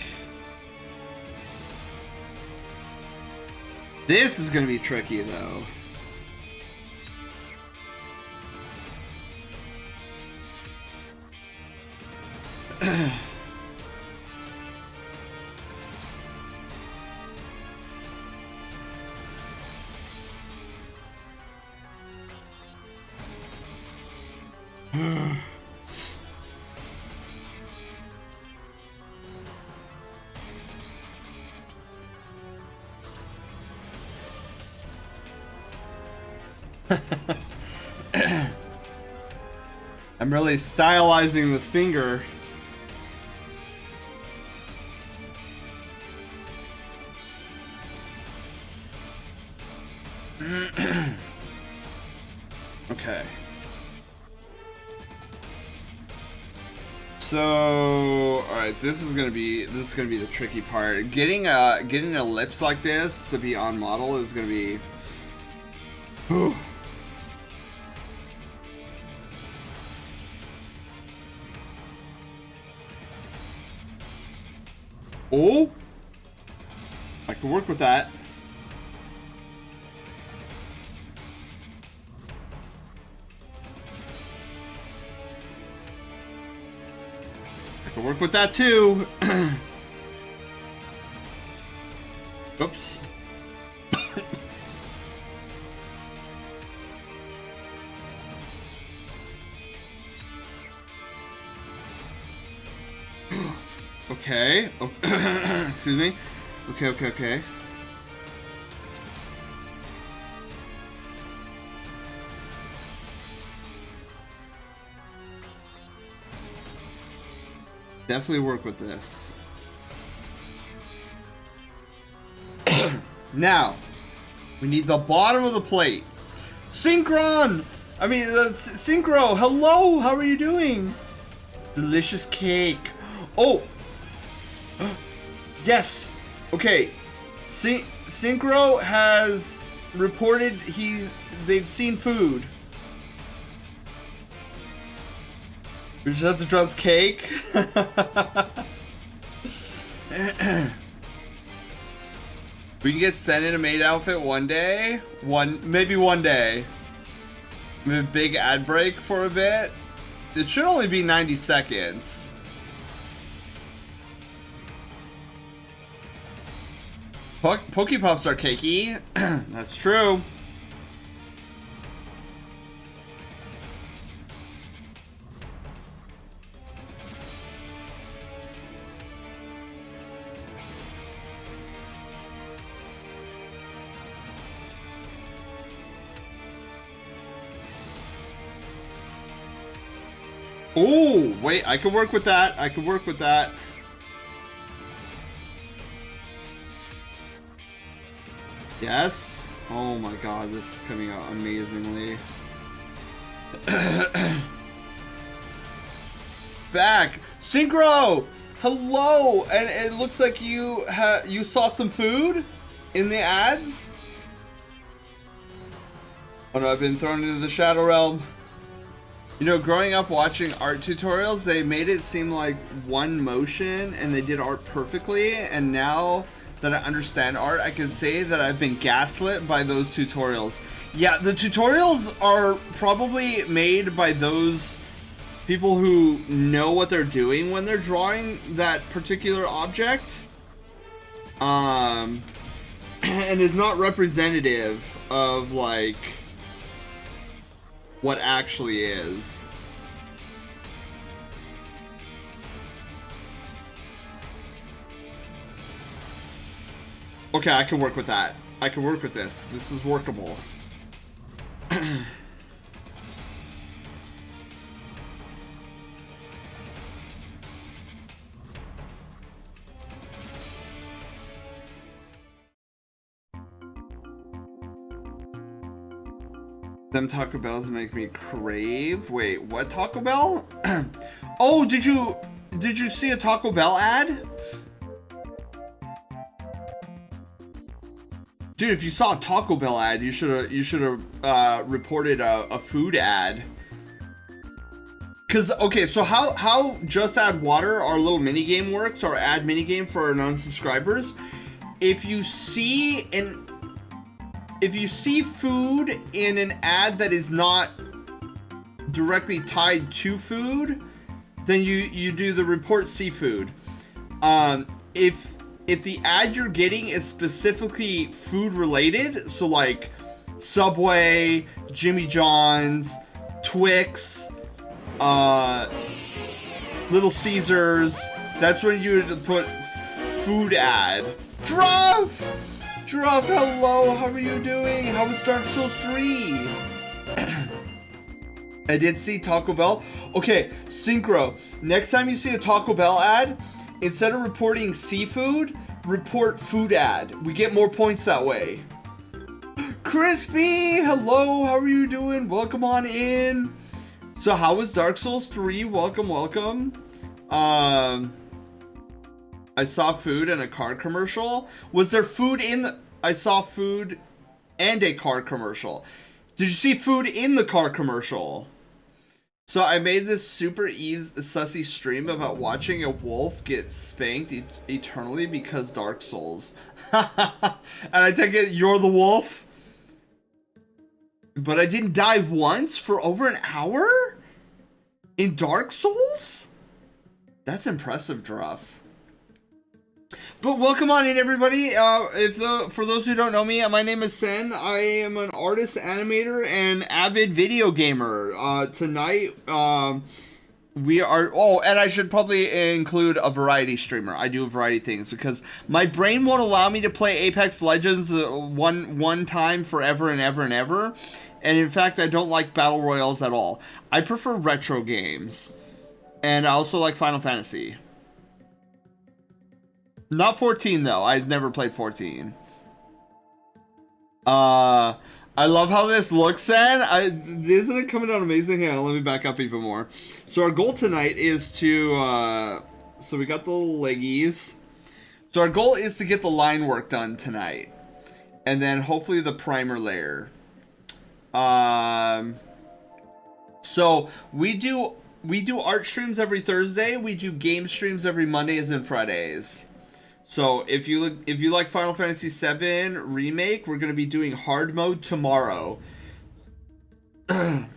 B: this is gonna be tricky though. I'm really stylizing this finger. Okay. So, all right, this is gonna be the tricky part. Getting an ellipse like this to be on model is gonna be. Whew. Oh, I can work with that. I can work with that too. Oops. Okay. Oh, excuse me. Okay. Definitely work with this. Now, we need the bottom of the plate. Synchron! I mean, Synchro, hello, how are you doing? Delicious cake. Oh! Yes! Okay. Synchro has reported they've seen food. We just have to trust cake. We can get sent in a maid outfit one day. Maybe one day. Maybe a big ad break for a bit. It should only be 90 seconds. Pokepops are cakey. That's true. Oh, wait, I can work with that. I can work with that. Yes. Oh my god, this is coming out amazingly. Back. Synchro! Hello! And it looks like you saw some food in the ads? Oh no, I've been thrown into the Shadow Realm. You know, growing up watching art tutorials, they made it seem like one motion and they did art perfectly, and now that I understand art, I can say that I've been gaslit by those tutorials. Yeah, the tutorials are probably made by those people who know what they're doing when they're drawing that particular object. And is not representative of, like, what actually is. Okay, I can work with that. I can work with this. This is workable. Them Taco Bells make me crave. Wait, what Taco Bell? Oh, did you see a Taco Bell ad? Dude, if you saw a Taco Bell ad, you should have reported a food ad. Cause okay, so how Just Add Water, our little mini game works, our ad mini game for our non-subscribers. If you see food in an ad that is not directly tied to food, then you do the report seafood. If the ad you're getting is specifically food related, so like Subway, Jimmy John's, Twix, Little Caesars, that's when you would put food ad. Druff, hello, how are you doing? How was Dark Souls 3? I did see Taco Bell. Okay, Synchro, next time you see a Taco Bell ad, instead of reporting seafood, report food ad. We get more points that way. Crispy, hello, how are you doing? Welcome on in. So how was Dark Souls 3? Welcome. I saw food in a car commercial. Was there food in the... I saw food and a car commercial. Did you see food in the car commercial? So I made this super sussy stream about watching a wolf get spanked eternally because Dark Souls. And I take it you're the wolf? But I didn't die once for over an hour? In Dark Souls? That's impressive, Druff. But welcome on in, everybody. For those who don't know me, my name is Sen. I am an artist, animator, and avid video gamer. Tonight, we are... Oh, and I should probably include a variety streamer. I do a variety of things because my brain won't allow me to play Apex Legends one time forever and ever and ever. And in fact, I don't like battle royales at all. I prefer retro games. And I also like Final Fantasy. Not 14 though. I've never played 14. I love how this looks, Sen. Isn't it coming out amazing? Hang on, let me back up even more. So our goal tonight is to, so we got the leggies. So our goal is to get the line work done tonight. And then hopefully the primer layer. So we do art streams every Thursday. We do game streams every Mondays and Fridays. So if you like Final Fantasy VII Remake, we're gonna be doing hard mode tomorrow. Dark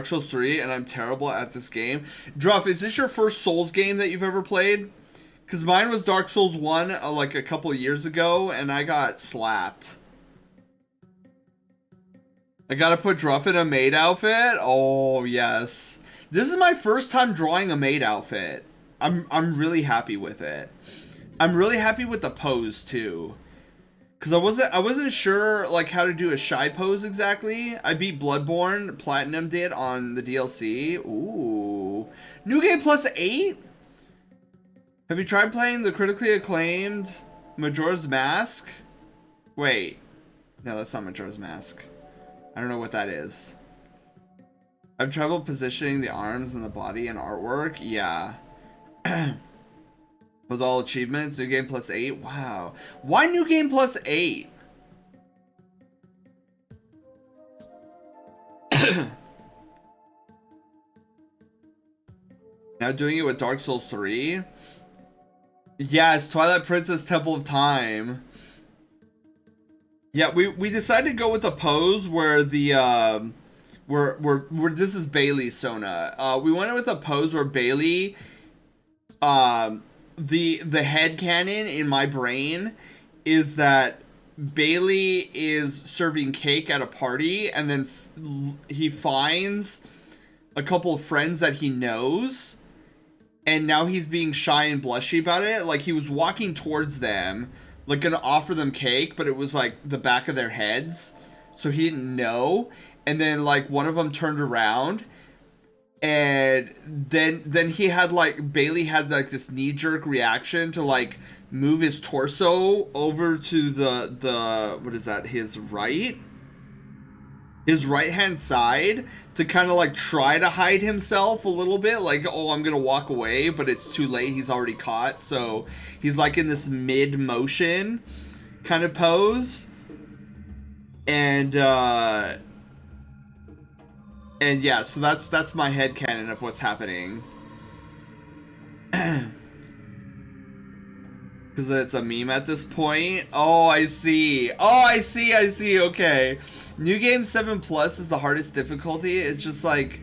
B: Souls 3, and I'm terrible at this game. Druff, is this your first Souls game that you've ever played? Because mine was Dark Souls 1 like a couple of years ago, and I got slapped. I gotta put Druff in a Maid outfit? Oh, yes. This is my first time drawing a Maid outfit. I'm really happy with it. I'm really happy with the pose too, because I wasn't sure like how to do a shy pose exactly. I beat Bloodborne, Platinum did on the DLC. Ooh, new game plus 8. Have you tried playing the critically acclaimed Majora's Mask? Wait, no, that's not Majora's Mask. I don't know what that is. I've trouble positioning the arms and the body and artwork. Yeah. With all achievements, new game plus 8. Wow. Why new game plus 8? Now doing it with Dark Souls 3. Yes, Twilight Princess Temple of Time. Yeah, we decided to go with a pose where the where this is Bailey Sona. We went with a pose where Bailey, the headcanon in my brain is that Bailey is serving cake at a party, and then he finds a couple of friends that he knows, and now he's being shy and blushy about it. Like, he was walking towards them, like gonna offer them cake, but it was like the back of their heads, so he didn't know. And then like one of them turned around, and then he had like, Bailey had like this knee-jerk reaction to like move his torso over to the what is that, his right hand side, to kind of like try to hide himself a little bit, like, oh, I'm gonna walk away, but it's too late, he's already caught. So he's like in this mid motion kind of pose, and yeah, so that's my headcanon of what's happening. Because it's a meme at this point. Oh, I see. Oh, I see. Okay. New Game 7 Plus is the hardest difficulty. It's just like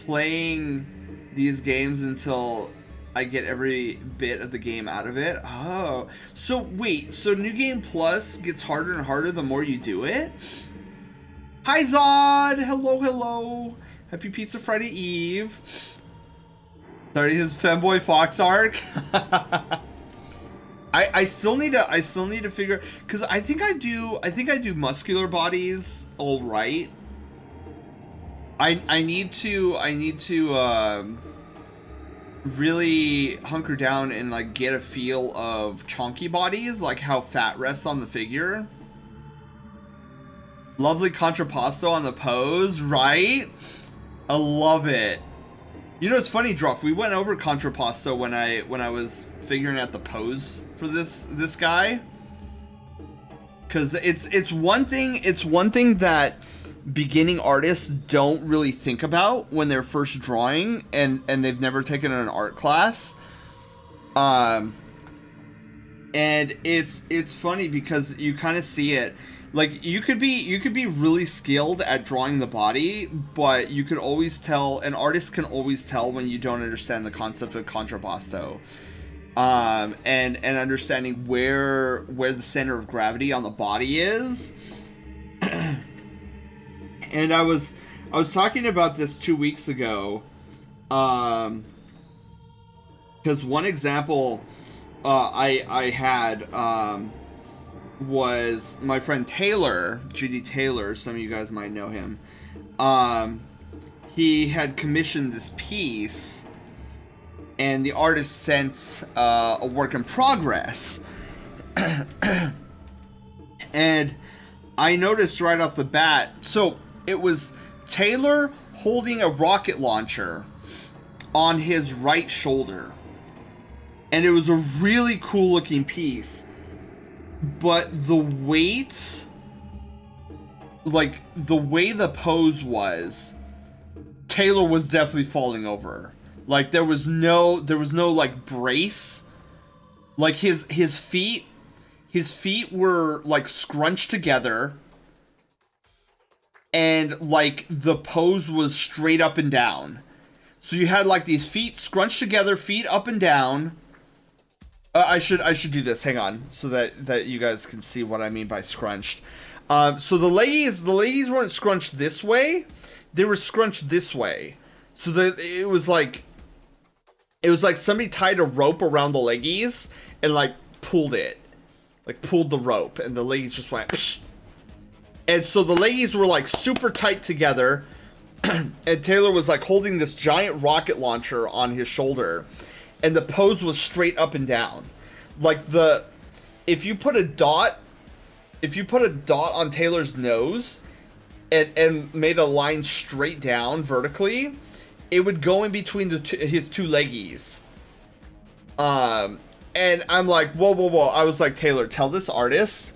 B: playing these games until I get every bit of the game out of it. Oh. So, wait. So New Game Plus gets harder and harder the more you do it? Hi, Zod! Hello. Happy Pizza Friday Eve. Sorry, his Femboy Fox arc. I still need to figure, because I think I do muscular bodies all right. I need to really hunker down and like get a feel of chonky bodies, like how fat rests on the figure. Lovely contrapposto on the pose, right? I love it. You know, it's funny, Druff, we went over contrapposto when I was figuring out the pose for this guy, because it's one thing that beginning artists don't really think about when they're first drawing, and they've never taken an art class. And it's funny because you kind of see it. Like, you could be really skilled at drawing the body, but you could always tell, an artist can always tell when you don't understand the concept of contrapposto. And understanding where the center of gravity on the body is. And I was talking about this 2 weeks ago, because one example I had was my friend Taylor, GD Taylor. Some of you guys might know him. He had commissioned this piece, and the artist sent a work in progress. And I noticed right off the bat. So it was Taylor holding a rocket launcher on his right shoulder. And it was a really cool looking piece. But the weight, like the way the pose was, Taylor was definitely falling over. Like there was no like brace. Like his feet were like scrunched together. And like the pose was straight up and down. So you had like these feet scrunched together, feet up and down. I should do this. Hang on, so that you guys can see what I mean by scrunched. So the leggings weren't scrunched this way; they were scrunched this way. So that it was like somebody tied a rope around the leggings and like pulled the rope, and the leggings just went. Psh. And so the leggings were like super tight together, and Taylor was like holding this giant rocket launcher on his shoulder. And the pose was straight up and down. Like if you put a dot on Taylor's nose and made a line straight down vertically, it would go in between his two leggies. And I'm like, whoa. I was like, Taylor, tell this artist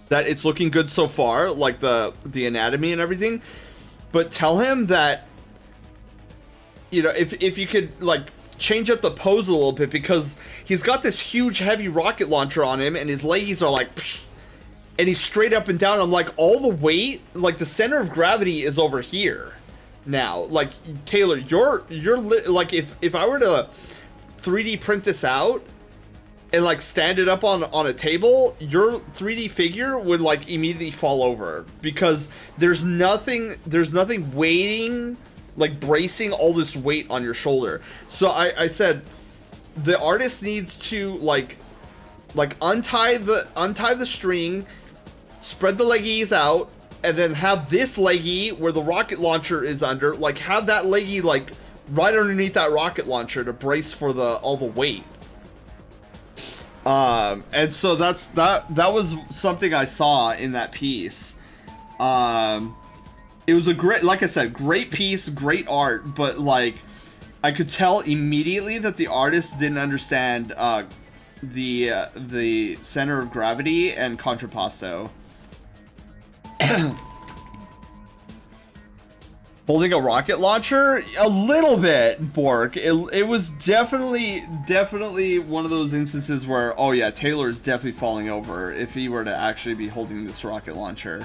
B: that it's looking good so far, like the anatomy and everything. But tell him that, you know, if you could like change up the pose a little bit, because he's got this huge heavy rocket launcher on him and his legs are like psh, and he's straight up and down. I'm like, all the weight, like the center of gravity is over here now. Like Taylor, you're like, if I were to 3D print this out and like stand it up on a table, your 3D figure would like immediately fall over, because there's nothing weighting, like bracing all this weight on your shoulder. So I said the artist needs to like untie the string, spread the leggies out, and then have this leggy where the rocket launcher is under, like have that leggy like right underneath that rocket launcher to brace for all the weight. And so that was something I saw in that piece. It was a great, like I said, great piece, great art, but like I could tell immediately that the artist didn't understand the center of gravity and contrapposto. Holding a rocket launcher? A little bit, Bork. It was definitely one of those instances where, oh yeah, Taylor's definitely falling over if he were to actually be holding this rocket launcher.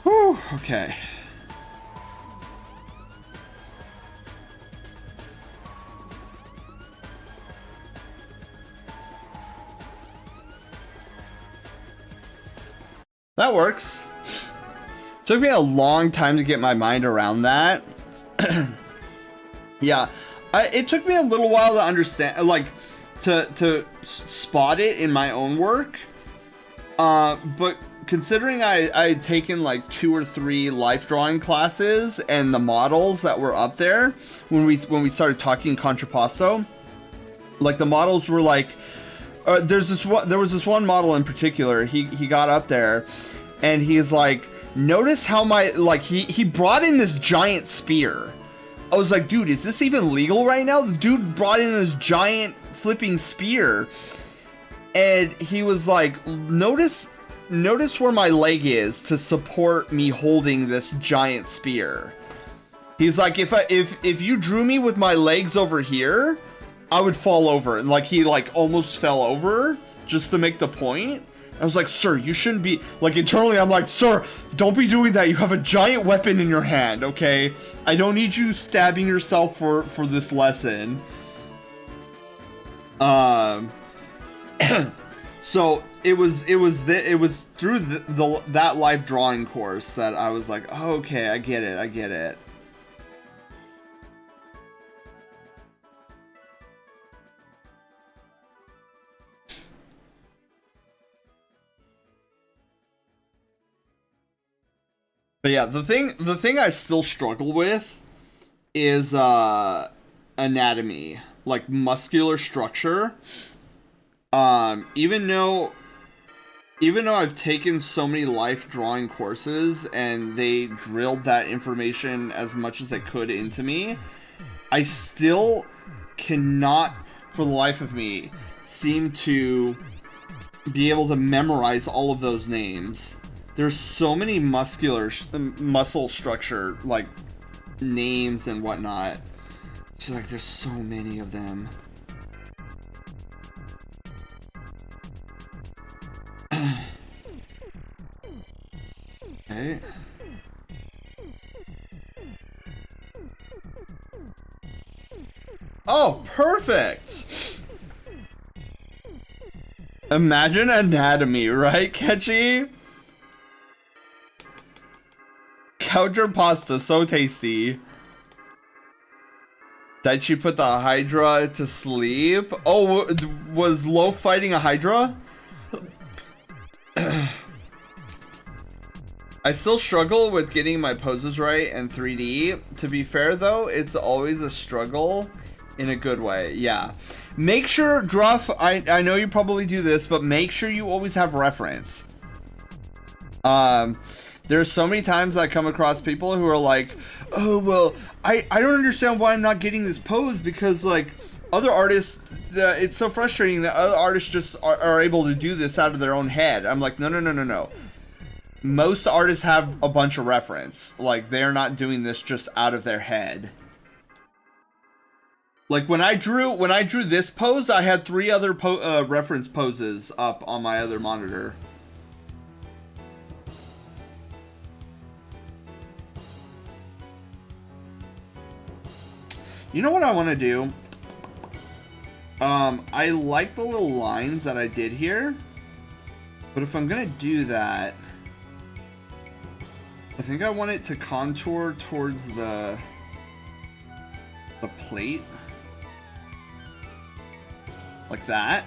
B: Whew, okay. That works. Took me a long time to get my mind around that. Yeah, it took me a little while to understand, like, to spot it in my own work. But considering I had taken like 2 or 3 life drawing classes, and the models that were up there when we started talking contrapposto, like the models were like, there was this one model in particular. He got up there, and he's like, notice how he brought in this giant spear. I was like, dude, is this even legal right now? The dude brought in this giant flipping spear, and he was like, notice where my leg is to support me holding this giant spear. He's like, if you drew me with my legs over here, I would fall over. And like he like almost fell over just to make the point. I was like, sir, you shouldn't be, like, internally I'm like, sir, don't be doing that. You have a giant weapon in your hand, okay? I don't need you stabbing yourself for this lesson. So it was through that live drawing course that I was like, oh, okay, I get it. But yeah, the thing I still struggle with is anatomy, like muscular structure. Even though I've taken so many life drawing courses and they drilled that information as much as they could into me, I still cannot, for the life of me, seem to be able to memorize all of those names. There's so many muscle structure, like, names and whatnot. It's like, there's so many of them. Okay. Oh, perfect! Imagine anatomy, right, Ketchy? Counter pasta, so tasty. Did she put the Hydra to sleep? Oh, was Lo fighting a Hydra? I still struggle with getting my poses right in 3D. To be fair though, it's always a struggle in a good way. Yeah. Make sure, Druff, I know you probably do this, but make sure you always have reference. There's so many times I come across people who are like, oh, well, I don't understand why I'm not getting this pose because, like, other artists, it's so frustrating that other artists just are able to do this out of their own head. I'm like, no. Most artists have a bunch of reference. Like, they're not doing this just out of their head. Like, when I drew this pose, I had 3 other reference poses up on my other monitor. You know what I want to do? I like the little lines that I did here, but if I'm gonna do that, I think I want it to contour towards the plate, like that.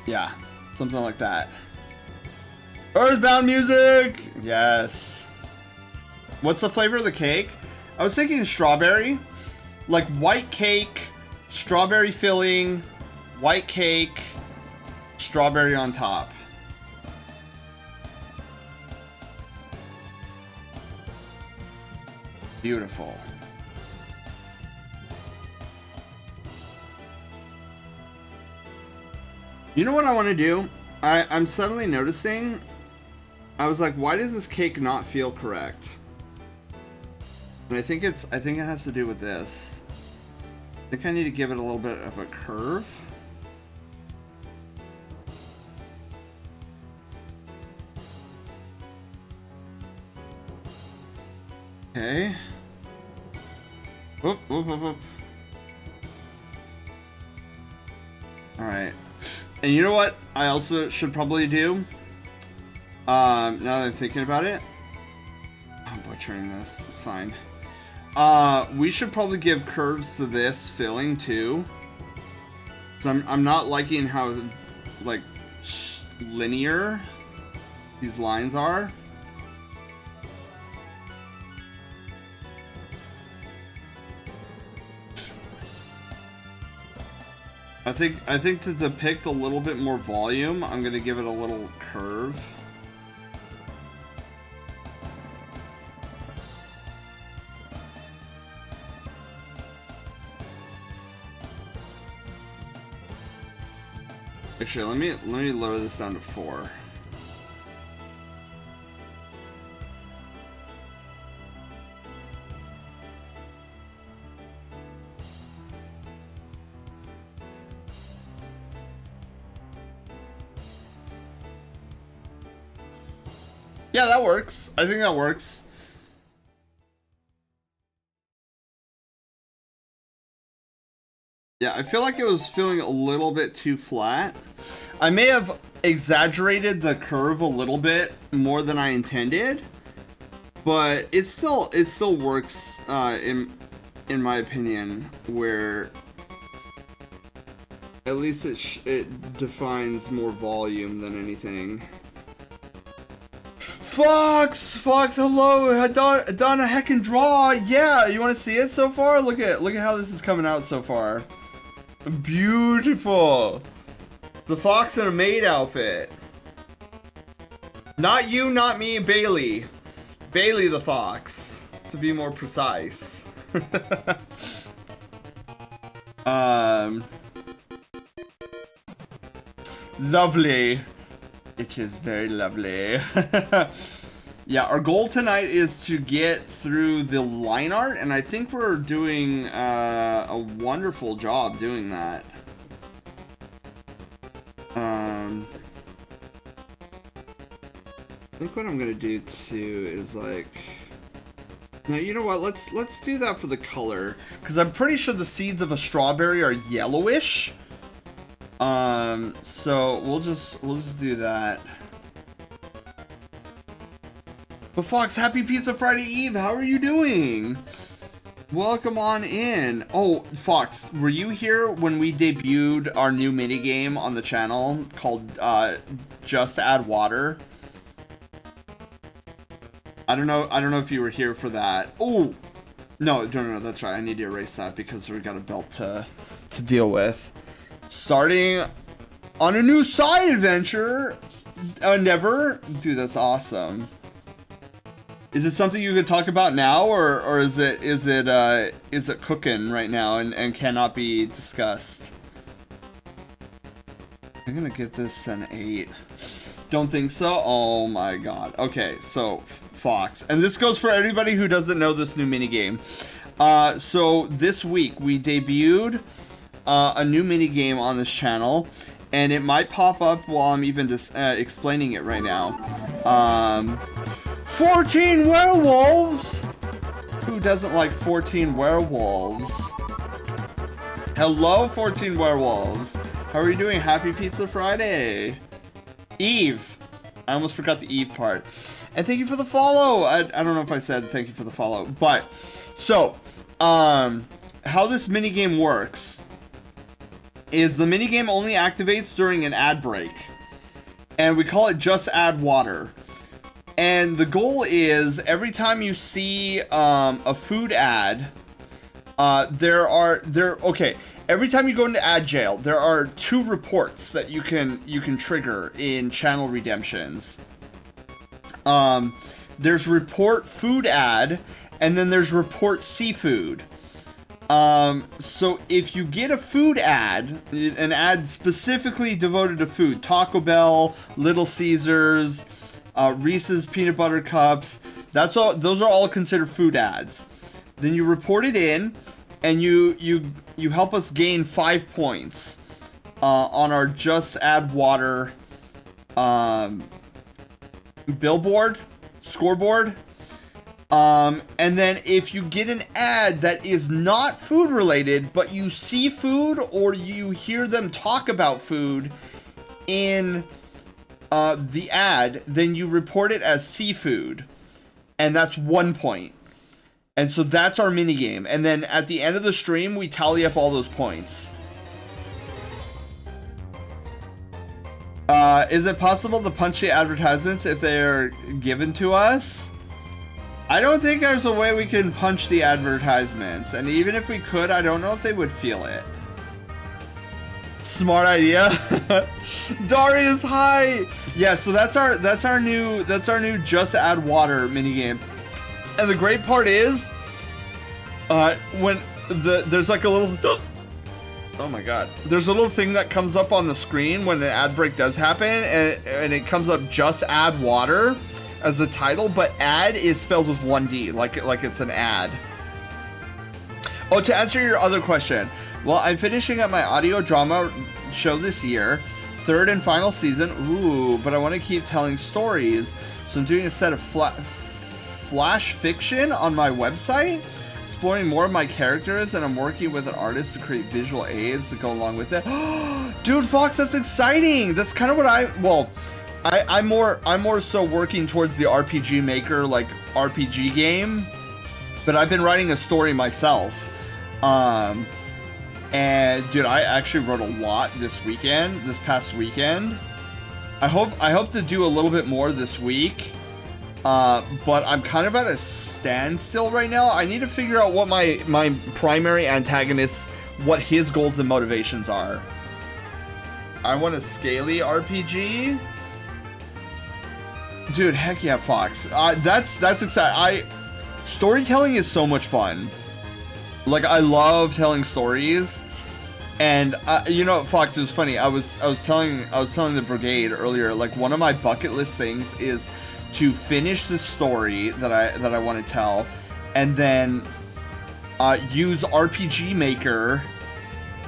B: Yeah. Something like that. Earthbound music! Yes. What's the flavor of the cake? I was thinking strawberry. Like white cake, strawberry filling, white cake, strawberry on top. Beautiful. You know what I want to do? I'm suddenly noticing, I was like, why does this cake not feel correct? And I think it has to do with this. I think I need to give it a little bit of a curve. Okay. Whoop, whoop, whoop, whoop. Alright. And you know what I also should probably do? Now that I'm thinking about it. I'm butchering this. It's fine. We should probably give curves to this filling too. So I'm not liking how, like, linear these lines are. I think to depict a little bit more volume, I'm gonna give it a little curve. Actually, let me lower this down to 4. Yeah, that works. I think that works. Yeah, I feel like it was feeling a little bit too flat. I may have exaggerated the curve a little bit more than I intended, but it still works in my opinion, where At least it defines more volume than anything. Fox, hello, done a heckin' draw. Yeah, you want to see it so far? Look at how this is coming out so far. Beautiful. The fox in a maid outfit. Not you, not me, Bailey. Bailey the fox, to be more precise. Lovely. It is very lovely. Yeah, our goal tonight is to get through the line art, and I think we're doing a wonderful job doing that. I think what I'm gonna do too is like, now you know what? Let's do that for the color, because I'm pretty sure the seeds of a strawberry are yellowish. So we'll just do that. But Fox, happy Pizza Friday Eve. How are you doing? Welcome on in. Oh, Fox, were you here when we debuted our new minigame on the channel called Just Add Water? I don't know if you were here for that. Oh, no, that's right. I need to erase that because we got a belt to deal with. Starting on a new side adventure. Never? Dude, that's awesome. Is it something you could talk about now, or is it cooking right now and cannot be discussed? I'm gonna get this an 8. Don't think so? Oh my god. Okay, so Fox. And this goes for everybody who doesn't know this new minigame. So this week we debuted a new minigame on this channel, and it might pop up while I'm even just explaining it right now. 14 werewolves! Who doesn't like 14 werewolves? Hello, 14 werewolves. How are you doing? Happy Pizza Friday. Eve. I almost forgot the Eve part. And thank you for the follow. I don't know if I said thank you for the follow, but so how this minigame works is the minigame only activates during an ad break, and we call it Just Add Water. And the goal is every time you see a food ad, every time you go into ad jail, there are 2 reports that you can trigger in channel redemptions. There's report food ad, and then there's report seafood. So if you get a food ad, an ad specifically devoted to food, Taco Bell, Little Caesars, Reese's peanut butter cups, those are all considered food ads. Then you report it in, and you help us gain 5 points on our Just Add Water billboard scoreboard. And then if you get an ad that is not food related, but you see food or you hear them talk about food in the ad, then you report it as seafood, and that's 1 point. And so that's our mini game. And then at the end of the stream, we tally up all those points. Is it possible to punch the advertisements if they're given to us? I don't think there's a way we can punch the advertisements, and even if we could, I don't know if they would feel it. Smart idea. Darius, hi. Yeah, so that's our new Just Add Water minigame. And the great part is when there's like a little oh my god. There's a little thing that comes up on the screen when an ad break does happen, and it comes up Just Add Water as the title, but ad is spelled with 1 D, like it's an ad. Oh, to answer your other question, well, I'm finishing up my audio drama show this year, 3rd and final season. Ooh, but I want to keep telling stories, so I'm doing a set of flash fiction on my website, exploring more of my characters, and I'm working with an artist to create visual aids to go along with it. Dude, Fox, that's exciting. That's kind of what I'm more so working towards the RPG Maker, like RPG game, but I've been writing a story myself. And dude, I actually wrote a lot this past weekend. I hope to do a little bit more this week. But I'm kind of at a standstill right now. I need to figure out what my primary antagonist, what his goals and motivations are. I want a scaly RPG. Dude, heck yeah, Fox. That's exciting. Storytelling is so much fun. Like, I love telling stories. And you know, Fox, it was funny. I was telling the brigade earlier, like, one of my bucket list things is to finish the story that I want to tell, and then use RPG Maker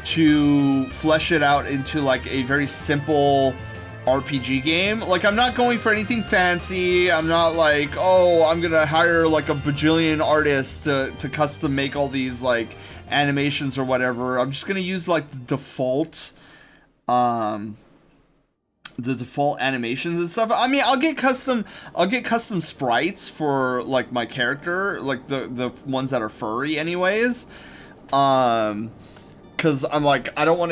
B: to flesh it out into like a very simple RPG game. Like, I'm not going for anything fancy. I'm not like, oh, I'm gonna hire like a bajillion artists to custom make all these like animations or whatever. I'm just gonna use like the default animations and stuff. I mean, I'll get custom sprites for like my character, like the ones that are furry anyways. Cause I'm like, I don't want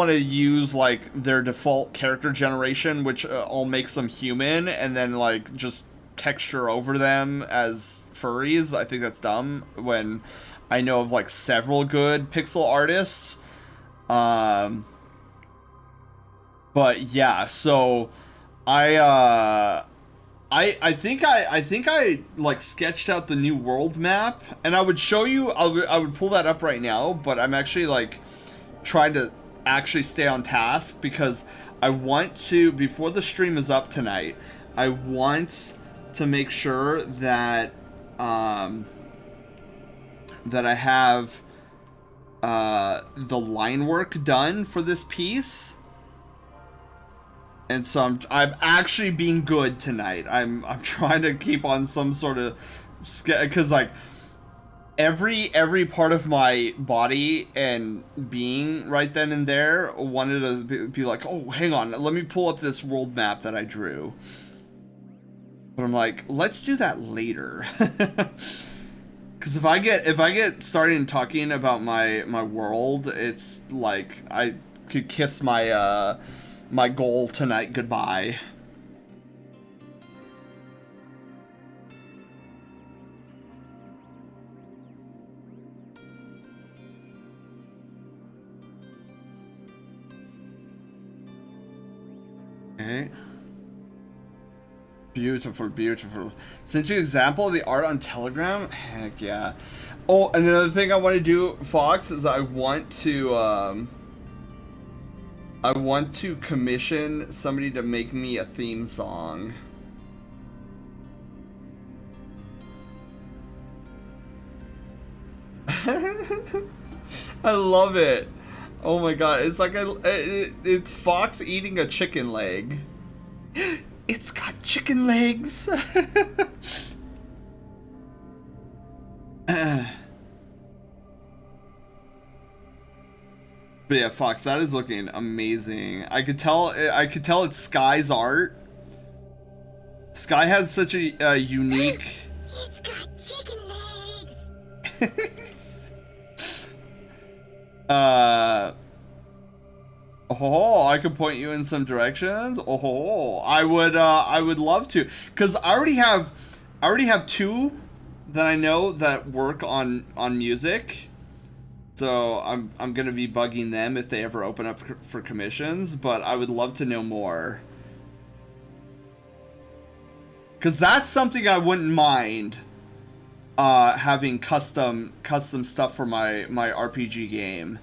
B: to use like their default character generation, which all makes them human, and then like just texture over them as furries. I think that's dumb when I know of like several good pixel artists. But yeah, so I think I like sketched out the new world map, and I would show you. I would pull that up right now, but I'm actually like trying to actually stay on task because I want to, before the stream is up tonight, I want to make sure that that I have the line work done for this piece. And so I'm actually being good tonight. I'm trying to keep on some sort of because like every part of my body and being right then and there wanted to be like, oh, hang on, let me pull up this world map that I drew. But I'm like, let's do that later. Because if I get started talking about my world, it's like I could kiss my my goal tonight goodbye. Okay. Beautiful, beautiful. Sent you an example of the art on Telegram? Heck yeah. Oh, another thing I want to do, Fox, is I want to commission somebody to make me a theme song. I love it. Oh my god, it's like it's Fox eating a chicken leg. It's got chicken legs. But yeah, Fox, that is looking amazing. I could tell it's Sky's art. Sky has such a unique.
C: It's got chicken legs.
B: Oh, I could point you in some directions. Oh, I would love to, cause I already have two that I know that work on music. So I'm gonna be bugging them if they ever open up for commissions, but I would love to know more. Cause that's something I wouldn't mind having custom stuff for my RPG game.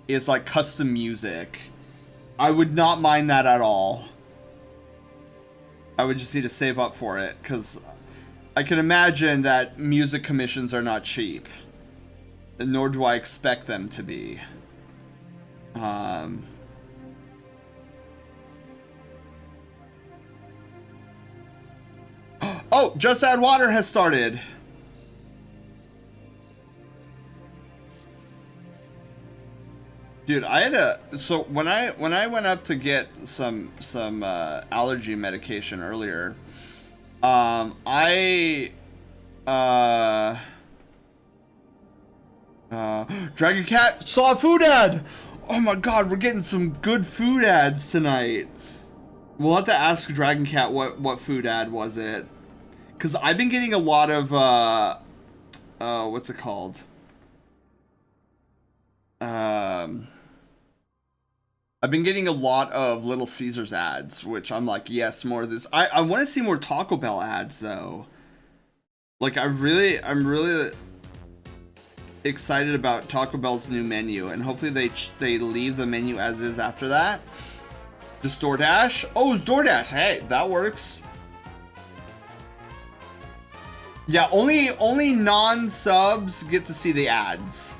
B: Is like custom music. I would not mind that at all. I would just need to save up for it, because I can imagine that music commissions are not cheap. Nor do I expect them to be. Oh, Just Add Water has started. Dude, I had so when I went up to get some allergy medication earlier, Dragon Cat saw a food ad. Oh my god, we're getting some good food ads tonight. We'll have to ask Dragon Cat what food ad was it. Because I've been getting a lot of, what's it called? I've been getting a lot of Little Caesars ads, which I'm like, yes, more of this. I want to see more Taco Bell ads, though. Like, I'm really excited about Taco Bell's new menu, and hopefully they leave the menu as is after that. Just DoorDash? Oh, it's DoorDash. Hey, that works. Yeah, only non-subs get to see the ads.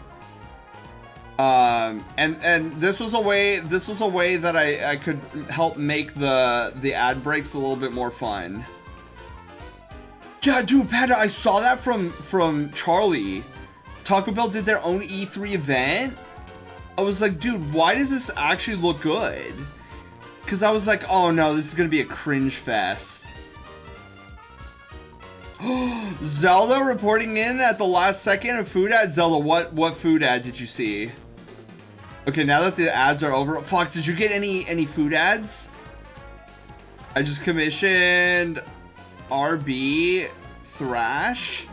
B: And this was a way that I could help make the ad breaks a little bit more fun. Yeah, dude, Panda, I saw that from Charlie. Taco Bell did their own E3 event. I was like, dude, why does this actually look good? Because I was like, oh no, this is gonna be a cringe fest. Zelda reporting in at the last second of food ad. Zelda, what food ad did you see? Okay, now that the ads are over, Fox, did you get any food ads? I just commissioned RB, Thrash,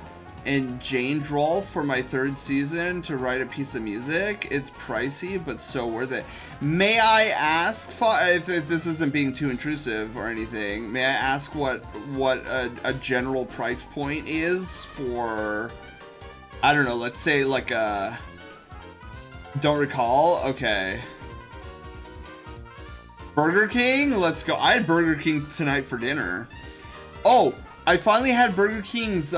B: and Jane Droll for my 3rd season to write a piece of music. It's pricey, but so worth it. May I ask, if this isn't being too intrusive or anything, may I ask what a general price point is for, I don't know, let's say like a, don't recall? Okay. Burger King? Let's go. I had Burger King tonight for dinner. Oh, I finally had Burger King's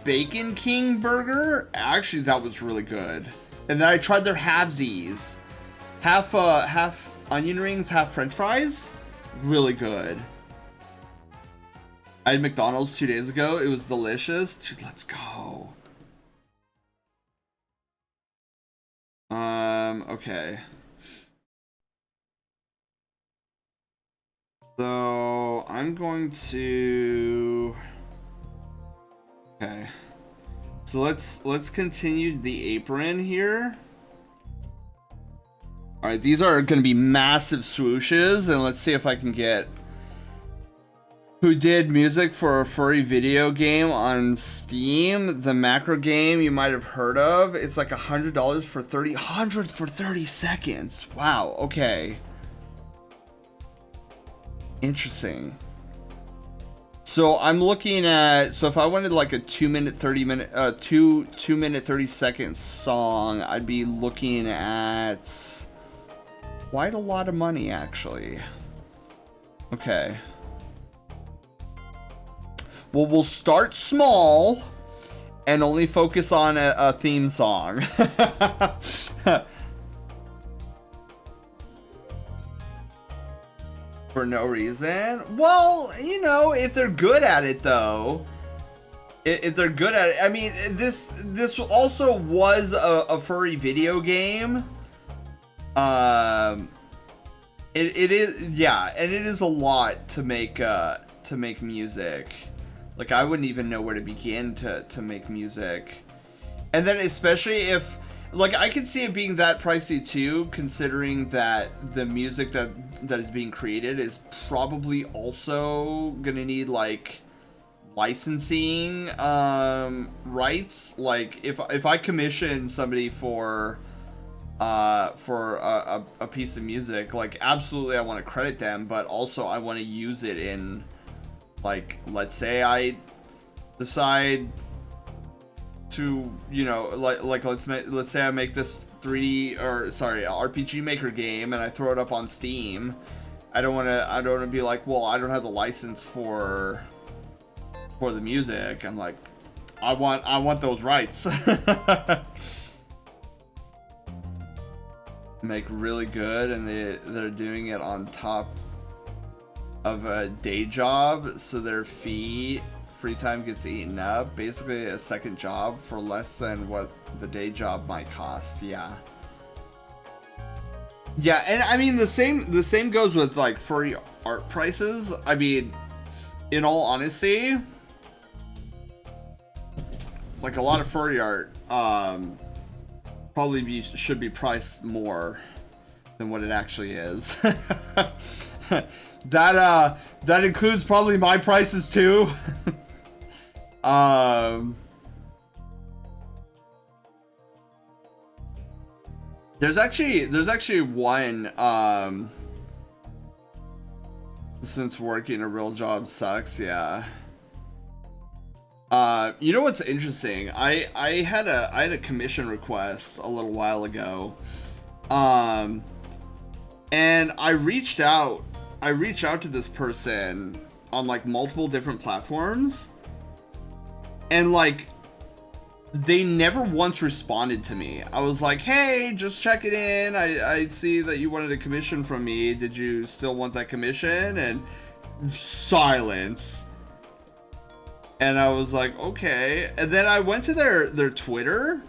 B: Bacon King burger. Actually, that was really good. And then I tried their halvesies. Half onion rings, half french fries. Really good. I had McDonald's 2 days ago. It was delicious. Dude, let's go. Okay. So I'm going to, okay. So let's continue the apron here. All right, these are going to be massive swooshes, and let's see if I can get who did music for a furry video game on Steam. The macro game you might have heard of. It's like $100 for 30 seconds. Wow. Okay. Interesting. So I'm looking at, so if I wanted like a 2 minute 30 second song, I'd be looking at quite a lot of money actually. Okay. Well, we'll start small and only focus on a theme song. For no reason. Well, you know, if they're good at it though, if they're good at it, I mean, this also was a furry video game. It is, yeah, and it is a lot to make music. Like, I wouldn't even know where to begin to make music. And then especially if, like, I can see it being that pricey too, considering that the music that is being created is probably also gonna need like licensing rights. Like, if I commission somebody for a piece of music, like, absolutely I want to credit them, but also I want to use it in, like, let's say I decide to, you know, like let's say I make this 3D or sorry RPG Maker game and I throw it up on Steam. I don't want to be like, well, I don't have the license for the music. I'm like, I want those rights. Make really good, and they're doing it on top of a day job, so their free time gets eaten up. Basically a second job for less than what the day job might cost. Yeah, and I mean the same goes with like furry art prices. I mean, in all honesty, like a lot of furry art should be priced more than what it actually is. That includes probably my prices too. There's actually one, since working a real job sucks, yeah. You know what's interesting? I had a commission request a little while ago. And I reached out to this person on like multiple different platforms, and like they never once responded to me. I was like, hey, just checking in. I see that you wanted a commission from me. Did you still want that commission? And silence. And I was like, okay. And then I went to their Twitter,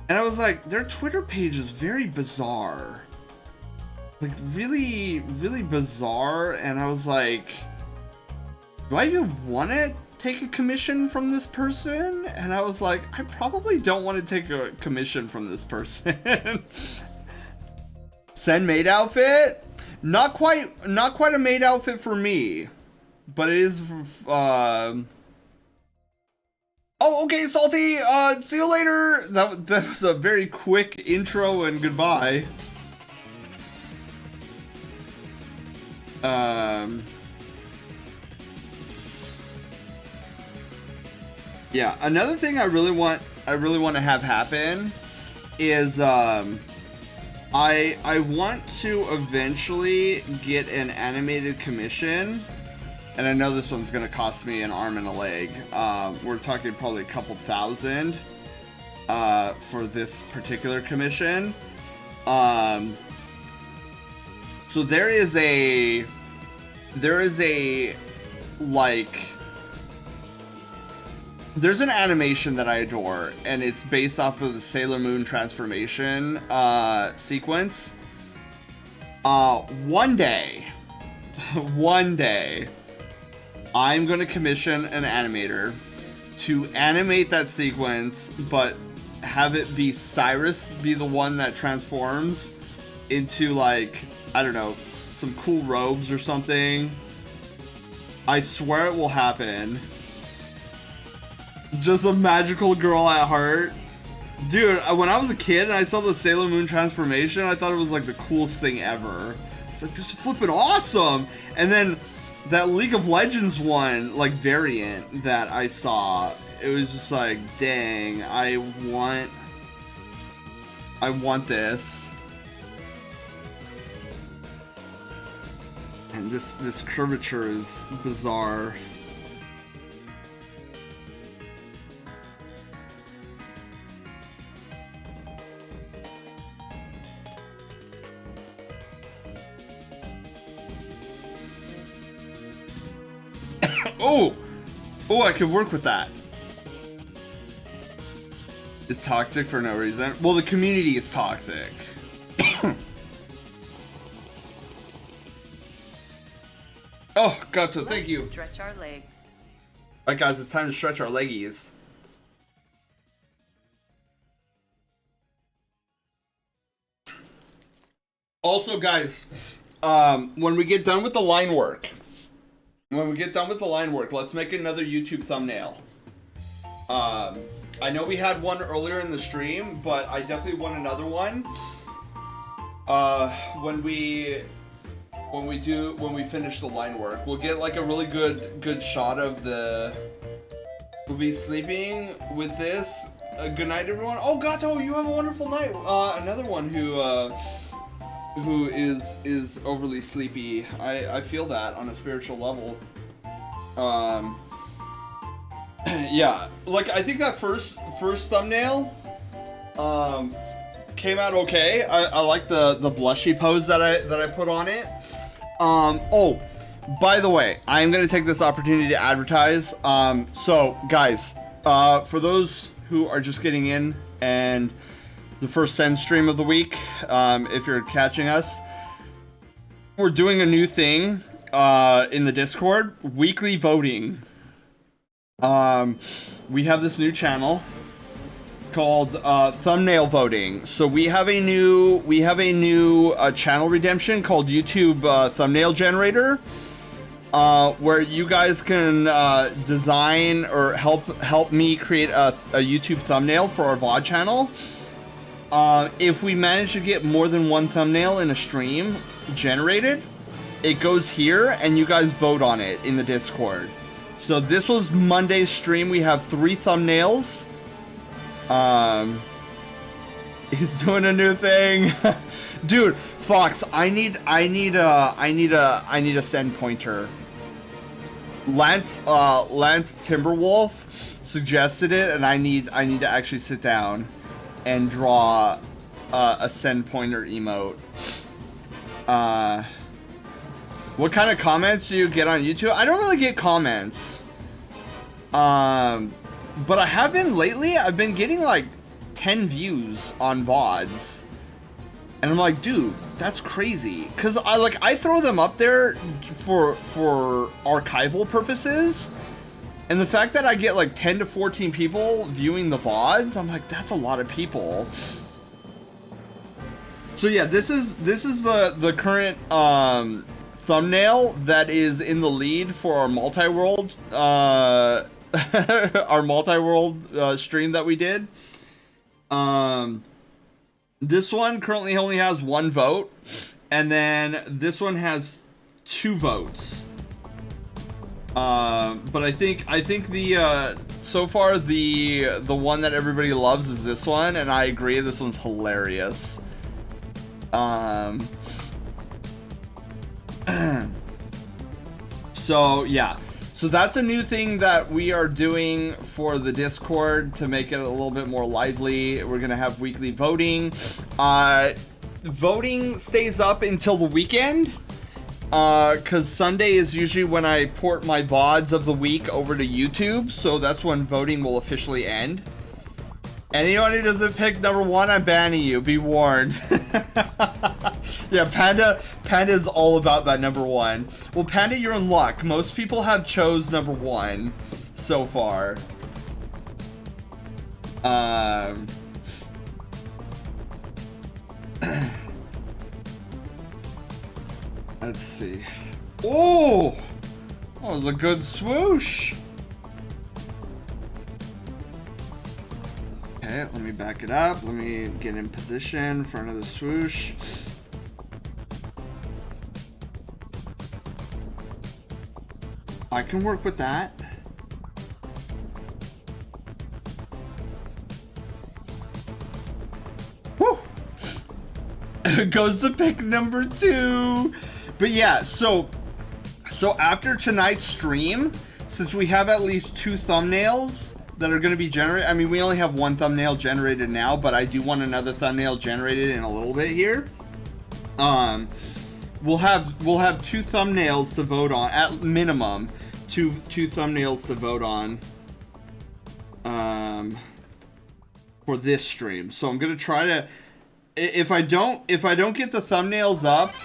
B: and I was like, their Twitter page is very bizarre. Like really, really bizarre. And I was like, do I even want to take a commission from this person? And I was like, I probably don't want to take a commission from this person. Send maid outfit? Not quite a maid outfit for me, but it is. Oh, okay, Salty. See you later. That was a very quick intro and goodbye. Yeah, another thing I really want to have happen is I want to eventually get an animated commission, and I know this one's gonna cost me an arm and a leg. We're talking probably a couple thousand for this particular commission. So there is a like, there's an animation that I adore, and it's based off of the Sailor Moon transformation sequence. One day, I'm gonna commission an animator to animate that sequence, but have it be Cyrus be the one that transforms into, like, I don't know, some cool robes or something. I swear it will happen. Just a magical girl at heart. Dude, when I was a kid and I saw the Sailor Moon transformation, I thought it was like the coolest thing ever. It's like, this is flipping awesome. And then that League of Legends one, like, variant that I saw, it was just like, dang, I want this. And this curvature is bizarre. Oh, I could work with that. It's toxic for no reason. Well, the community is toxic. Oh, Gato, thank you.
D: Stretch our legs.
B: Alright, guys, it's time to stretch our leggies. Also, guys, when we get done with the line work, let's make another YouTube thumbnail. I know we had one earlier in the stream, but I definitely want another one. When we finish the line work, we'll get like a really good shot of the. We'll be sleeping with this. Good night, everyone. Oh, Gato, you have a wonderful night. Another one who is overly sleepy. I feel that on a spiritual level. Yeah, like, I think that first thumbnail came out okay. I like the blushy pose that I put on it. Oh, by the way, I am gonna take this opportunity to advertise. So guys, for those who are just getting in and the first send stream of the week, if you're catching us, we're doing a new thing in the Discord, weekly voting. We have this new channel called thumbnail voting. So we have a new channel redemption called YouTube Thumbnail Generator, where you guys can design or help me create a YouTube thumbnail for our VOD channel. If we manage to get more than one thumbnail in a stream generated, it goes here and you guys vote on it in the Discord. So this was Monday's stream. We have 3 thumbnails. He's doing a new thing. Dude, Fox, I need a send pointer. Lance Timberwolf suggested it, and I need to actually sit down and draw a send pointer emote. What kind of comments do you get on YouTube? I don't really get comments. But I have been lately. I've been getting like 10 views on VODs. And I'm like, dude, that's crazy. Cause I throw them up there for archival purposes. And the fact that I get like 10 to 14 people viewing the VODs, I'm like, that's a lot of people. So yeah, this is the current thumbnail that is in the lead for our multi-world our multi-world stream that we did. This one currently only has 1 vote, and then this one has 2 votes. But I think the so far the one that everybody loves is this one, and I agree, this one's hilarious. So yeah. So that's a new thing that we are doing for the Discord to make it a little bit more lively. We're gonna have weekly voting. Voting stays up until the weekend, cause Sunday is usually when I port my VODs of the week over to YouTube. So that's when voting will officially end. Anyone who doesn't pick number 1, I'm banning you. Be warned. Yeah, Panda's all about that number 1. Well, Panda, you're in luck. Most people have chose number 1 so far. Let's see. Oh, that was a good swoosh. Okay, let me back it up. Let me get in position for another swoosh. I can work with that. Woo! Goes to pick number 2. But yeah, so after tonight's stream, since we have at least 2 thumbnails that are going to be generated. I mean, we only have 1 thumbnail generated now, but I do want another thumbnail generated in a little bit here. We'll have 2 thumbnails to vote on at minimum. Two thumbnails to vote on for this stream. So I'm gonna try to, if I don't get the thumbnails up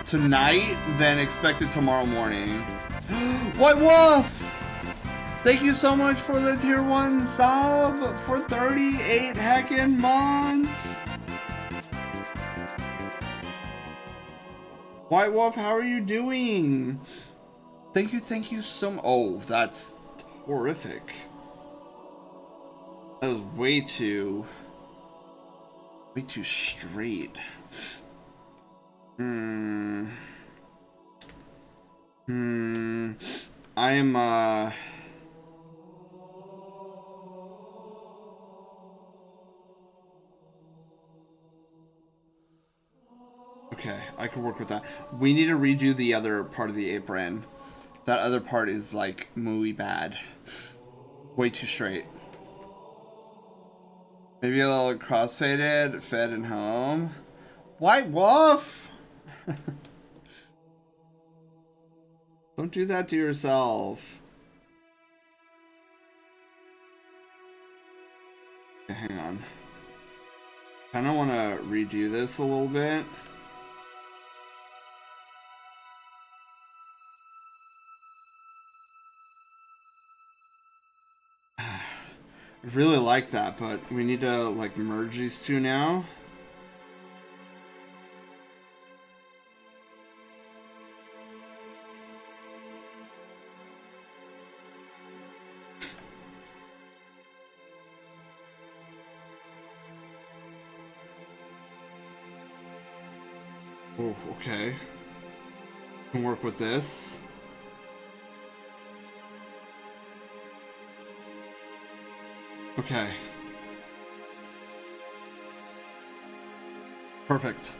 B: tonight, then expect it tomorrow morning. White Wolf, thank you so much for the tier 1 sub for 38 heckin' months. White Wolf, how are you doing? Thank you so much. Oh, that's horrific. That was way too straight. I'm okay, I can work with that. We need to redo the other part of the apron. That other part is like muy bad. Way too straight. Maybe a little crossfaded, fed and home. White Wolf! Don't do that to yourself. Okay, hang on. Kind of want to redo this a little bit. I really like that, but we need to like merge these two now. Oh, okay. Can work with this. Okay. Perfect.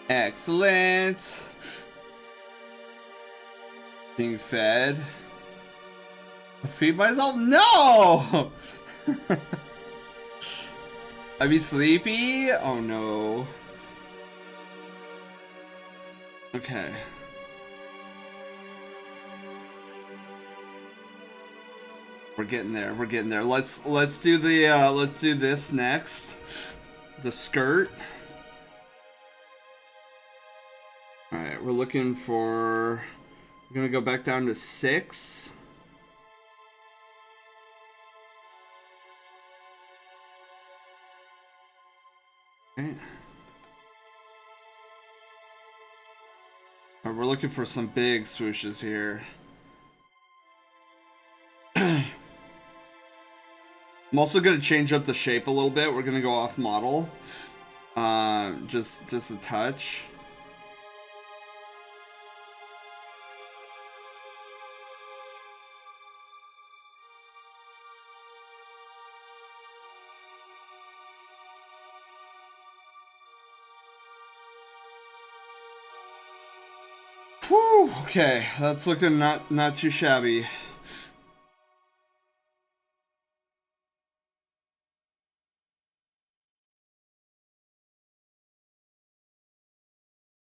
B: Excellent. Being fed. Feed myself? No! I be sleepy? Oh no. Okay. We're getting there. We're getting there. Let's do the let's do this next. The skirt. All right, we're looking for. We're gonna go back down to 6. Okay. All right, we're looking for some big swooshes here. I'm also gonna change up the shape a little bit. We're gonna go off model, just a touch. Whew, okay, that's looking not too shabby.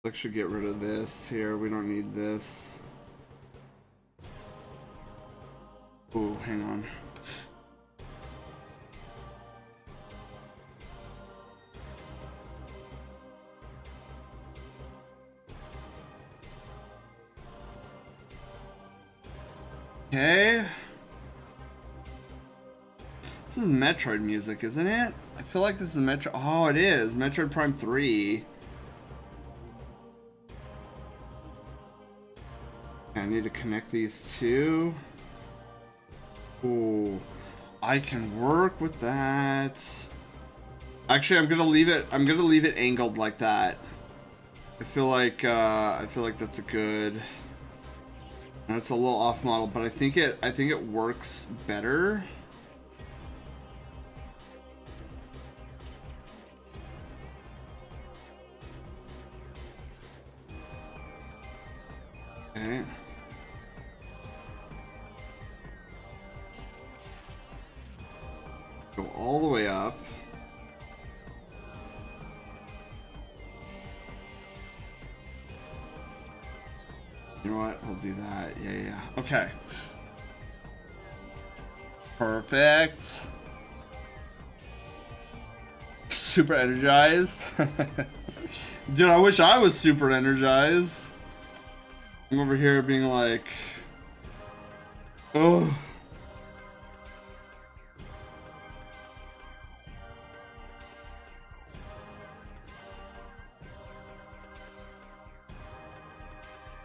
B: I should get rid of this here. We don't need this. Ooh, hang on. Okay. This is Metroid music, isn't it? I feel like this is Metro. Oh, it is. Metroid Prime 3. I need to connect these two. Ooh. I can work with that. Actually, I'm gonna leave it angled like that. I feel like that's a good. It's a little off model, but I think it works better. Okay. Go all the way up. You know what? We'll do that. Yeah. Okay. Perfect. Super energized. Dude, I wish I was super energized. I'm over here being like, oh.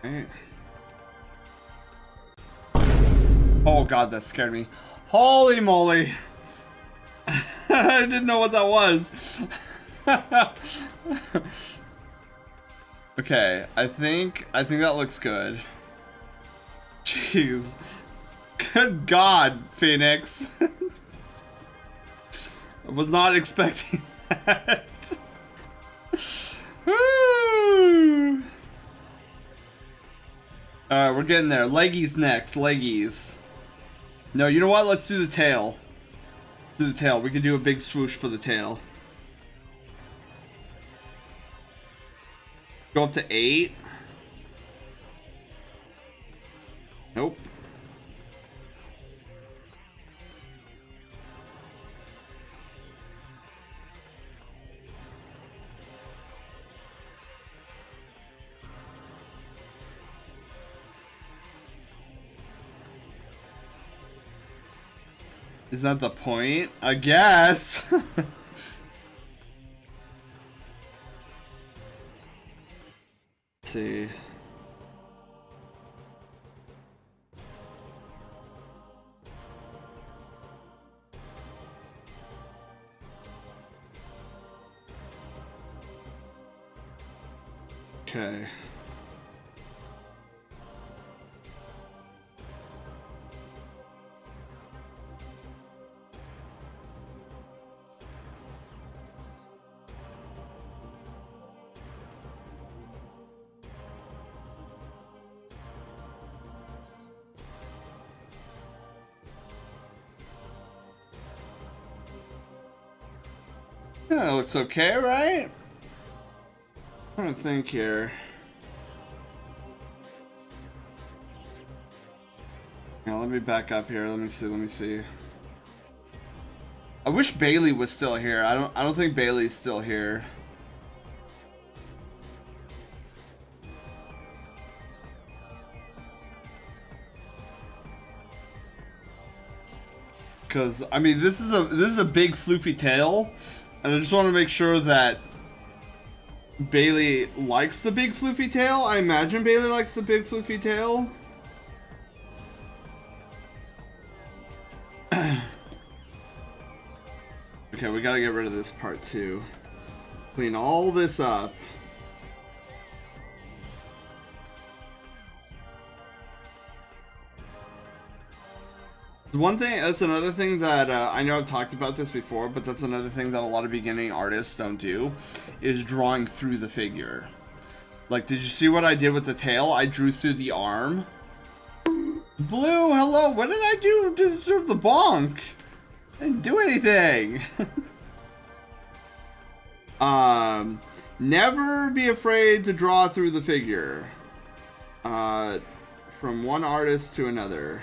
B: Okay. Oh god, that scared me. Holy moly. I didn't know what that was. Okay, I think that looks good. Jeez. Good god, Phoenix. I was not expecting that. Woo! Alright, we're getting there. Leggies next. Leggies. No, you know what? Let's do the tail. Do the tail. We can do a big swoosh for the tail. Go up to 8. Nope. Is that the point? I guess. Let's see. Okay. Yeah, that looks okay, right? I'm trying to think here. Now let me back up here. Let me see. I wish Bailey was still here. I don't think Bailey's still here. Cause I mean this is a big floofy tail, and I just want to make sure that Bailey likes the big floofy tail. I imagine Bailey likes the big floofy tail. Okay, we gotta get rid of this part too. Clean all this up. One thing, that's another thing that I know I've talked about this before, but that's another thing that a lot of beginning artists don't do, is drawing through the figure. Like, did you see what I did with the tail? I drew through the arm. Blue, hello, what did I do to deserve the bonk? I didn't do anything. Never be afraid to draw through the figure. From one artist to another.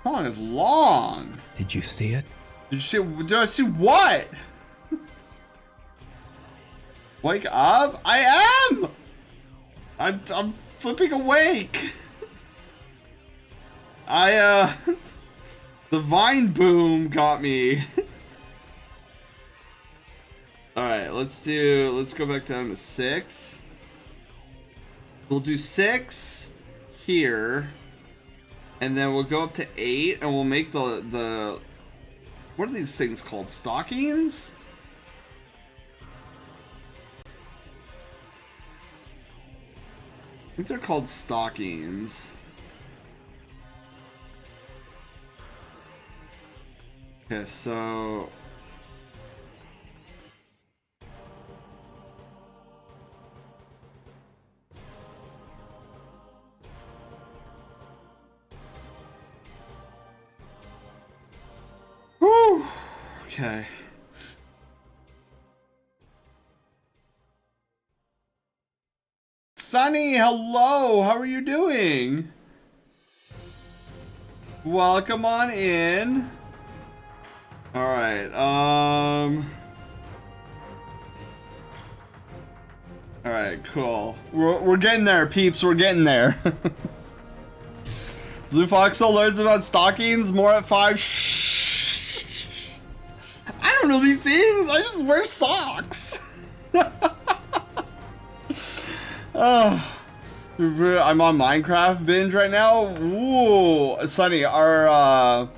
B: Song is long.
D: Did you see it?
B: Did I see what? Wake up? I am! I'm flipping awake. The vine boom got me. Alright, let's go back down to 6. We'll do 6 here. And then we'll go up to 8, and we'll make the what are these things called? Stockings? I think they're called stockings. Okay, so whew. Okay. Sunny, hello. How are you doing? Welcome on in. All right. All right. Cool. We're getting there, peeps. We're getting there. Blue Foxel learns about stockings more at 5. Shh. I don't know these things. I just wear socks. I'm on Minecraft binge right now. Ooh, Sunny, are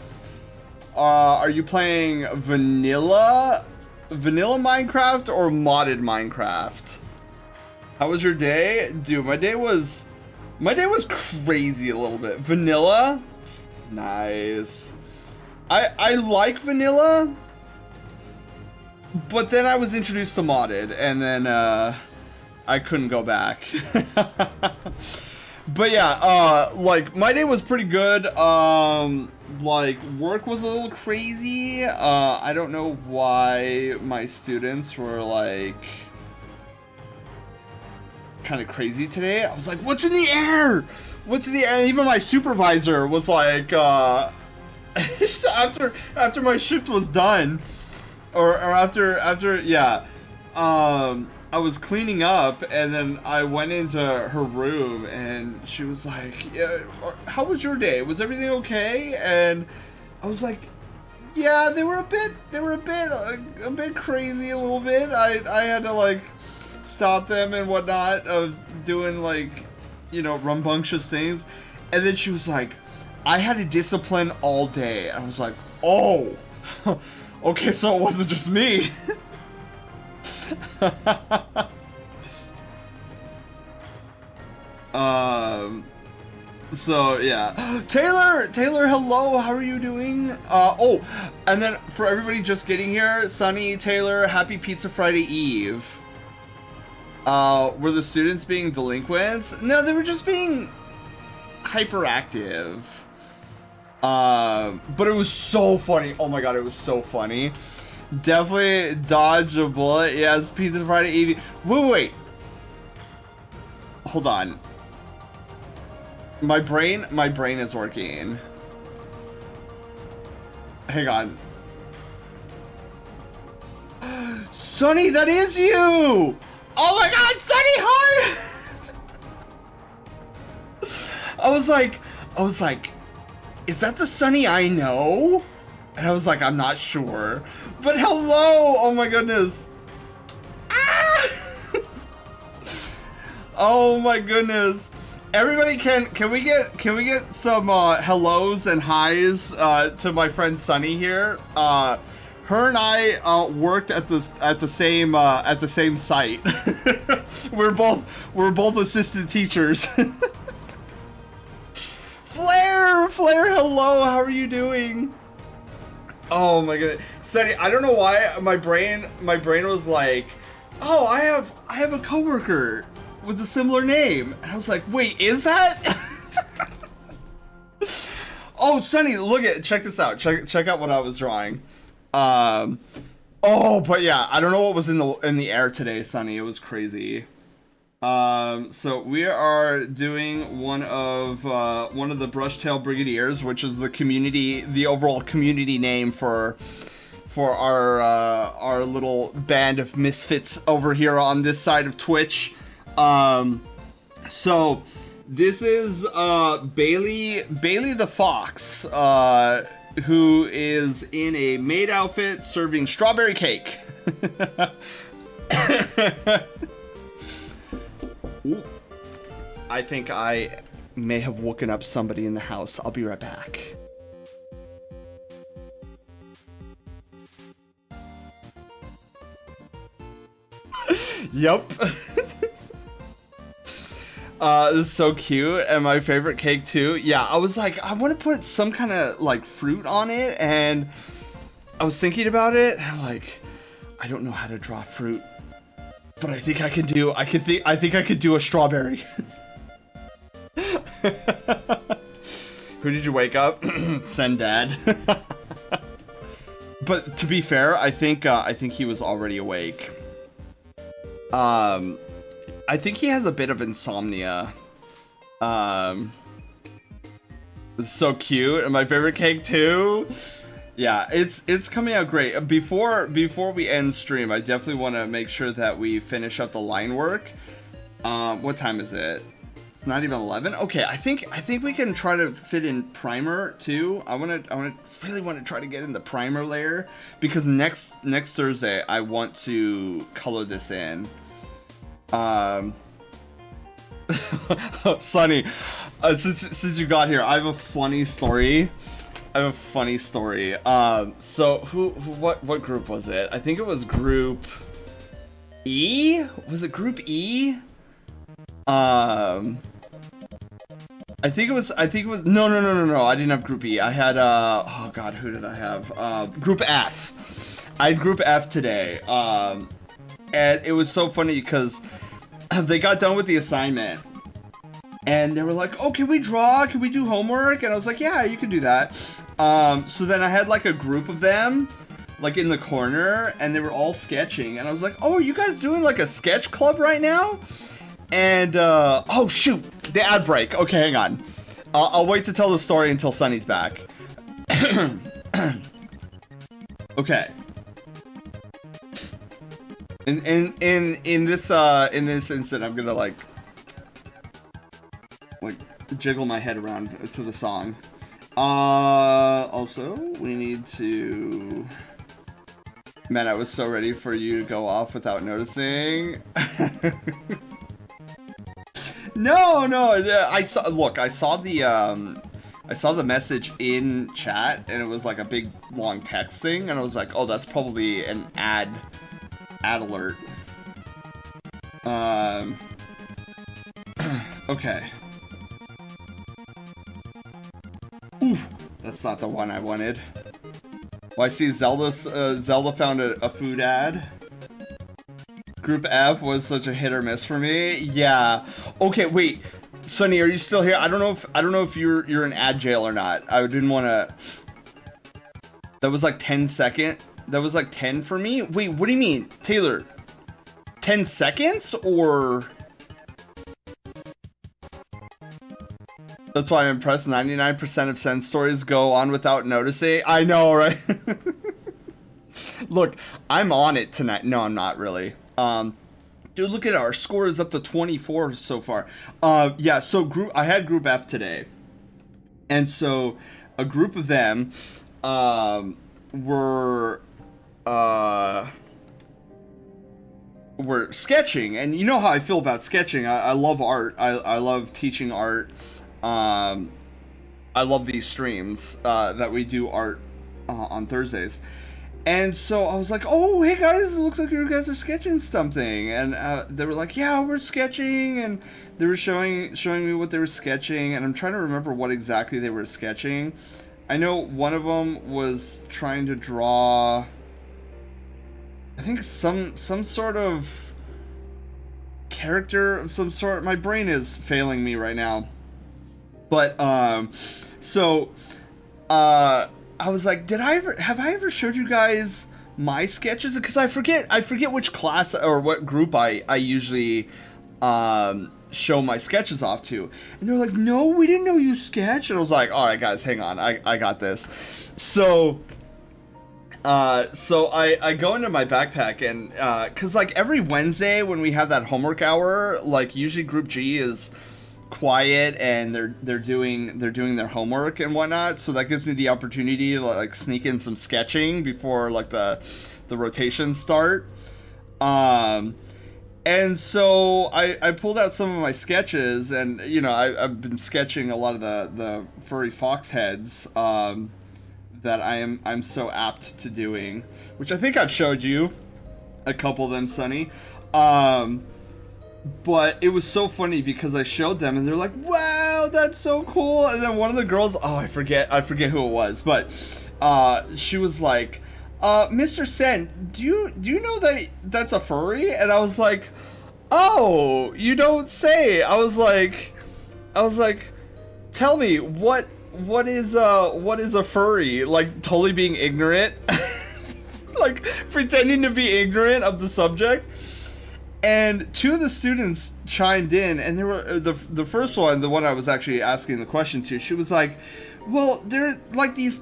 B: you playing vanilla Minecraft or modded Minecraft? How was your day? Dude, my day was crazy a little bit. Vanilla? Nice. I like vanilla, but then I was introduced to modded, and then I couldn't go back. But yeah, like my day was pretty good. Like work was a little crazy. I don't know why my students were like kind of crazy today. I was like, what's in the air? What's in the air? And even my supervisor was like, after my shift was done, or after yeah, I I was cleaning up, and then I went into her room, and she was like, "Yeah, how was your day? Was everything okay?" And I was like, "Yeah, they were a bit crazy, a little bit. I had to like stop them and whatnot of doing like, you know, rambunctious things." And then she was like, "I had to discipline all day." I was like, "Oh, okay, so it wasn't just me." So yeah. Taylor, hello, how are you doing? Oh, and then for everybody just getting here, Sunny, Taylor, happy Pizza Friday Eve. Were the students being delinquents? No, they were just being hyperactive. But it was so funny. Oh my god, it was so funny. Definitely dodge a bullet. Yes, Pizza Friday Eve. Wait. Hold on. My brain is working. Hang on. Sunny, that is you! Oh my god, Sunny Heart! I was like, is that the Sunny I know? And I was like, I'm not sure. But hello! Oh my goodness. Ah! Oh my goodness. Everybody, can we get some hellos and highs to my friend Sunny here? Her and I worked at the same site. we're both assistant teachers. Flair, hello. How are you doing? Oh my goodness, Sunny. I don't know why my brain was like, oh, I have a coworker with a similar name. And I was like, wait, is that? Oh, Sunny, check this out. Check out what I was drawing. Oh, but yeah, I don't know what was in the air today, Sunny. It was crazy. So we are doing one of the Brushtail Brigadiers, which is the overall community name for our little band of misfits over here on this side of Twitch. So this is Bailey the Fox, who is in a maid outfit serving strawberry cake. Ooh. I think I may have woken up somebody in the house. I'll be right back. Yup. This is so cute, and my favorite cake too. Yeah, I was like, I want to put some kind of like fruit on it, and I was thinking about it, and I'm like, I don't know how to draw fruit, but I think I can do. I think I could do a strawberry. Who did you wake up? Send dad. But to be fair, I think he was already awake. I think he has a bit of insomnia. It's so cute, and my favorite cake too. Yeah, it's coming out great. Before we end stream, I definitely want to make sure that we finish up the line work. What time is it? It's not even 11. Okay, I think we can try to fit in primer too. I really want to try to get in the primer layer, because next Thursday I want to color this in. Sunny, since you got here, I have a funny story. So what group was it? I think it was group E. Was it group E? I think it was no, I didn't have group E. I had oh god, who did I have? Group F. I had group F today. And it was so funny because they got done with the assignment and they were like, oh, can we draw? Can we do homework? And I was like, yeah, you can do that. So then I had like a group of them like in the corner, and they were all sketching, and I was like, oh, are you guys doing like a sketch club right now? And oh shoot, the ad break. Okay, hang on. I'll wait to tell the story until Sunny's back. Okay. In this instant, I'm gonna like jiggle my head around to the song. Also, we need to. Man, I was so ready for you to go off without noticing. No, I saw. Look, I saw the message in chat, and it was like a big long text thing, and I was like, oh, that's probably an ad alert. Okay. Oof, that's not the one I wanted. Well, I see Zelda found a food ad. Group F was such a hit or miss for me. Yeah. Okay, wait. Sonny, are you still here? I don't know if you're in ad jail or not. I didn't want to. That was like 10 second. That was like 10 for me. Wait, what do you mean, Taylor? 10 seconds or? That's why I'm impressed. 99% of Send stories go on without noticing. I know, right? Look, I'm on it tonight. No, I'm not really. Dude, look at our score is up to 24 so far. Yeah, so I had Group F today. And so a group of them were sketching. And you know how I feel about sketching. I love art. I love teaching art. I love these streams that we do art on Thursdays. And so I was like, oh, hey guys, it looks like you guys are sketching something. And they were like, yeah, we're sketching. And they were showing me what they were sketching. And I'm trying to remember what exactly they were sketching. I know one of them was trying to draw, I think some sort of character of some sort. My brain is failing me right now. But, I was like, have I ever showed you guys my sketches? Because I forget which class or what group I usually show my sketches off to. And they're like, no, we didn't know you sketch. And I was like, all right, guys, hang on, I got this. So I go into my backpack and because like every Wednesday when we have that homework hour, like usually Group G is quiet and they're doing their homework and whatnot, so that gives me the opportunity to like sneak in some sketching before like the rotations start. And so I pulled out some of my sketches, and you know I've been sketching a lot of the furry fox heads that I'm so apt to doing, which I think I've showed you a couple of them, Sonny. But it was so funny because I showed them and they're like, wow, that's so cool. And then one of the girls, oh, I forget who it was, but she was like, Mr. Sen, do you know that that's a furry? And I was like, oh, you don't say. I was like, tell me, what is a furry? Like totally being ignorant. Like pretending to be ignorant of the subject. And two of the students chimed in, and they were the first one, the one I was actually asking the question to. She was like, "Well, they're like these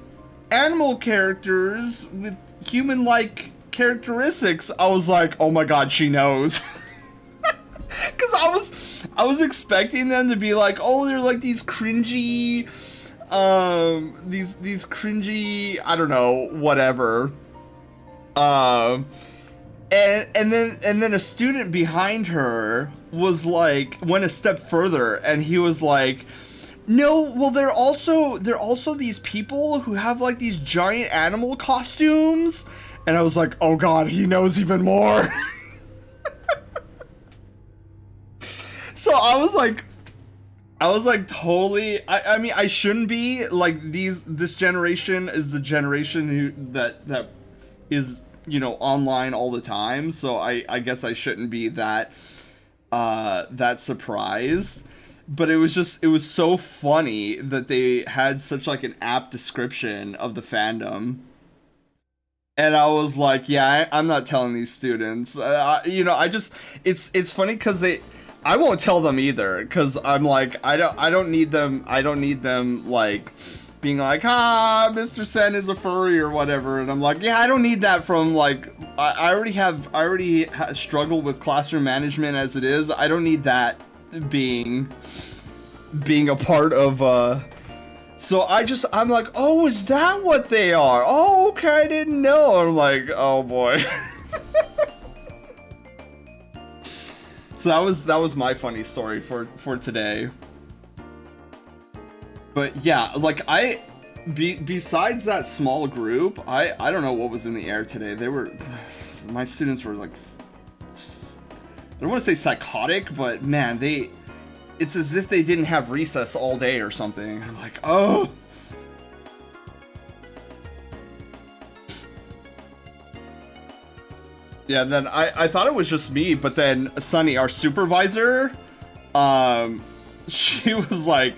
B: animal characters with human-like characteristics." I was like, "Oh my god, she knows," because I was expecting them to be like, "Oh, they're like these cringy, these cringy, I don't know, whatever." And then a student behind her was like, went a step further, and he was like, no, well, they're also these people who have like these giant animal costumes. And I was like, oh god, he knows even more. So I was like totally, I mean, I shouldn't be like this generation is the generation that is, you know, online all the time, so I guess I shouldn't be that surprised. But it was so funny that they had such like an apt description of the fandom, and I was like, yeah, I'm not telling these students. You know, it's funny because I won't tell them either, because I'm like, I don't need them like being like, Mr. Sen is a furry or whatever, and I'm like, yeah, I don't need that from, like, I already struggle with classroom management as it is. I don't need that being a part of, so I'm like, oh, is that what they are? Oh, okay, I didn't know. I'm like, oh boy. So that was my funny story for today. But yeah, like besides that small group, I don't know what was in the air today. My students were like, I don't want to say psychotic, but man, it's as if they didn't have recess all day or something. I'm like, oh. Yeah, then I thought it was just me, but then Sunny, our supervisor, she was like,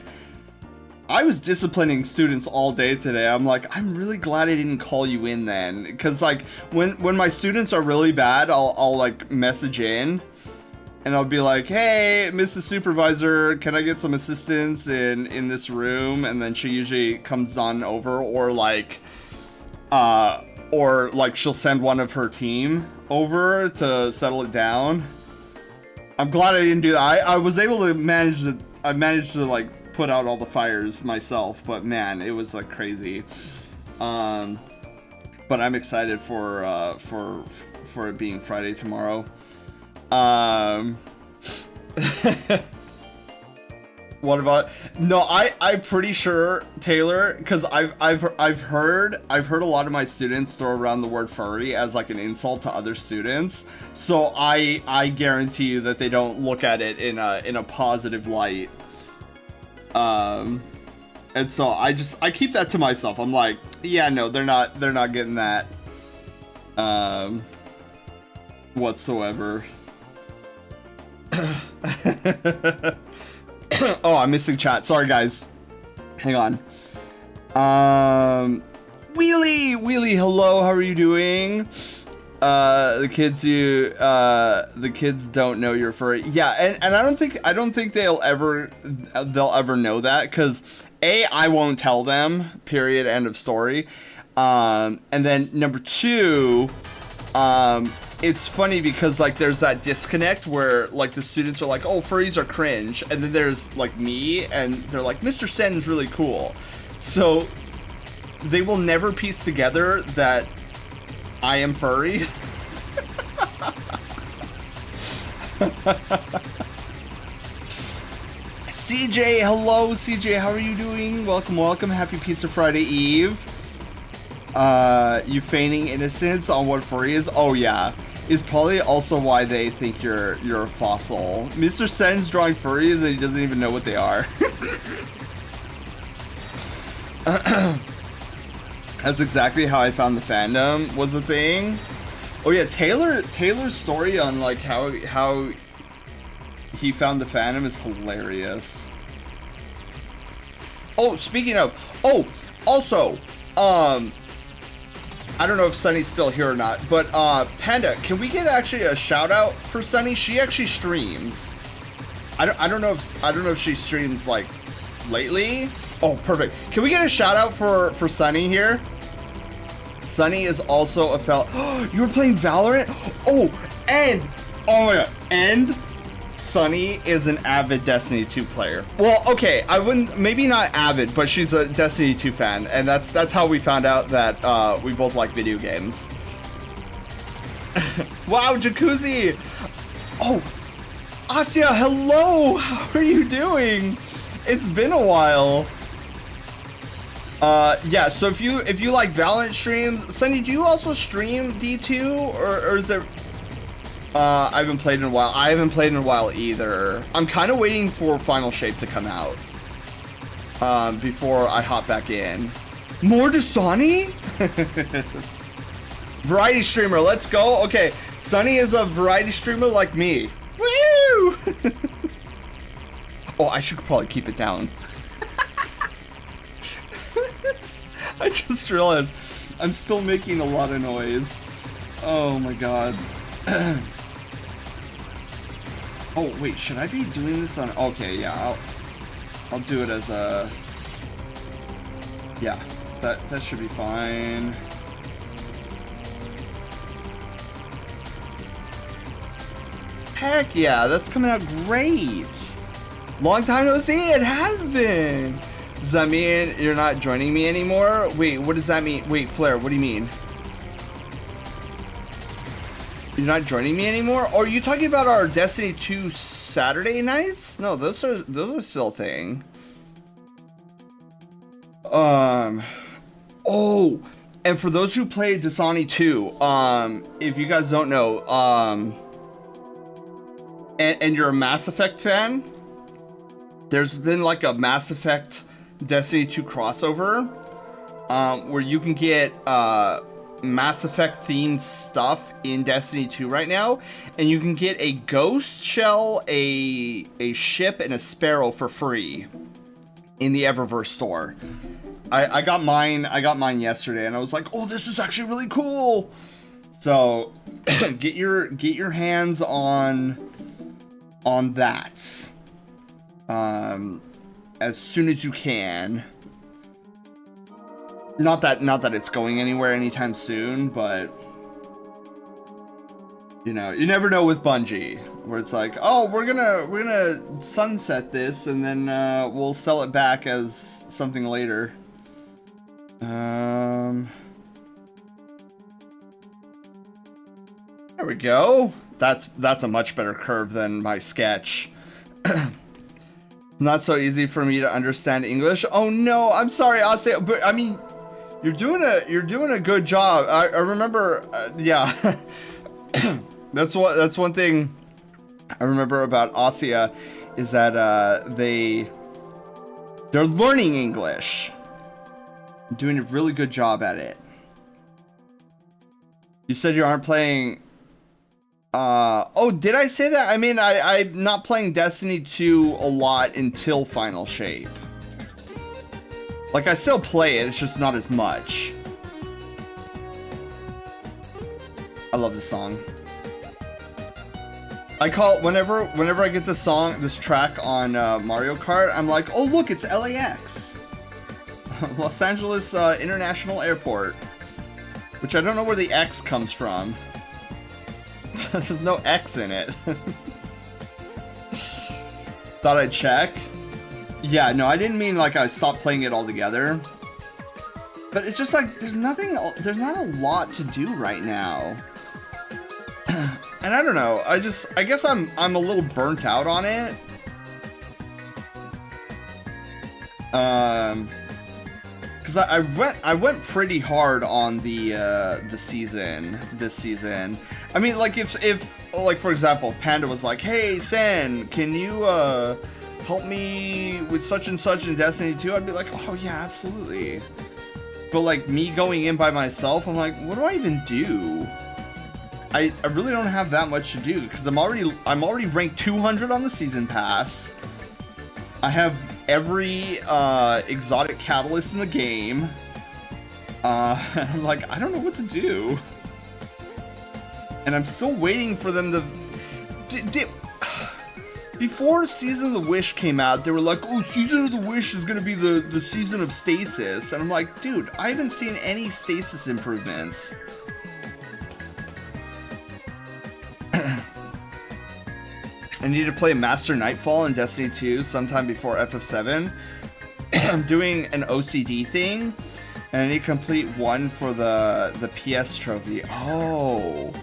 B: I was disciplining students all day today. I'm like, I'm really glad I didn't call you in then. Because, like, when my students are really bad, I'll like, message in. And I'll be like, hey, Mrs. Supervisor, can I get some assistance in this room? And then she usually comes on over, or like she'll send one of her team over to settle it down. I'm glad I didn't do that. I was able to manage to like put out all the fires myself, but man, it was like crazy. But I'm excited for it being Friday tomorrow. What about? No, I'm pretty sure, Taylor, because I've heard a lot of my students throw around the word furry as like an insult to other students. So I guarantee you that they don't look at it in a positive light. And so I keep that to myself. I'm like, yeah, no, they're not getting that whatsoever. Oh, I'm missing chat. Sorry, guys. Hang on. Wheelie, hello. How are you doing? The kids don't know you're furry. Yeah, and I don't think they'll ever know that, because I won't tell them. Period. End of story. And then number two, it's funny because like there's that disconnect where like the students are like, oh, furries are cringe, and then there's like me, and they're like, Mr. Sen's really cool. So they will never piece together that I am furry. CJ, hello CJ, how are you doing? Welcome, happy Pizza Friday Eve. You feigning innocence on what furry is? Oh yeah, is probably also why they think you're a fossil. Mr. Sen's drawing furries and he doesn't even know what they are. That's exactly how I found the fandom was a thing. Oh yeah, Taylor's story on like how he found the fandom is hilarious. Oh, speaking of, also, I don't know if Sunny's still here or not, but Panda, can we get actually a shout out for Sunny? She actually streams. I don't know if she streams like lately. Oh, perfect. Can we get a shout out for Sunny here? Sunny is also a fellow. You were playing Valorant? Oh my god. And Sunny is an avid Destiny 2 player. Well, okay, I wouldn't, maybe not avid, but she's a Destiny 2 fan, and that's how we found out that we both like video games. Wow, Jacuzzi! Oh, Asya, hello! How are you doing? It's been a while. Yeah, so if you like Valorant streams, Sunny, do you also stream D2, or is it? I haven't played in a while. I haven't played in a while either. I'm kind of waiting for Final Shape to come out before I hop back in. More Dasani? Variety streamer, let's go. Okay, Sunny is a variety streamer like me. Woo! Oh, I should probably keep it down. I just realized I'm still making a lot of noise. Oh my god. Oh wait, should I be doing this on? Okay, yeah, I'll do it as a. Yeah, that should be fine. Heck yeah, that's coming out great. Long time no see, it has been. Does that mean you're not joining me anymore? Wait, what does that mean? Wait, Flair, what do you mean? You're not joining me anymore? Or are you talking about our Destiny 2 Saturday nights? No, those are still a thing. Oh, and for those who play Destiny 2, if you guys don't know, and you're a Mass Effect fan, there's been like a Mass Effect Destiny 2 crossover, where you can get Mass Effect themed stuff in Destiny 2 right now, and you can get a ghost shell, a ship, and a sparrow for free in the Eververse store. I got mine yesterday, and I was like, oh, this is actually really cool. So get your hands on that as soon as you can. Not that it's going anywhere anytime soon, but you know, you never know with Bungie, where it's like, oh, we're gonna sunset this, and then we'll sell it back as something later. There we go. That's a much better curve than my sketch. Not so easy for me to understand English. Oh no, I'm sorry, Ase, but I mean, you're doing a good job. I remember, yeah. That's one thing I remember about Asia is that they're learning English, doing a really good job at it. You said you aren't playing. Oh, did I say that? I mean, I'm not playing Destiny 2 a lot until Final Shape. Like, I still play it, it's just not as much. I love this song. I call it, whenever I get this track on Mario Kart, I'm like, oh look, it's LAX. Los Angeles International Airport. Which I don't know where the X comes from. There's no X in it. Thought I'd check. Yeah, no, I didn't mean like I stopped playing it altogether. But it's just like, there's not a lot to do right now. And I don't know, I guess I'm a little burnt out on it. Cause I went pretty hard on the season this season. I mean, like if like for example, Panda was like, "Hey Sen, can you help me with such and such in Destiny 2?" I'd be like, "Oh yeah, absolutely." But like me going in by myself, I'm like, what do I even do? I really don't have that much to do because I'm already ranked 200 on the season pass. I have every exotic catalyst in the game. I'm like, I don't know what to do. And I'm still waiting for them to... Before Season of the Wish came out, they were like, oh, Season of the Wish is going to be the season of stasis. And I'm like, dude, I haven't seen any stasis improvements. I need to play Master Nightfall in Destiny 2 sometime before FF7. I'm doing an OCD thing, and I need to complete one for the PS trophy. Oh,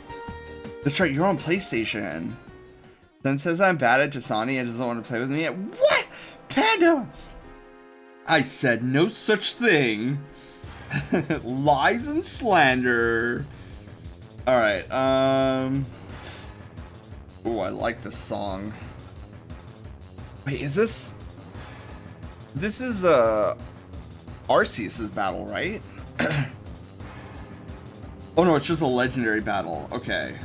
B: that's right, you're on PlayStation. Then says I'm bad at Dasani and doesn't want to play with me. What? Panda! I said no such thing. Lies and slander. Alright, oh, I like this song. Wait, is this... This is, Arceus' battle, right? Oh no, it's just a legendary battle. Okay.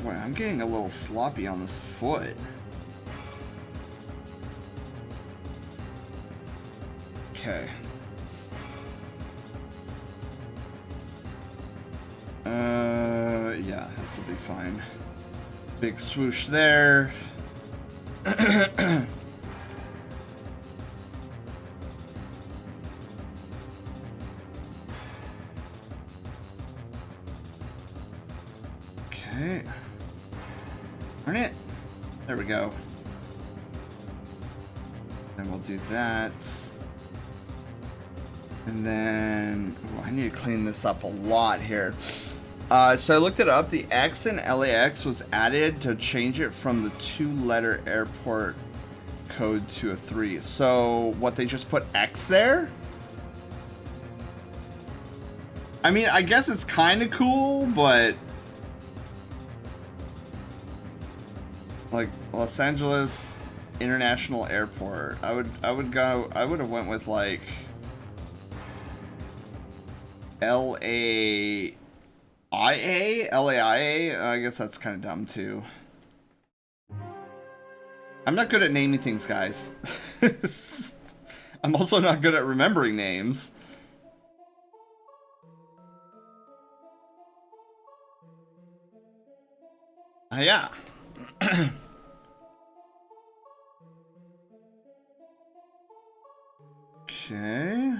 B: Boy, I'm getting a little sloppy on this foot. Okay. Yeah, this will be fine. Big swoosh there. Okay. Turn it. There we go. And we'll do that. And then, oh, I need to clean this up a lot here. So I looked it up. The X in LAX was added to change it from the 2-letter airport code to a 3. So what, they just put X there? I mean, I guess it's kind of cool, but like Los Angeles International Airport, I would have went with like LAIA. I guess that's kind of dumb too. I'm not good at naming things, guys. I'm also not good at remembering names. Yeah. Okay.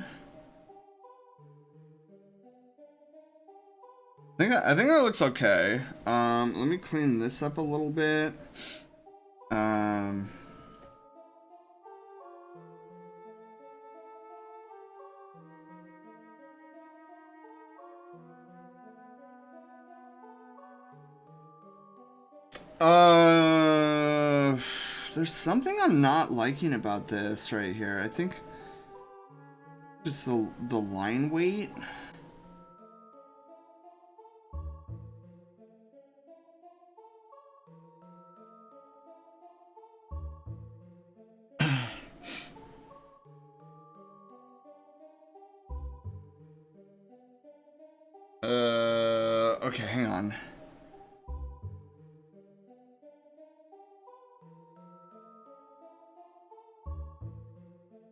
B: I think that looks okay. Let me clean this up a little bit. There's something I'm not liking about this right here. I think just the line weight. Okay, hang on.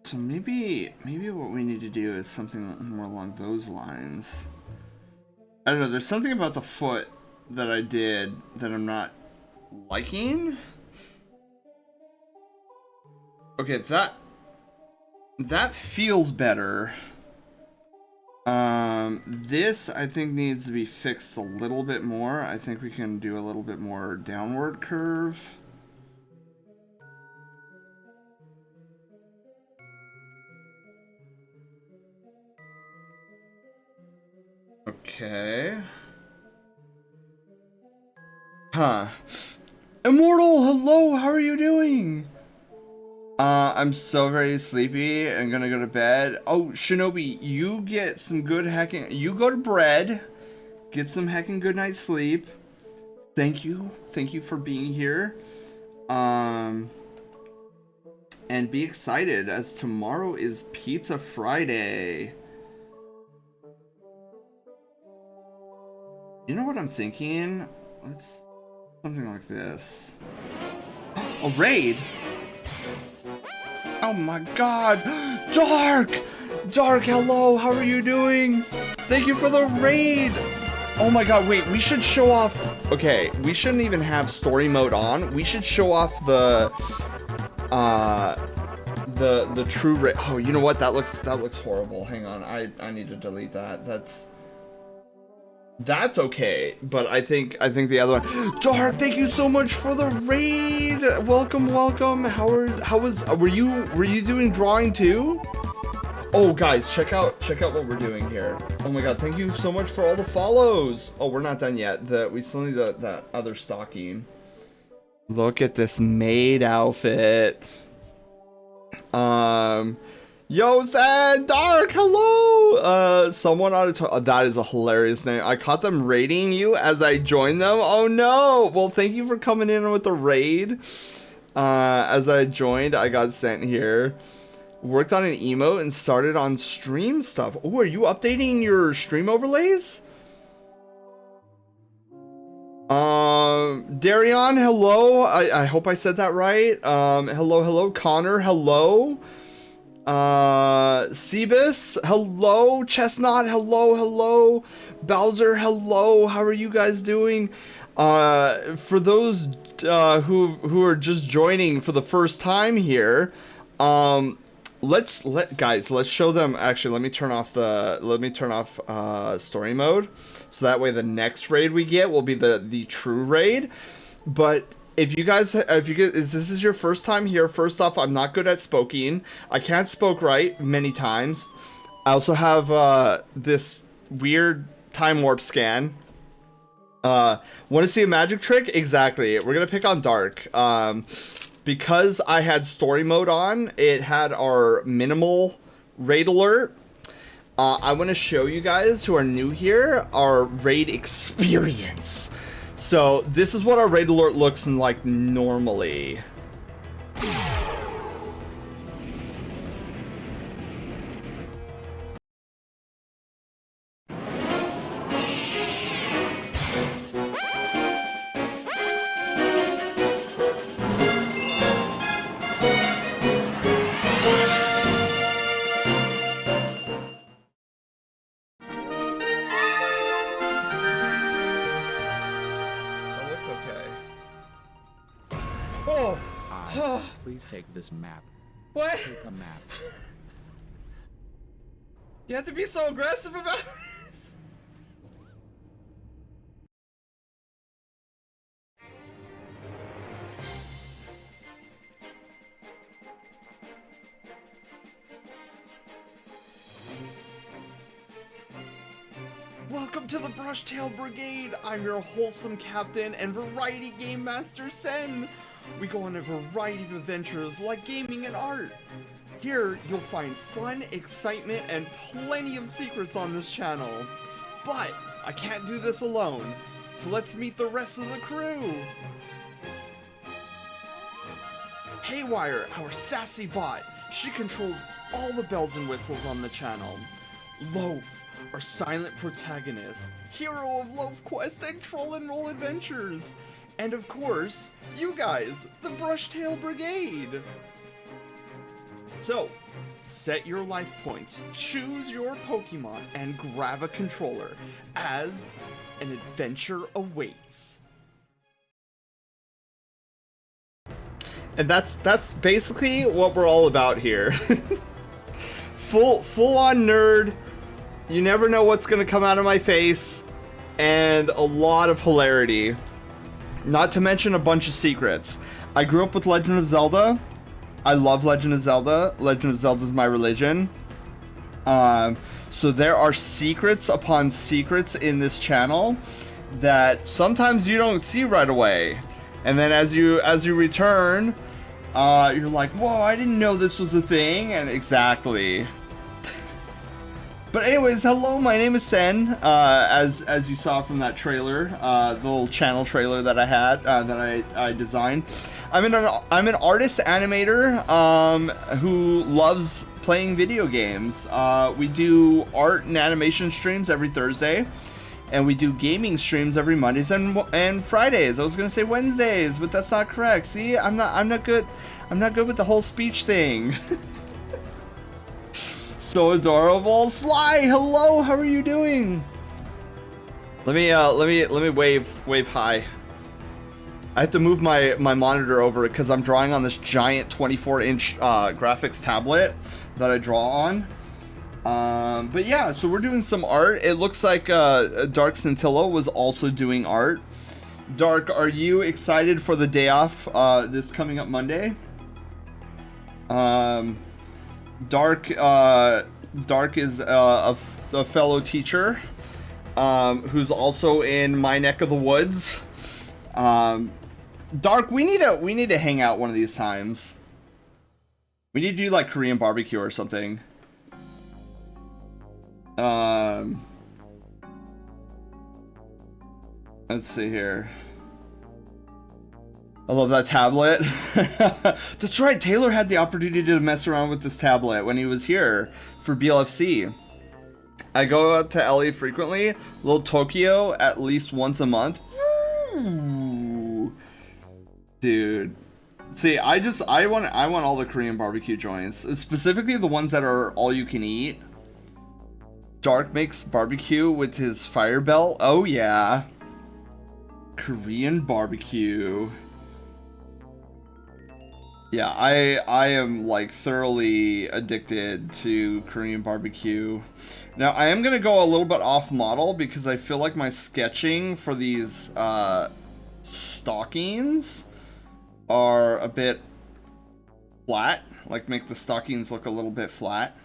B: So maybe what we need to do is something more along those lines. I don't know, there's something about the foot that I did that I'm not liking. Okay, that feels better. This I think needs to be fixed a little bit more. I think we can do a little bit more downward curve. Okay. Huh. Immortal, hello, how are you doing? I'm so very sleepy. I'm gonna go to bed. Oh, Shinobi, you get some good heckin'. You go to bed. Get some heckin' good night's sleep. Thank you. Thank you for being here. And be excited as tomorrow is Pizza Friday. You know what I'm thinking? Let's something like this. A raid. Oh my god! Dark! Dark, hello, how are you doing? Thank you for the raid! Oh my god, wait, we should show off... Okay, we shouldn't even have story mode on. We should show off the true raid. Oh, you know what? That looks horrible. Hang on, I need to delete that. That's okay, but I think the other one. Dark, thank you so much for the raid. Welcome. Were you doing drawing too? Oh guys, check out what we're doing here. Oh my god, thank you so much for all the follows. Oh, we're not done yet. We still need that other stocking. Look at this Maid outfit. Yo, Sad Dark, hello! Someone ought to that is a hilarious name. I caught them raiding you as I joined them. Oh no! Well, thank you for coming in with the raid. As I joined, I got sent here. Worked on an emote and started on stream stuff. Oh, are you updating your stream overlays? Darion, hello. I hope I said that right. Hello, Connor, hello. Cebus, hello. Chestnut, hello. Bowser, hello. How are you guys doing? For those who are just joining for the first time here, let's show them. Actually, let me turn off story mode, so that way the next raid we get will be the true raid. But if this is your first time here, first off, I'm not good at spoking. I can't spoke right many times. I also have this weird time warp scan. Want to see a magic trick? Exactly. We're gonna pick on Dark. Because I had story mode on, it had our minimal raid alert. I want to show you guys who are new here our raid experience. So this is what our raid alert looks like normally.
D: Please take this map.
B: What?
D: Take a map.
B: You have to be so aggressive about this. Welcome to the Brushtail Brigade. I'm your wholesome captain and variety game master, Sen. We go on a variety of adventures like gaming and art. Here, you'll find fun, excitement, and plenty of secrets on this channel. But I can't do this alone, so let's meet the rest of the crew. Haywire, our sassy bot. She controls all the bells and whistles on the channel. Loaf, our silent protagonist, hero of Loaf Quest and Troll and Roll Adventures. And of course, you guys, the Brushtail Brigade! So, set your life points, choose your Pokemon, and grab a controller, as an adventure awaits. And that's basically what we're all about here. full on nerd, you never know what's gonna come out of my face, and a lot of hilarity. Not to mention a bunch of secrets. I grew up with Legend of Zelda. I love Legend of Zelda. Legend of Zelda is my religion. So there are secrets upon secrets in this channel that sometimes you don't see right away. And then as you return, you're like, whoa, I didn't know this was a thing. And exactly. But anyways, hello, my name is Sen, as you saw from that trailer, the little channel trailer that I had, that I designed. I'm an artist animator, who loves playing video games. We do art and animation streams every Thursday, and we do gaming streams every Mondays and Fridays. I was gonna say Wednesdays, but that's not correct. See, I'm not good with the whole speech thing. So adorable. Sly, hello, how are you doing? Let me wave hi. I have to move my monitor over because I'm drawing on this giant 24-inch graphics tablet that I draw on. But yeah, so we're doing some art. It looks like Dark Scintilla was also doing art. Dark, are you excited for the day off this coming up Monday? Dark is a fellow teacher who's also in my neck of the woods. Dark, we need to hang out one of these times. We need to do like Korean barbecue or something. Let's see here. I love that tablet. That's right, Taylor had the opportunity to mess around with this tablet when he was here for BLFC. I go out to LA frequently, little Tokyo at least once a month. Ooh. Dude. See, I want all the Korean barbecue joints, specifically the ones that are all you can eat. Dark makes barbecue with his fire belt. Oh yeah. Korean barbecue. Yeah, I am like thoroughly addicted to Korean barbecue. Now I am gonna go a little bit off model because I feel like my sketching for these stockings are a bit flat. Like make the stockings look a little bit flat.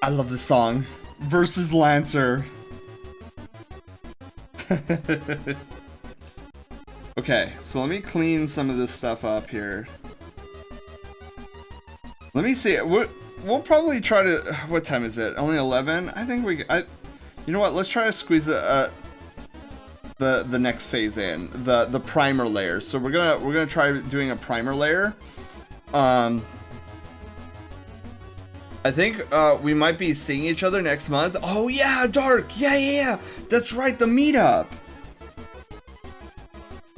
B: I love this song. Versus Lancer. Okay, so let me clean some of this stuff up here. Let me see. We'll probably try to. What time is it? Only 11. I think we. You know what? Let's try to squeeze the next phase in, the primer layer. So we're gonna try doing a primer layer. I think we might be seeing each other next month. Oh yeah, Dark. Yeah. That's right, the meetup.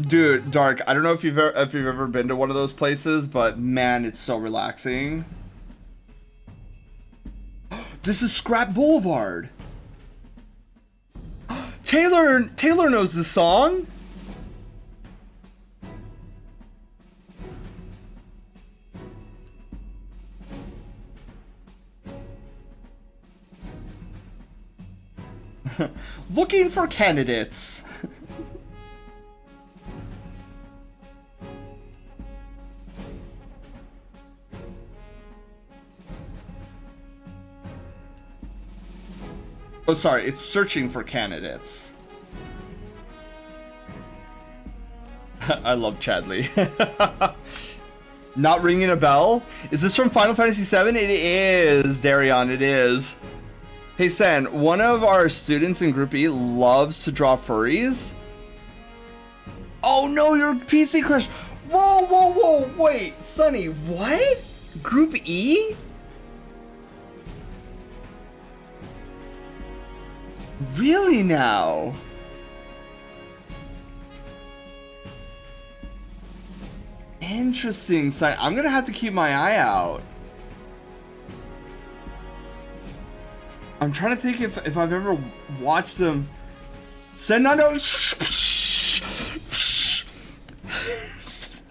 B: Dude, Dark. I don't know if you've ever been to one of those places, but man, it's so relaxing. This is Scrap Boulevard. Taylor knows this song. Looking for candidates. Oh, sorry, it's searching for candidates. I love Chadley. Not ringing a bell? Is this from Final Fantasy VII? It is, Darion, it is. Hey Sen, one of our students in Group E loves to draw furries. Oh no, you're PC Crush. Whoa, wait, Sonny, what? Group E? Really now? Interesting, Sonny. I'm gonna have to keep my eye out. I'm trying to think if I've ever watched them. No.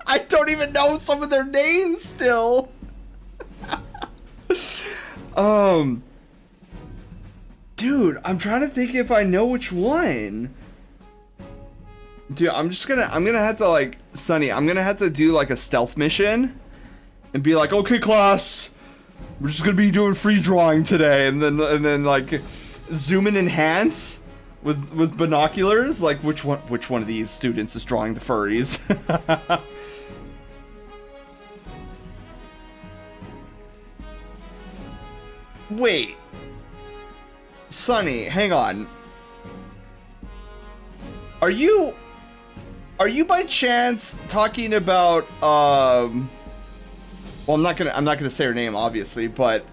B: I don't even know some of their names still. Dude, I'm trying to think if I know which one. Dude, I'm gonna have to like, Sonny, I'm gonna have to do like a stealth mission and be like, okay, class, we're just gonna be doing free drawing today, and then like zoom and enhance with binoculars, like which one of these students is drawing the furries. Wait, Sonny, hang on. Are you by chance talking about well, I'm not gonna say her name, obviously, but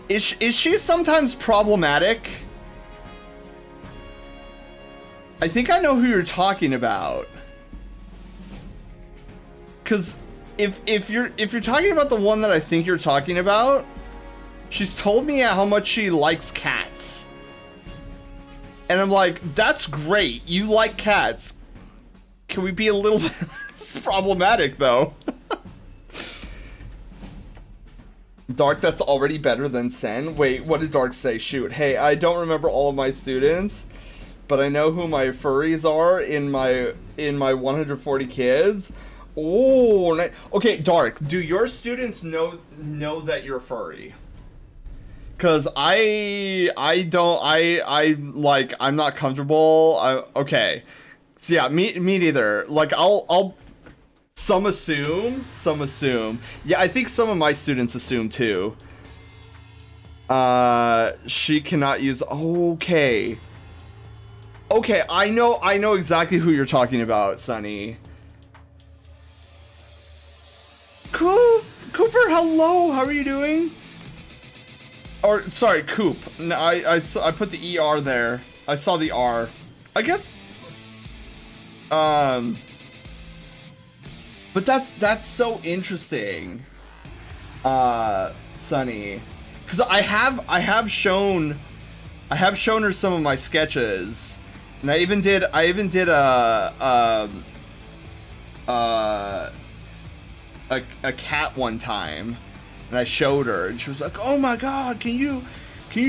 B: is she sometimes problematic? I think I know who you're talking about. Cause if you're talking about the one that I think you're talking about, she's told me how much she likes cats. And I'm like, that's great, you like cats. Can we be a little bit less problematic, though? Dark, that's already better than Sen. Wait, what did Dark say? Shoot. Hey, I don't remember all of my students, but I know who my furries are in my 140 kids. Oh, okay, Dark, do your students know that you're furry? Cause I'm not comfortable. Okay. So yeah, me neither. Like I'll some assume. Yeah, I think some of my students assume too. She cannot use. Okay, I know exactly who you're talking about, Sonny. Cooper, hello. How are you doing? Or sorry, Coop. No, I put the ER there. I saw the R. I guess. But that's so interesting, Sonny, because I have shown I have shown her some of my sketches, and I even did a cat one time, and I showed her, and she was like, "Oh my god, can you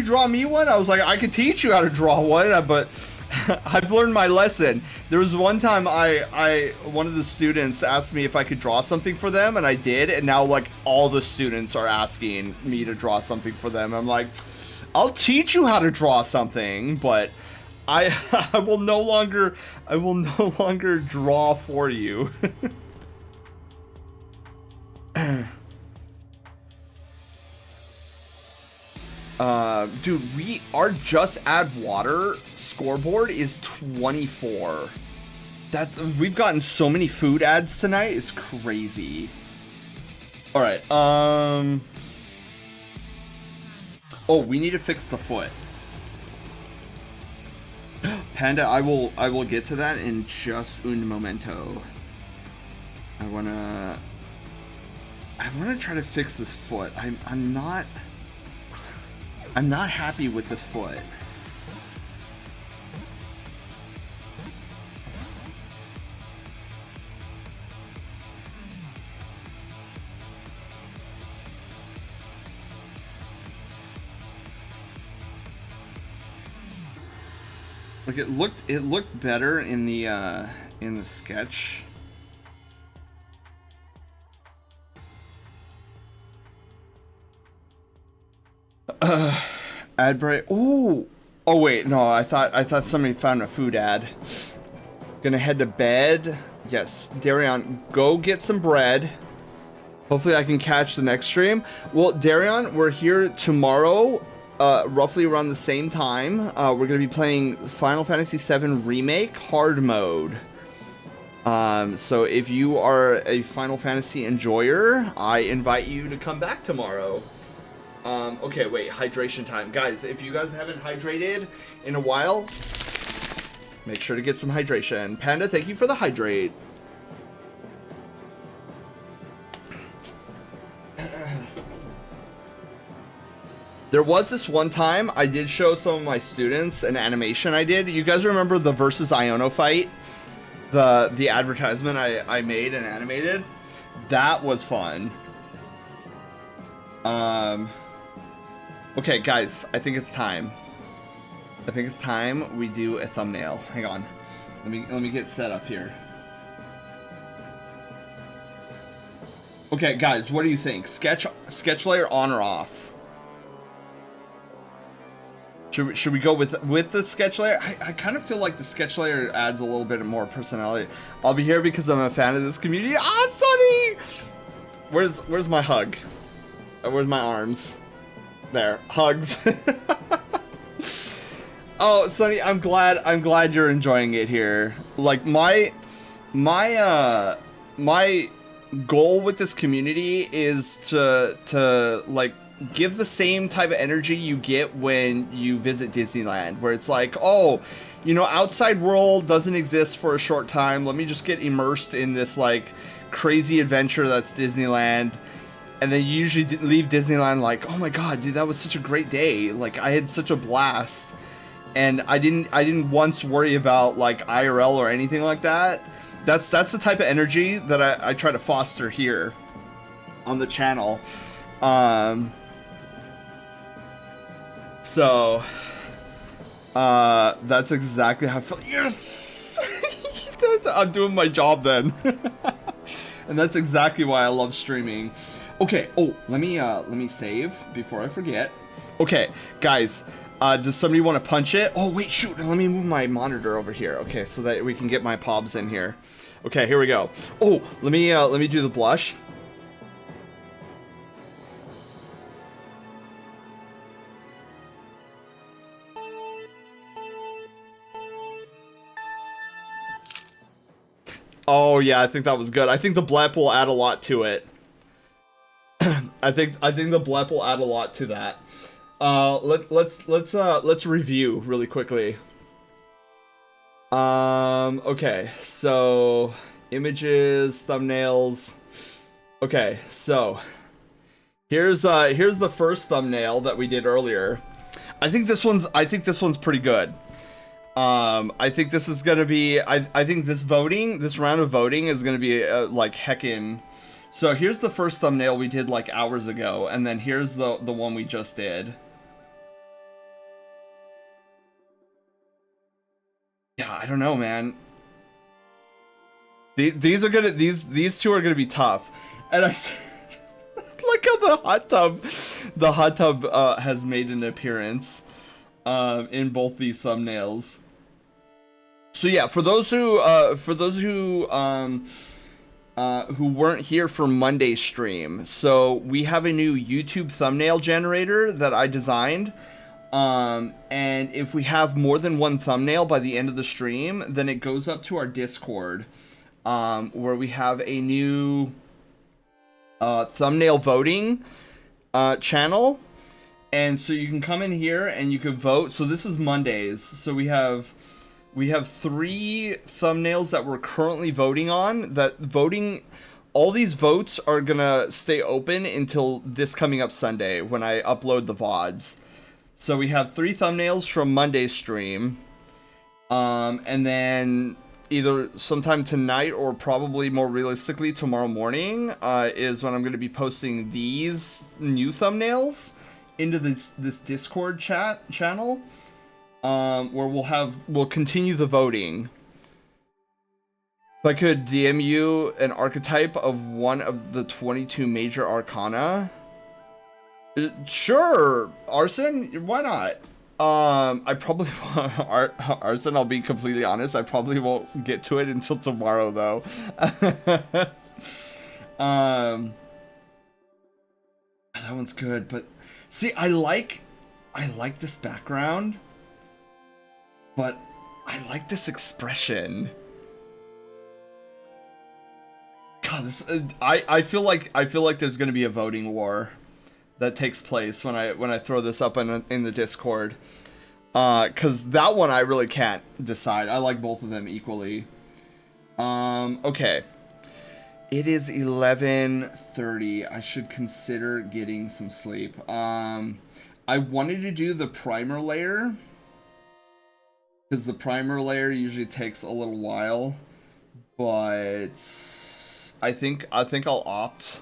B: draw me one?" I was like, "I can teach you how to draw one, but I've learned my lesson." There was one time one of the students asked me if I could draw something for them, and I did, and now like all the students are asking me to draw something for them. I'm like, I'll teach you how to draw something, but I will no longer draw for you. Dude, our just add water scoreboard is 24. We've gotten so many food ads tonight, it's crazy. All right, oh, we need to fix the foot. Panda, I will get to that in just un momento. I wanna try to fix this foot. I'm not happy with this foot. Like it looked better in the sketch. Ad break. Oh wait, no, I thought somebody found a food ad. Gonna head to bed. Yes, Darion, go get some bread. Hopefully I can catch the next stream. Well, Darion, we're here tomorrow, roughly around the same time. We're gonna be playing Final Fantasy VII Remake Hard Mode. So if you are a Final Fantasy enjoyer, I invite you to come back tomorrow. Okay, wait, hydration time. Guys, if you guys haven't hydrated in a while, make sure to get some hydration. Panda, thank you for the hydrate. There was this one time I did show some of my students an animation I did. You guys remember the versus Iono fight? The advertisement I made and animated? That was fun. Okay, guys, I think it's time. I think it's time we do a thumbnail. Hang on. Let me get set up here. Okay, guys, what do you think? Sketch layer on or off? Should we go with the sketch layer? I kind of feel like the sketch layer adds a little bit more personality. I'll be here because I'm a fan of this community. Ah, Sunny! Where's my hug? Where's my arms? There, hugs. Oh, Sunny, I'm glad you're enjoying it here. Like my goal with this community is to like give the same type of energy you get when you visit Disneyland, where it's like, oh, you know, outside world doesn't exist for a short time. Let me just get immersed in this like crazy adventure that's Disneyland. And then you usually leave Disneyland like, oh my god, dude, that was such a great day. Like I had such a blast. And I didn't once worry about like IRL or anything like that. That's the type of energy that I try to foster here on the channel. So that's exactly how I feel. Yes! I'm doing my job then. And that's exactly why I love streaming. Okay, oh, let me save before I forget. Okay, guys, does somebody want to punch it? Oh, wait, shoot, let me move my monitor over here. Okay, so that we can get my pobs in here. Okay, here we go. Oh, let me do the blush. Oh yeah, I think that was good. I think the blep will add a lot to it. I think the blep will add a lot to that. Let's review really quickly. Okay, so images, thumbnails. Okay, so here's the first thumbnail that we did earlier. I think this one's pretty good. I think this is gonna be. I think this round of voting is gonna be like heckin'. So here's the first thumbnail we did like hours ago, and then here's the one we just did. Yeah, I don't know, man. These two are gonna be tough, and I like how the hot tub has made an appearance in both these thumbnails. So yeah, for those who weren't here for Monday's stream, so we have a new YouTube thumbnail generator that I designed. And if we have more than one thumbnail by the end of the stream, then it goes up to our Discord, where we have a new thumbnail voting channel. And so you can come in here and you can vote. So this is Mondays. So we have 3 thumbnails that we're currently voting on. All these votes are gonna stay open until this coming up Sunday when I upload the VODs. So we have 3 thumbnails from Monday's stream. And then either sometime tonight or probably more realistically tomorrow morning is when I'm going to be posting these new thumbnails into this Discord channel, where we'll continue the voting. If I could DM you an archetype of one of the 22 major arcana. Sure, Arson, why not? I probably won't, Arson, I'll be completely honest, I probably won't get to it until tomorrow though. That one's good, but see, I like this background, but I like this expression. God, I feel like there's gonna be a voting war that takes place when I throw this up in the Discord, because that one I really can't decide. I like both of them equally. Okay, it is 11:30. I should consider getting some sleep. I wanted to do the primer layer because the primer layer usually takes a little while, but I think I'll opt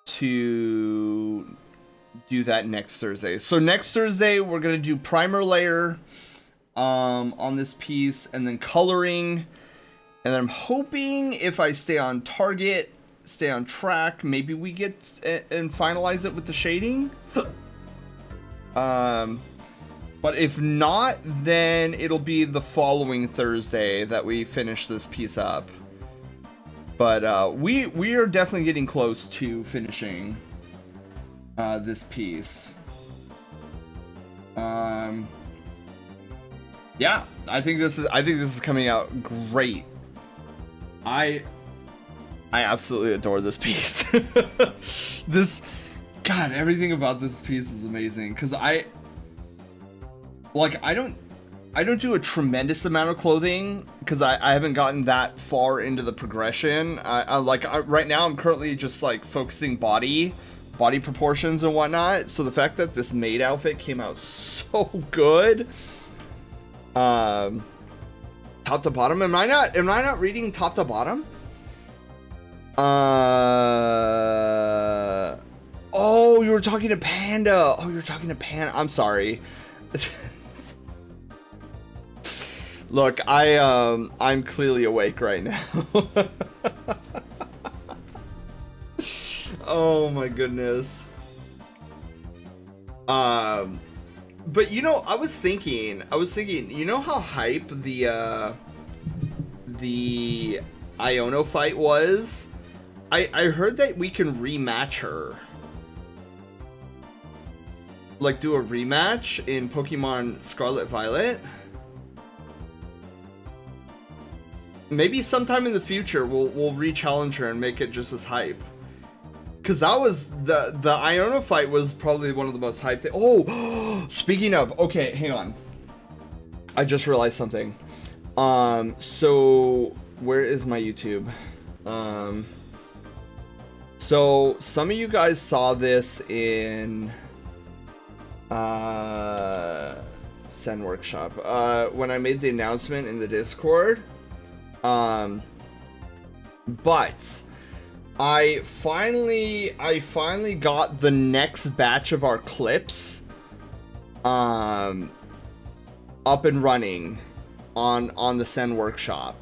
B: to do that next Thursday. So next Thursday we're gonna do primer layer on this piece, and then coloring, and I'm hoping if I stay on target, stay on track, maybe we get and finalize it with the shading. But if not, then it'll be the following Thursday that we finish this piece up. But we are definitely getting close to finishing this piece. Yeah, I think this is coming out great. I absolutely adore this piece. God, everything about this piece is amazing, because I don't do a tremendous amount of clothing because I haven't gotten that far into the progression. Right now I'm currently just like focusing body proportions and whatnot. So the fact that this Maid outfit came out so good, top to bottom. Am I not reading top to bottom? Oh, you were talking to Panda. I'm sorry. Look, I'm clearly awake right now. Oh my goodness. But you know, I was thinking, you know how hype the Iono fight was? I heard that we can rematch her. Like do a rematch in Pokemon Scarlet Violet. Maybe sometime in the future we'll re-challenge her and make it just as hype. Cause that was the Iono fight was probably one of the most hyped. Oh, speaking of, okay, hang on. I just realized something. So where is my YouTube? So some of you guys saw this in Send workshop. When I made the announcement in the Discord. But I finally got the next batch of our clips up and running on the Send workshop.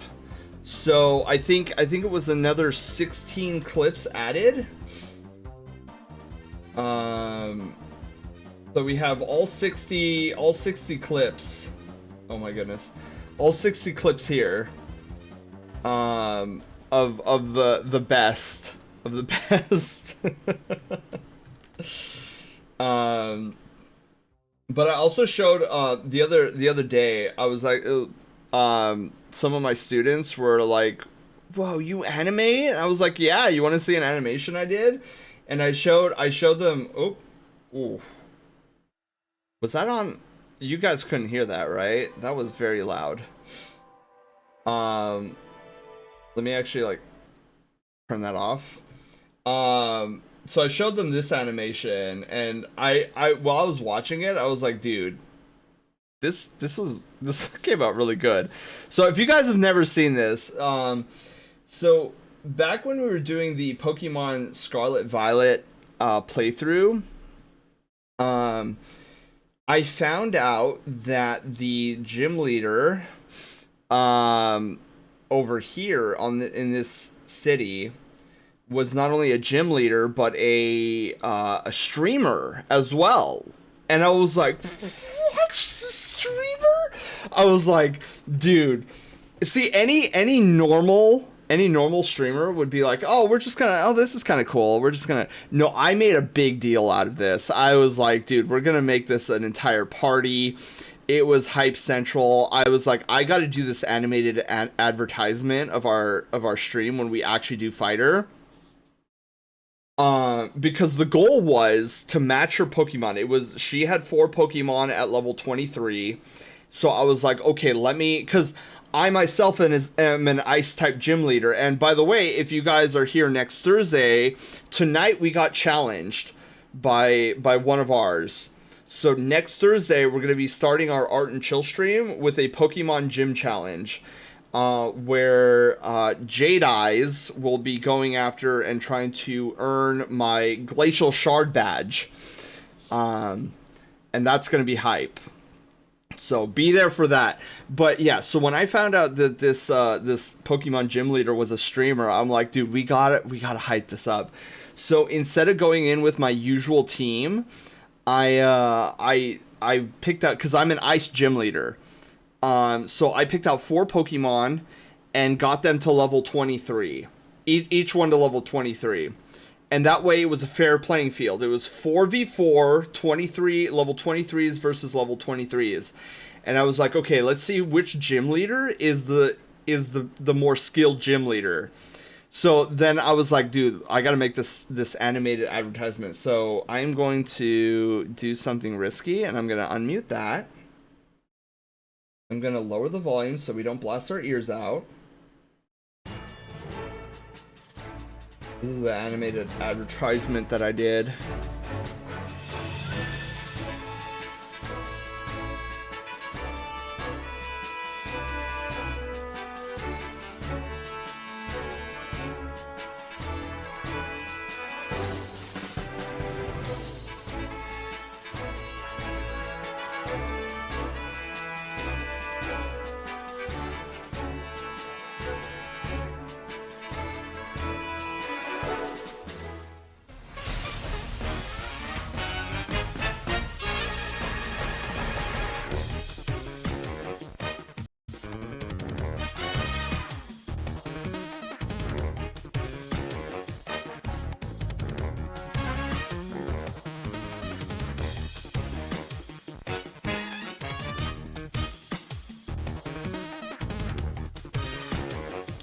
B: So I think it was another 16 clips added. So we have all 60 clips. Oh my goodness. All 60 clips here. Of the best of the best. But I also showed the other day. I was like, some of my students were like, "Whoa, you animate?" And I was like, "Yeah, you want to see an animation I did?" And I showed them. Oh, ooh. Was that on? You guys couldn't hear that, right? That was very loud. Let me actually like turn that off. So I showed them this animation, and I while I was watching it, I was like, dude, this came out really good. So if you guys have never seen this, so back when we were doing the Pokemon Scarlet Violet playthrough, I found out that the gym leader over here in this city was not only a gym leader but a streamer as well. And I was like, what? Streamer? I was like, dude, see, any normal streamer would be like, oh, we're just gonna, oh, this is kind of cool, we're just gonna. No, I made a big deal out of this. I was like, dude, we're gonna make this an entire party. It was hype central. I was like, I got to do this animated advertisement of our stream when we actually do Fighter. Because the goal was to match her Pokemon. She had 4 Pokemon at level 23. So I was like, okay, because I myself am an ice type gym leader. And by the way, if you guys are here next Thursday, tonight we got challenged by one of ours. So next Thursday, we're going to be starting our Art and Chill stream with a Pokemon Gym Challenge, where Jade Eyes will be going after and trying to earn my Glacial Shard badge. And that's going to be hype. So be there for that. But yeah, so when I found out that this Pokemon Gym Leader was a streamer, I'm like, dude, we gotta hype this up. So instead of going in with my usual team, I picked out, because I'm an ice gym leader. So I picked out 4 Pokemon and got them to level 23. Each one to level 23. And that way it was a fair playing field. It was 4v4, 23 level 23s versus level 23s. And I was like, okay, let's see which gym leader is the more skilled gym leader. So then I was like, dude, I gotta make this animated advertisement. So I'm going to do something risky, and I'm gonna unmute that. I'm gonna lower the volume so we don't blast our ears out. This is the animated advertisement that I did.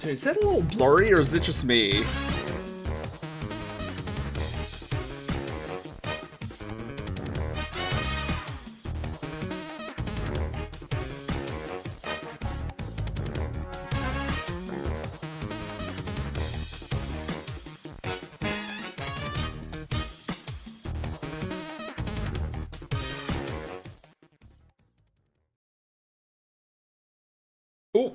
B: Dude, is that a little blurry or is it just me? Ooh,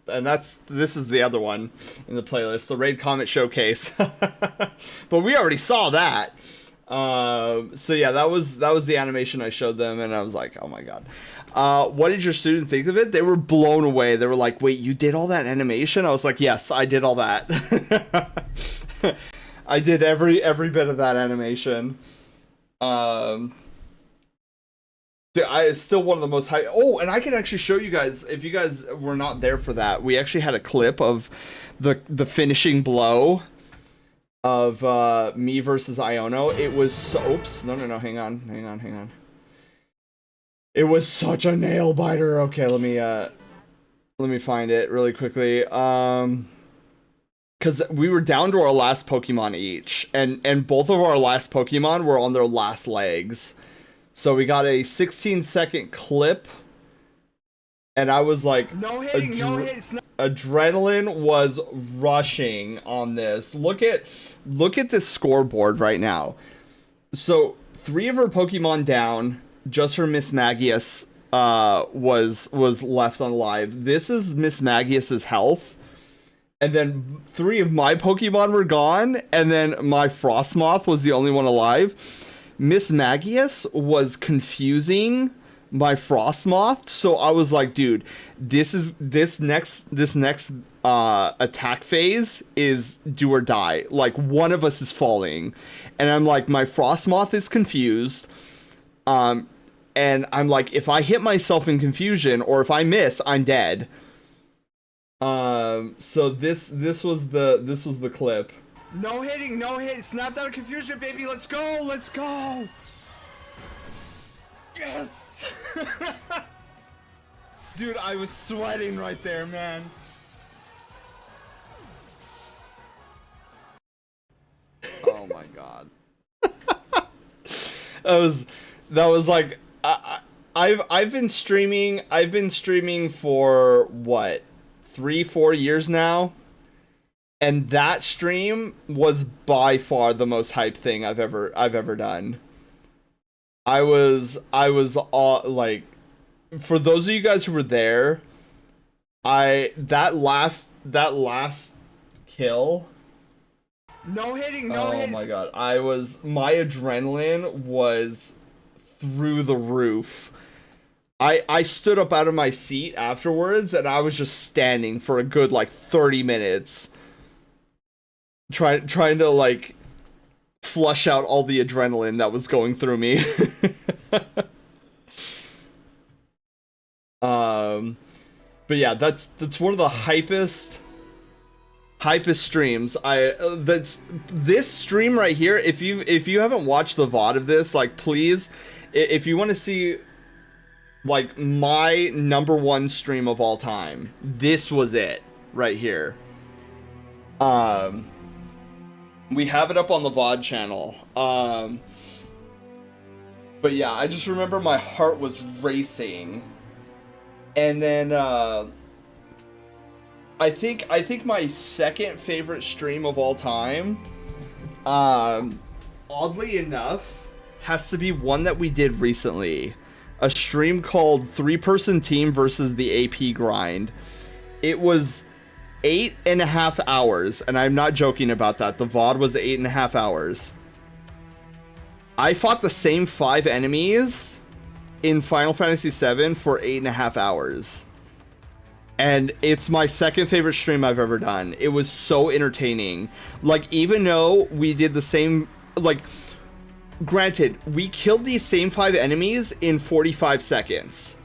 B: and this is the other one in the playlist, the Raid Comet Showcase. But we already saw that. So yeah, that was the animation I showed them, and I was like, oh my god. What did your students think of it? They were blown away. They were like, wait, you did all that animation? I was like, yes, I did all that. I did every bit of that animation. It's still one of the most high. Oh, and I can actually show you guys, if you guys were not there for that, we actually had a clip of the finishing blow of me versus Iono. It was so, oops, no, hang on. It was such a nail biter. Okay, let me find it really quickly. Because we were down to our last Pokemon each, and both of our last Pokemon were on their last legs. So we got a 16-second clip, and I was like, no hitting. Adrenaline was rushing on this. Look at this scoreboard right now. So 3 of her Pokemon down, just her Miss Magius was left alive. This is Miss Magius's health. And then 3 of my Pokemon were gone, and then my Frostmoth was the only one alive. Miss Magius was confusing my Frostmoth, so I was like, dude, this next attack phase is do or die. Like, one of us is falling. And I'm like, my Frostmoth is confused. And I'm like, if I hit myself in confusion or if I miss, I'm dead. So this was the clip. No hitting, snapped out of confusion, baby. Let's go. Yes. Dude, I was sweating right there, man. Oh my god. that was like I've been streaming for what, 3-4 years now, and that stream was by far the most hype thing I've ever done. I was like, for those of you guys who were there, that last kill. No hitting. Oh my god. My adrenaline was through the roof. I stood up out of my seat afterwards, and I was just standing for a good like 30 minutes trying to like flush out all the adrenaline that was going through me. But yeah, that's one of the hypest streams. This stream right here. If you haven't watched the VOD of this, like, please, if you want to see like my #1 stream of all time, this was it right here. We have it up on the VOD channel. But yeah, I just remember my heart was racing. And then I think my second favorite stream of all time, oddly enough, has to be one that we did recently. A stream called 3-Person Team versus the AP Grind. It was 8.5 hours, and I'm not joking about that. The VOD was 8.5 hours. I fought the same 5 enemies in Final Fantasy VII for 8.5 hours. And it's my second favorite stream I've ever done. It was so entertaining. Like, even though we did the same, like, granted, we killed these same 5 enemies in 45 seconds.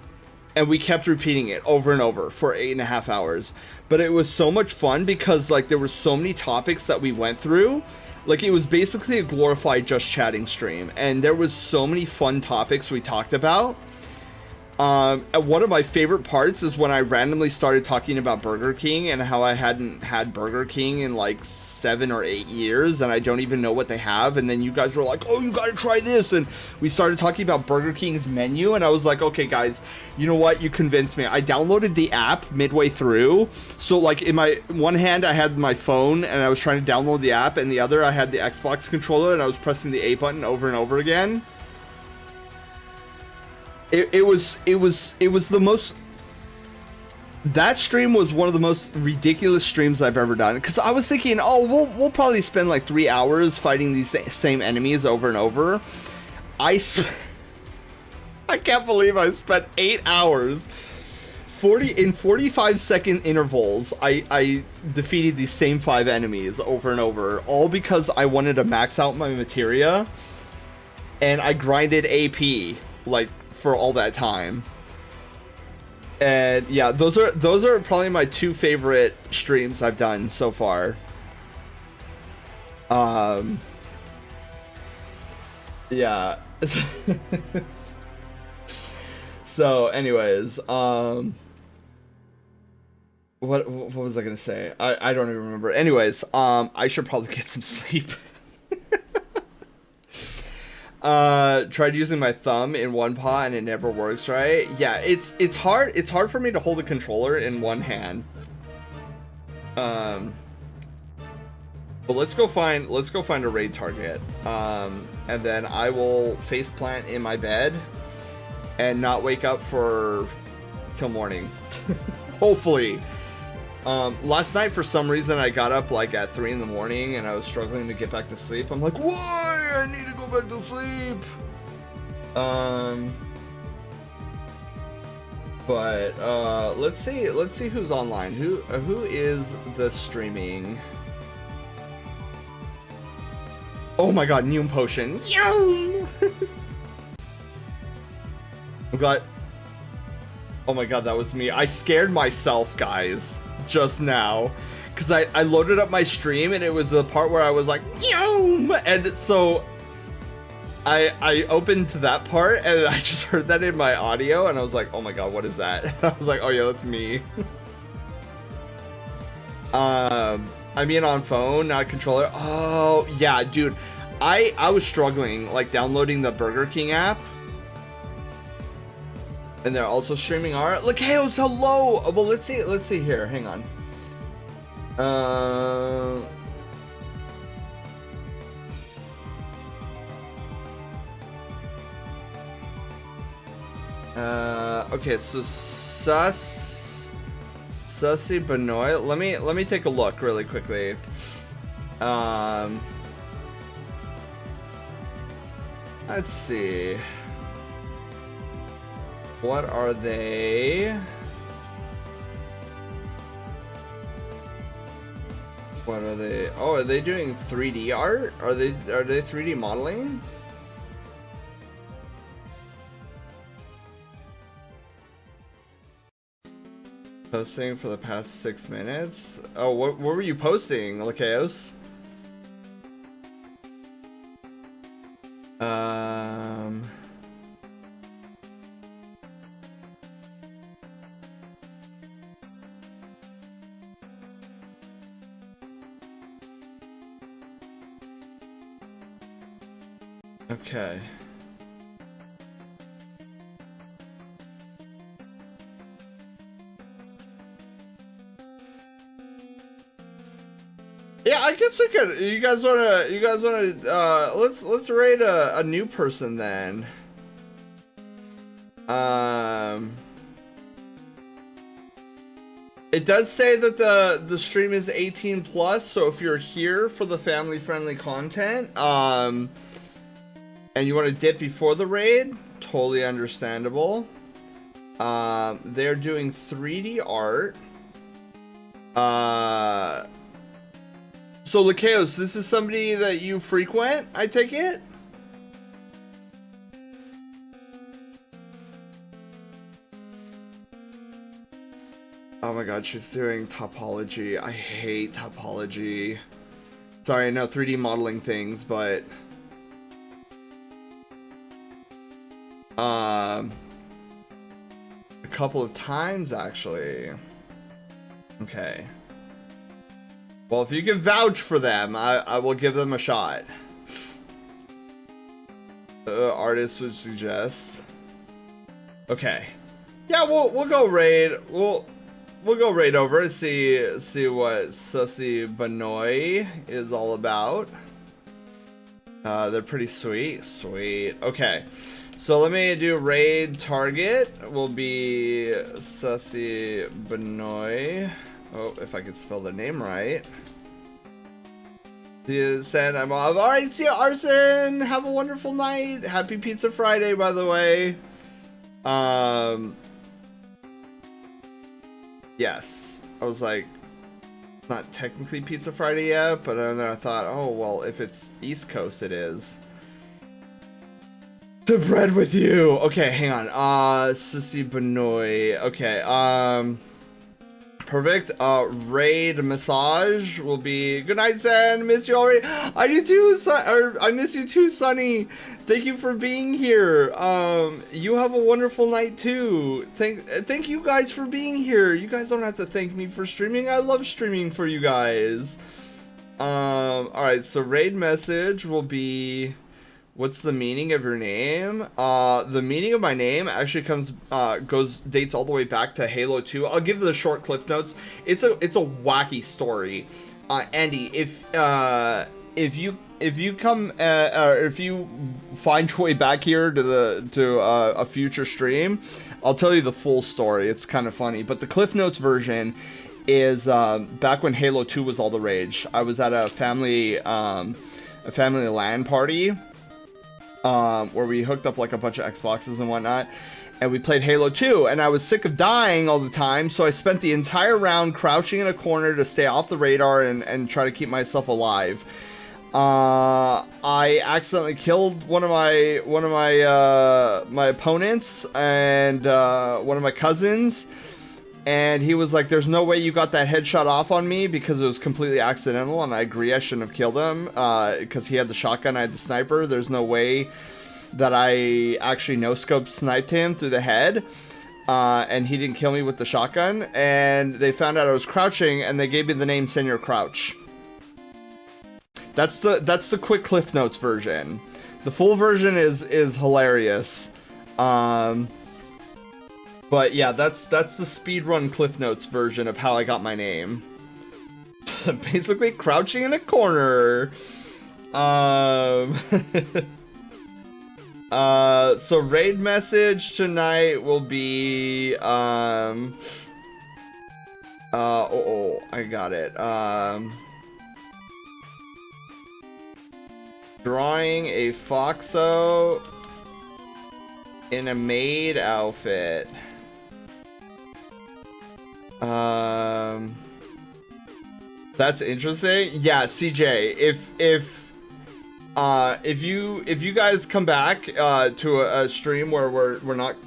B: And we kept repeating it over and over for 8.5 hours. But it was so much fun because, like, there were so many topics that we went through. Like, it was basically a glorified just chatting stream. And there was so many fun topics we talked about. One of my favorite parts is when I randomly started talking about Burger King and how I hadn't had Burger King in like 7 or 8 years, and I don't even know what they have. And then you guys were like, oh, you gotta try this. And we started talking about Burger King's menu, and I was like, okay, guys, you know what? You convinced me. I downloaded the app midway through. So, like, in my one hand, I had my phone, and I was trying to download the app, and the other, I had the Xbox controller, and I was pressing the A button over and over again. It was the most That stream was one of the most ridiculous streams I've ever done, because I was thinking, oh, we'll probably spend like 3 hours fighting these same enemies over and over. I can't believe I spent 8 hours, 45-second intervals. I defeated these same 5 enemies over and over, all because I wanted to max out my materia, and I grinded AP like for all that time. And yeah, those are probably my 2 favorite streams I've done so far. Yeah. So anyways, what was I gonna say? I don't even remember. Anyways, I should probably get some sleep. Tried using my thumb in one paw and it never works right. Yeah, it's hard for me to hold the controller in one hand. But let's go find a raid target. And then I will face plant in my bed and not wake up till morning. Hopefully. Last night for some reason I got up like at 3 in the morning and I was struggling to get back to sleep. I'm like, why? I need to go back to sleep. But let's see who's online. Who is the streaming? Oh my god, Neum Potion. Yum! I'm glad. Oh my god, that was me. I scared myself, guys, just now. Because I loaded up my stream and it was the part where I was like, Yum! And so I opened to that part and I just heard that in my audio and I was like, oh my god, what is that? And I was like, oh yeah, that's me. I mean on phone, not controller. Oh yeah, dude. I was struggling like downloading the Burger King app. And they're also streaming art. Look, hey, hello. Well, let's see here. Hang on. Okay, so Sussy Benoit. Let me take a look really quickly. Let's see. What are they? What are they? Oh, are they doing 3D art? Are they 3D modeling? Posting for the past 6 minutes? Oh, what were you posting, Lakeos? Okay. Yeah, I guess we could. You guys wanna? Let's raid a new person then. It does say that the stream is 18 plus, so if you're here for the family friendly content, and you want to dip before the raid, totally understandable. They're doing 3D art. So Lakeos, this is somebody that you frequent, I take it? Oh my god, she's doing topology. I hate topology. Sorry, I know 3D modeling things, but a couple of times actually. Okay. Well, if you can vouch for them, I will give them a shot. Artist would suggest. Okay. Yeah, we'll go raid. We'll go raid over and see what Sussy Benoit is all about. They're pretty sweet. Sweet. Okay. So let me do raid target. Will be Sussy Benoit. Oh, if I could spell the name right. Said I'm off. Alright, see you, Arson! Have a wonderful night. Happy Pizza Friday, by the way. Yes. I was like, not technically Pizza Friday yet, but then I thought, oh, well, if it's East Coast, it is. The bread with you! Okay, hang on. Sissy Benoit. Okay, perfect. Raid massage will be good night, Sen. Miss you already. I do too, I miss you too, Sonny. Thank you for being here. You have a wonderful night too. Thank you guys for being here. You guys don't have to thank me for streaming. I love streaming for you guys. All right. So raid message will be. What's the meaning of your name? The meaning of my name actually dates all the way back to Halo 2. I'll give the short cliff notes. It's a wacky story. Andy, if you come or if you find your way back here to a future stream, I'll tell you the full story. It's kind of funny, but the cliff notes version is back when Halo 2 was all the rage. I was at a family LAN party. Where we hooked up like a bunch of Xboxes and whatnot, and we played Halo 2, and I was sick of dying all the time, so I spent the entire round crouching in a corner to stay off the radar and try to keep myself alive. I accidentally killed one of my my opponents and one of my cousins, and he was like, there's no way you got that headshot off on me, because it was completely accidental, and I agree, I shouldn't have killed him, because he had the shotgun, I had the sniper. There's no way that I actually no-scope sniped him through the head, and he didn't kill me with the shotgun, and they found out I was crouching, and they gave me the name Senior Crouch. That's the quick Cliff Notes version. The full version is hilarious. But yeah, that's the speedrun Cliff Notes version of how I got my name. Basically crouching in a corner. So raid message tonight will be I got it. Drawing a Foxo in a Maid outfit. That's interesting. Yeah, CJ, if you guys come back to a stream where we're not,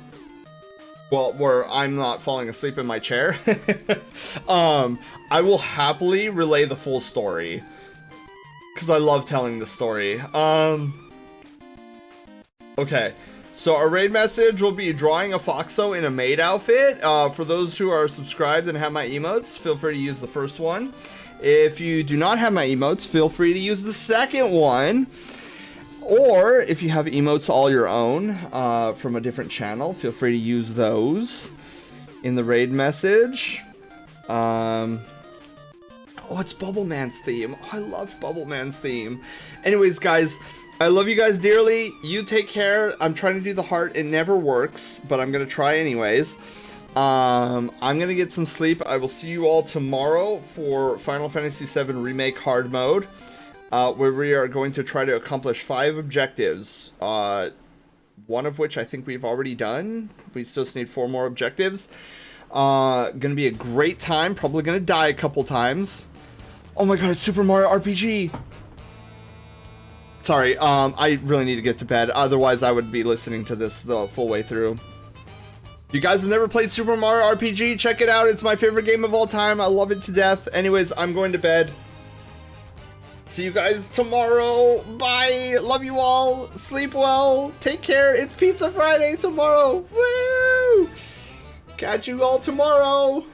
B: well, where I'm not falling asleep in my chair, I will happily relay the full story, because I love telling the story. Okay. So our raid message will be drawing a Foxo in a Maid outfit. For those who are subscribed and have my emotes, feel free to use the first one. If you do not have my emotes, feel free to use the second one. Or if you have emotes all your own from a different channel, feel free to use those in the raid message. Oh, it's Bubbleman's theme. Oh, I love Bubbleman's theme. Anyways, guys, I love you guys dearly. You take care. I'm trying to do the heart. It never works, but I'm going to try anyways. I'm going to get some sleep. I will see you all tomorrow for Final Fantasy VII Remake Hard Mode, where we are going to try to accomplish 5 objectives. One of which I think we've already done. We still need 4 more objectives. Gonna be a great time. Probably gonna die a couple times. Oh my god, it's Super Mario RPG! Sorry, I really need to get to bed. Otherwise, I would be listening to this the full way through. If you guys have never played Super Mario RPG, check it out. It's my favorite game of all time. I love it to death. Anyways, I'm going to bed. See you guys tomorrow. Bye. Love you all. Sleep well. Take care. It's Pizza Friday tomorrow. Woo! Catch you all tomorrow.